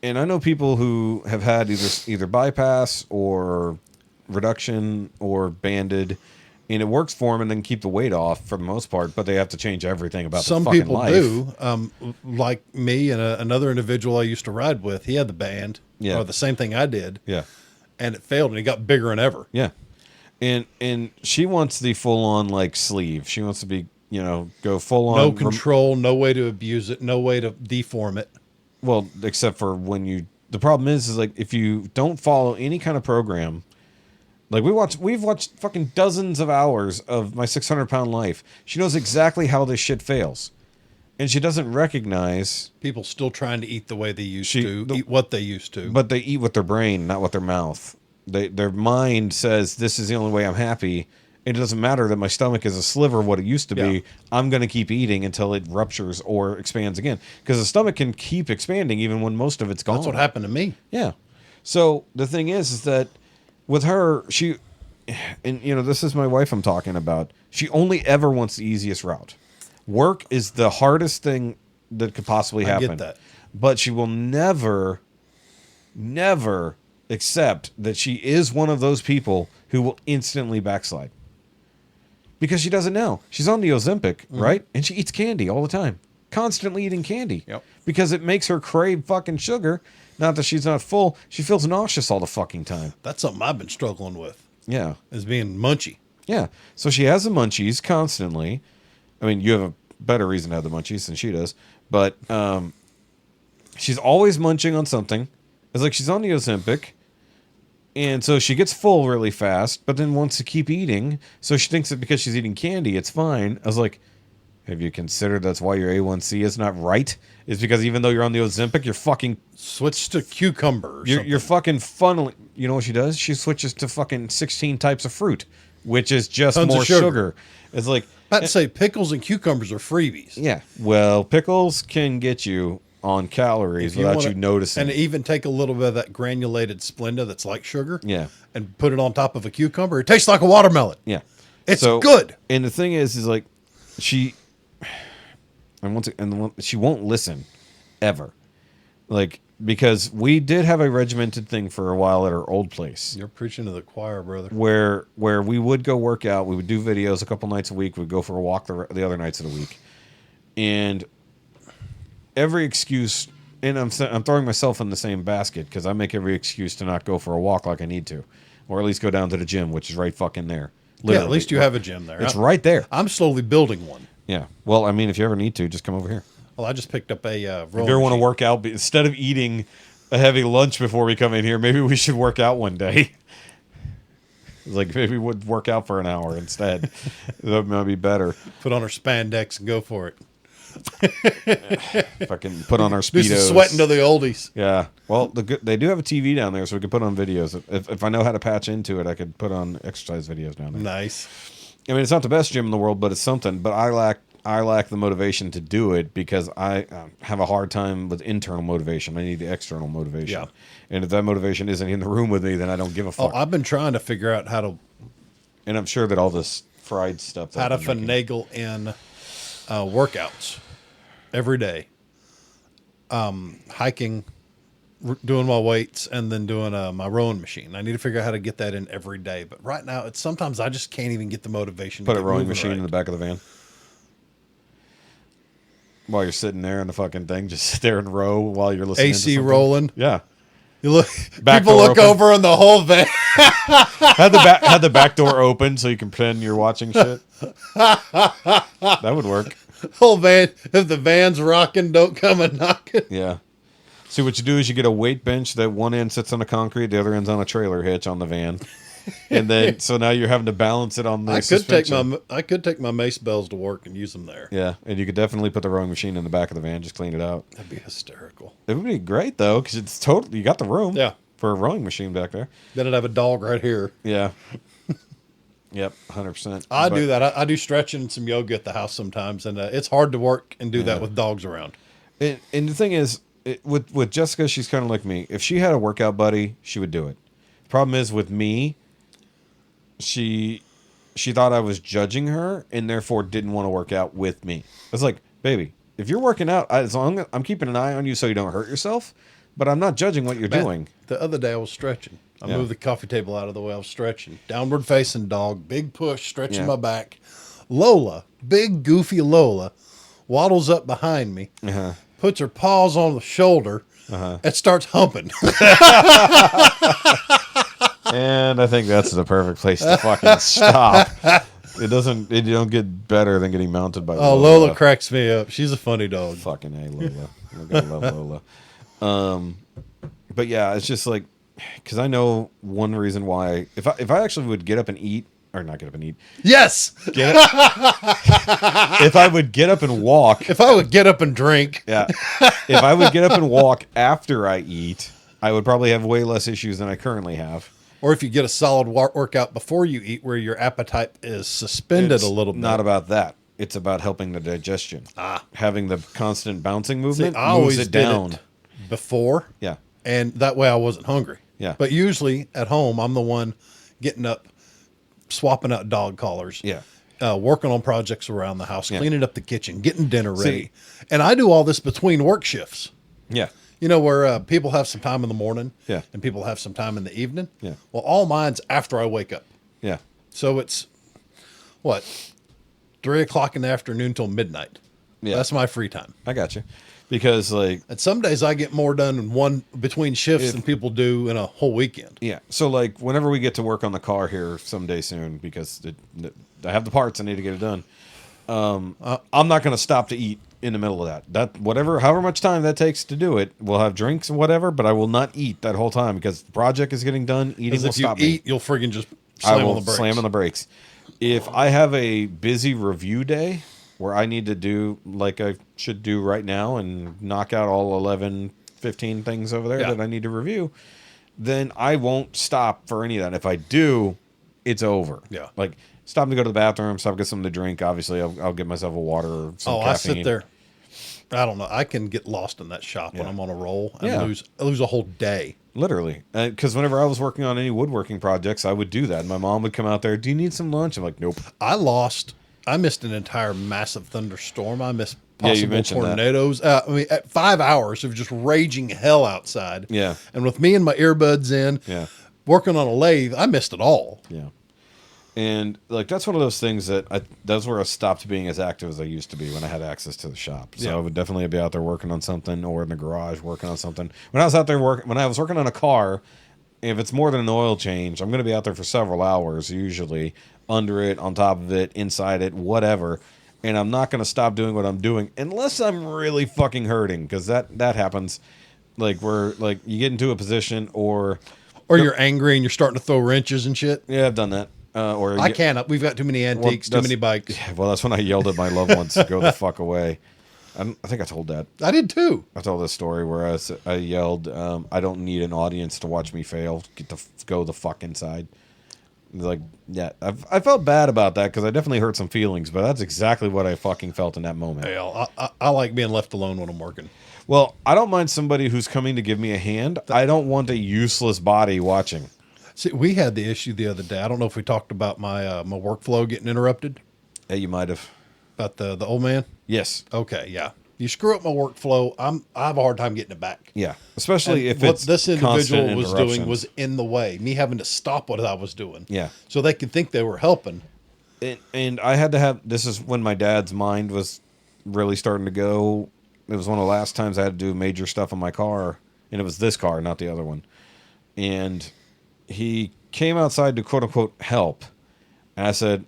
I know people who have had either bypass or reduction or banded, and it works for them and then keep the weight off for the most part, but they have to change everything about Some their fucking people life. do. Like me and another individual I used to ride with, he had the band. Yeah. Or the same thing I did. Yeah. And it failed and he got bigger than ever. Yeah. And she wants the full on like sleeve. She wants to be, go full on. No control, no way to abuse it, no way to deform it. Well, except for when the problem is like if you don't follow any kind of program, like we've watched fucking dozens of hours of My 600-Pound Life. She knows exactly how this shit fails. And she doesn't recognize people still trying to eat the way they used to, eat what they used to. But they eat with their brain, not with their mouth. Their mind says, this is the only way I'm happy. It doesn't matter that my stomach is a sliver of what it used to be. I'm going to keep eating until it ruptures or expands again. Because the stomach can keep expanding even when most of it's gone. That's what happened to me. Yeah. So the thing is that with her, and this is my wife I'm talking about. She only ever wants the easiest route. Work is the hardest thing that could possibly happen. I get that. But she will never accept that she is one of those people who will instantly backslide. Because she doesn't know. She's on the Ozempic, right? And she eats candy all the time. Constantly eating candy. Yep. Because it makes her crave fucking sugar. Not that she's not full. She feels nauseous all the fucking time. That's something I've been struggling with. Yeah. Is being munchy. Yeah. So she has the munchies constantly. I mean, you have a better reason to have the munchies than she does. But she's always munching on something. It's like she's on the Ozempic. And so she gets full really fast, but then wants to keep eating. So she thinks that because she's eating candy, it's fine. I was like, have you considered that's why your A1C is not right? It's because even though you're on the Ozempic, you're fucking... Switch to cucumber or You're fucking funneling... You know what she does? She switches to fucking 16 types of fruit, which is just Tons of more sugar. It's like... About to say pickles and cucumbers are freebies. Yeah. Well, pickles can get you on calories without you noticing. And even take a little bit of that granulated Splenda that's like sugar. Yeah. And put it on top of a cucumber. It tastes like a watermelon. Yeah. It's good. And the thing is like she she won't listen ever. Like because we did have a regimented thing for a while at our old place. You're preaching to the choir, brother. Where we would go work out, we would do videos a couple nights a week, we'd go for a walk the other nights of the week. And every excuse, and I'm throwing myself in the same basket because I make every excuse to not go for a walk like I need to, or at least go down to the gym, which is right fucking there. Literally. Yeah, at least you have a gym there. It's right there. I'm slowly building one. Yeah. Well, I mean, if you ever need to, just come over here. Well, I just picked up a If you ever want to work out, instead of eating a heavy lunch before we come in here, maybe we should work out one day. Like maybe we'd work out for an hour instead. That might be better. Put on our spandex and go for it. Fucking put on our Speedos. Do some sweating to the oldies. Yeah. Well, they do have a TV down there, so we could put on videos. If I know how to patch into it, I could put on exercise videos down there. Nice. I mean, it's not the best gym in the world, but it's something. But I lack the motivation to do it because I have a hard time with internal motivation. I need the external motivation. Yeah. And if that motivation isn't in the room with me, then I don't give a fuck. Oh, I've been trying to figure out how to... And I'm sure that all this fried stuff... How to finagle in workouts every day. Hiking, doing my weights, and then doing my rowing machine. I need to figure out how to get that in every day. But right now, sometimes I just can't even get the motivation. Put a rowing machine in the back of the van. While you're sitting there in the fucking thing, just sit there and row while you're listening. AC rolling. Yeah. You look. Back people look open. over in the whole van. Had the back door open so you can pretend you're watching shit. That would work. Whole van. If the van's rocking, don't come and knock it. Yeah. See, what you do is you get a weight bench that one end sits on the concrete, the other end's on a trailer hitch on the van. And then, so now you're having to balance it on the suspension. I could take my mace bells to work and use them there. Yeah, and you could definitely put the rowing machine in the back of the van, just clean it out. That'd be hysterical. It would be great though, because it's totally, you got the room. Yeah. For a rowing machine back there. Then I'd have a dog right here. Yeah. Yep, 100%. I do that. I do stretching and some yoga at the house sometimes, and it's hard to work and do that with dogs around. And the thing is, with Jessica, she's kind of like me. If she had a workout buddy, she would do it. The problem is with me, she she thought I was judging her and therefore didn't want to work out with me. I was like, baby, if you're working out, as long as I'm keeping an eye on you so you don't hurt yourself, but I'm not judging what you're doing. The other day I was stretching. I Yeah. moved the coffee table out of the way. I was stretching. Downward facing dog, big push, stretching Yeah. my back. Lola, big goofy Lola, waddles up behind me, puts her paws on the shoulder, and starts humping. And I think that's the perfect place to fucking stop. You don't get better than getting mounted by Oh, Lola cracks me up. She's a funny dog. Fucking A, Lola. I'm gonna love Lola. But yeah, it's just like, because I know one reason why, if I actually would get up and eat, or not get up and eat. Yes. If I would get up and walk. If I would get up and drink. Yeah. If I would get up and walk after I eat, I would probably have way less issues than I currently have. Or if you get a solid workout before you eat where your appetite is suspended It's a little bit. Not about that. It's about helping the digestion. Having the constant bouncing movement I moves always it did down. it before. Yeah. And that way I wasn't hungry. Yeah. But usually at home, I'm the one getting up, swapping out dog collars. Yeah. Working on projects around the house, Yeah. cleaning up the kitchen, getting dinner ready. And I do all this between work shifts. Yeah. You know, where people have some time in the morning Yeah. and people have some time in the evening. Yeah. Well, all mine's after I wake up. Yeah. So it's, 3 o'clock in the afternoon till midnight. Yeah. That's my free time. I got you. Because like, And some days I get more done in between shifts than people do in a whole weekend. yeah. So like whenever we get to work on the car here someday soon, because I have the parts, I need to get it done. I'm not going to stop to eat in the middle of that. However much time that takes to do it, we'll have drinks and whatever, but I will not eat that whole time because the project is getting done. Eating Because will if you stop eat, me. you'll friggin' just I slam will on the brakes. slam on the brakes. If I have a busy review day where I need to do like I should do right now and knock out all 11, 15 things over there that I need to review, then I won't stop for any of that. If I do, it's over. Yeah. Like stop to go to the bathroom, stop to get something to drink. Obviously, I'll get myself a water or some caffeine. I sit there. I don't know. I can get lost in that shop when I'm on a roll and lose a whole day. Literally. Because whenever I was working on any woodworking projects, I would do that. My mom would come out there, do you need some lunch? I'm like, nope. I missed an entire massive thunderstorm. I missed Yeah, you possible mentioned that. tornadoes. At 5 hours of just raging hell outside. Yeah. And with me and my earbuds in, working on a lathe, I missed it all. Yeah. And like that's one of those things that's where I stopped being as active as I used to be when I had access to the shop. So I would definitely be out there working on something or in the garage working on something. When I was out there when I was working on a car, if it's more than an oil change, I'm going to be out there for several hours usually, under it, on top of it, inside it, whatever. And I'm not going to stop doing what I'm doing unless I'm really fucking hurting, because that happens. Like where like you get into a position or you're angry and you're starting to throw wrenches and shit. Yeah, I've done that. I can't. We've got too many antiques, too many bikes. Well, that's when I yelled at my loved ones to go the fuck away. I think I told that. I did too. I told this story where I yelled, I don't need an audience to watch me fail. Go the fuck inside. Like, yeah, I felt bad about that because I definitely hurt some feelings, but that's exactly what I fucking felt in that moment. Hell, I like being left alone when I'm working. Well, I don't mind somebody who's coming to give me a hand. I don't want a useless body watching. See, we had the issue the other day. I don't know if we talked about my my workflow getting interrupted. Yeah, you might have. About the old man? Yes. Okay, yeah. You screw up my workflow, I have a hard time getting it back. Yeah, especially if what it's this individual constant was doing interruptions. was in the way. Me having to stop what I was doing. Yeah. So they could think they were helping. And I had to have, this is when my dad's mind was really starting to go. It was one of the last times I had to do major stuff on my car, and it was this car, not the other one. And he came outside to quote unquote help. And I said,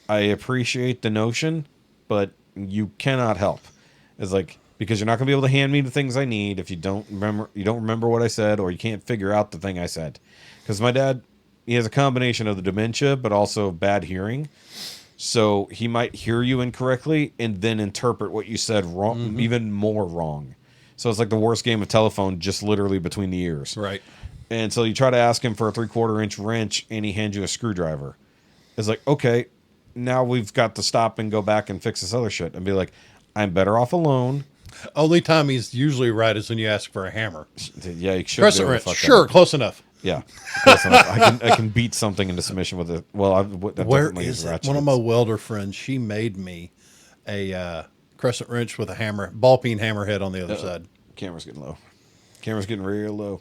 I appreciate the notion, but you cannot help. It's like, because you're not gonna be able to hand me the things I need if you don't remember what I said, or you can't figure out the thing I said. Because my dad, he has a combination of the dementia, but also bad hearing. So he might hear you incorrectly and then interpret what you said wrong, even more wrong. So it's like the worst game of telephone, just literally between the ears. Right. And so you try to ask him for a 3/4 inch wrench and he hands you a screwdriver. It's like, okay, now we've got to stop and go back and fix this other shit. And be like, I'm better off alone. Only time he's usually right is when you ask for a hammer. Yeah, you should Crescent wrench. Sure, close enough. Yeah, close enough. I can beat something into submission with it. Well, Where is it? One of my welder friends, she made me a crescent wrench with a hammer, ball peen hammerhead on the other side. Camera's getting low. Camera's getting real low.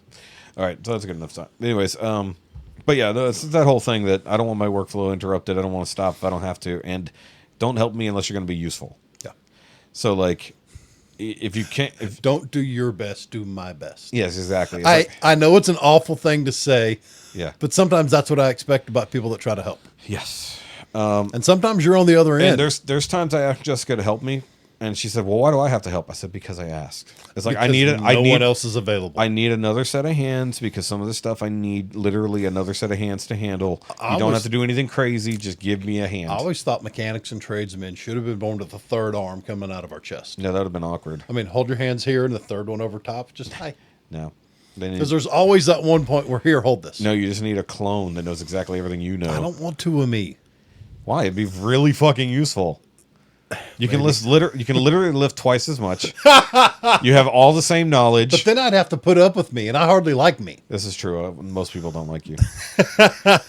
All right, so that's a good enough time. Anyways, but yeah, it's that whole thing that I don't want my workflow interrupted. I don't want to stop if I don't have to, and don't help me unless you're going to be useful. Yeah. So like, if you can't, Don't do your best, do my best. yes, exactly. I know it's an awful thing to say, Yeah. but sometimes that's what I expect about people that try to help. Yes. And sometimes you're on the other end. And there's times I asked Jessica to help me, and she said, "Well, why do I have to help?" I said, "Because I asked." It's like Because no one else is available. I need another set of hands because some of the stuff I need literally another set of hands to handle. You don't have to do anything crazy. Just give me a hand. I always thought mechanics and tradesmen should have been born with the third arm coming out of our chest. No, that would have been awkward. I mean, hold your hands here and the third one over top. Just hi. No. Because there's always that one point where here, hold this. No, you just need a clone that knows exactly everything you know. I don't want two of me. Why? It'd be really fucking useful. You can literally lift twice as much. You have all the same knowledge. But then I'd have to put up with me, and I hardly like me. This is true. Most people don't like you.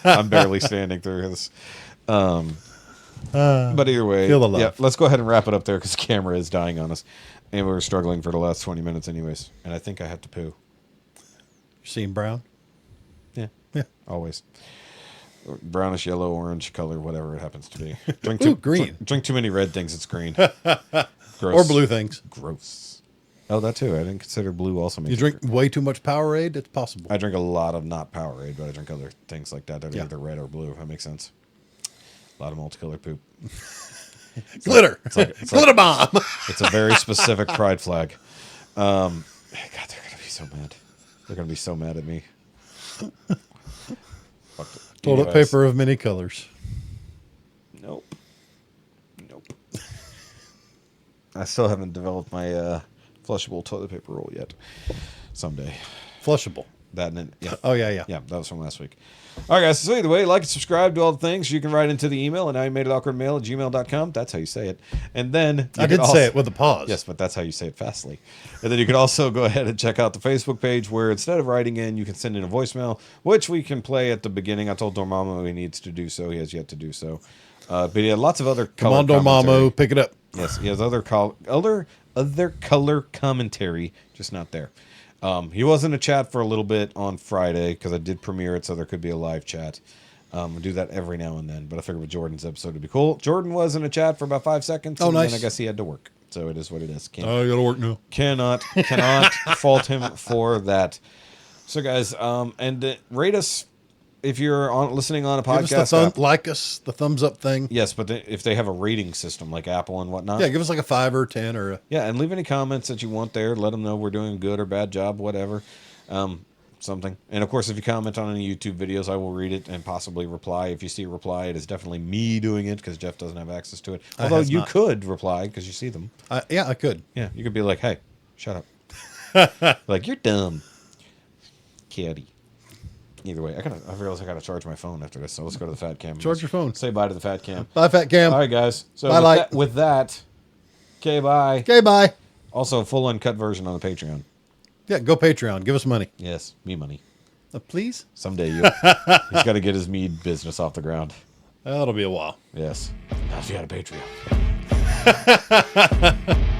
I'm barely standing through this. But either way, Feel the love. yeah, let's go ahead and wrap it up there because the camera is dying on us. And we were struggling for the last 20 minutes anyways. And I think I have to poo. You seeing brown? Yeah. Yeah. Always. Brownish, yellow, orange color, whatever it happens to be. Drink Ooh, green. Drink too many red things, it's green. Or Gross. blue things. Gross. Oh, that too. I didn't consider blue also makes You drink way too much Powerade, it's possible. I drink a lot of not Powerade, but I drink other things like that. That are Yeah. either red or blue, if that makes sense. A lot of multicolored poop. Glitter. Glitter bomb. It's a very specific pride flag. God, they're going to be so mad. They're going to be so mad at me. Toilet Anyways. paper of many colors. Nope. I still haven't developed my flushable toilet paper roll yet. Someday. Flushable. That and yeah. Oh, yeah. Yeah, that was from last week. All right, guys. So either way, like and subscribe to all the things. You can write into the email at NowYouMadeItAwkwardMail@gmail.com. That's how you say it. And then I did say it with a pause. Yes, but that's how you say it fastly. And then you can also go ahead and check out the Facebook page where instead of writing in, you can send in a voicemail, which we can play at the beginning. I told Dormammu he needs to do so. He has yet to do so. But he had lots of other Come color on, commentary. Dormammu, pick it up. Yes, he has other color commentary, just not there. He was in a chat for a little bit on Friday because I did premiere it, so there could be a live chat. I do that every now and then, but I figured with Jordan's episode it'd be cool. Jordan was in a chat for about 5 seconds. Oh, and nice. Then I guess he had to work, so it is what it is. I gotta work now. Cannot fault him for that. So, guys, and rate us if you're listening on a Give podcast. us the app. like us, the thumbs up thing. Yes, but if they have a rating system like Apple and whatnot. Yeah, give us like a 5 or 10 or a... Yeah, and leave any comments that you want there. Let them know we're doing a good or bad job, whatever. Something. And, of course, if you comment on any YouTube videos, I will read it and possibly reply. If you see a reply, it is definitely me doing it because Jeff doesn't have access to it. Although has you not. could reply because you see them. yeah, I could. Yeah, you could be like, hey, shut up. Like, you're dumb. Kitty. Either way, I realize I got to charge my phone after this, so let's go to the fat cam. Charge your phone. Say bye to the fat cam. Bye, Fat Cam. All right, guys. So Bye, with that, okay, bye. Okay, bye. Also, a full uncut version on the Patreon. Yeah, go Patreon. Give us money. Yes, me money. Please? Someday he's got to get his mead business off the ground. That'll be a while. Yes. Now if you got a Patreon.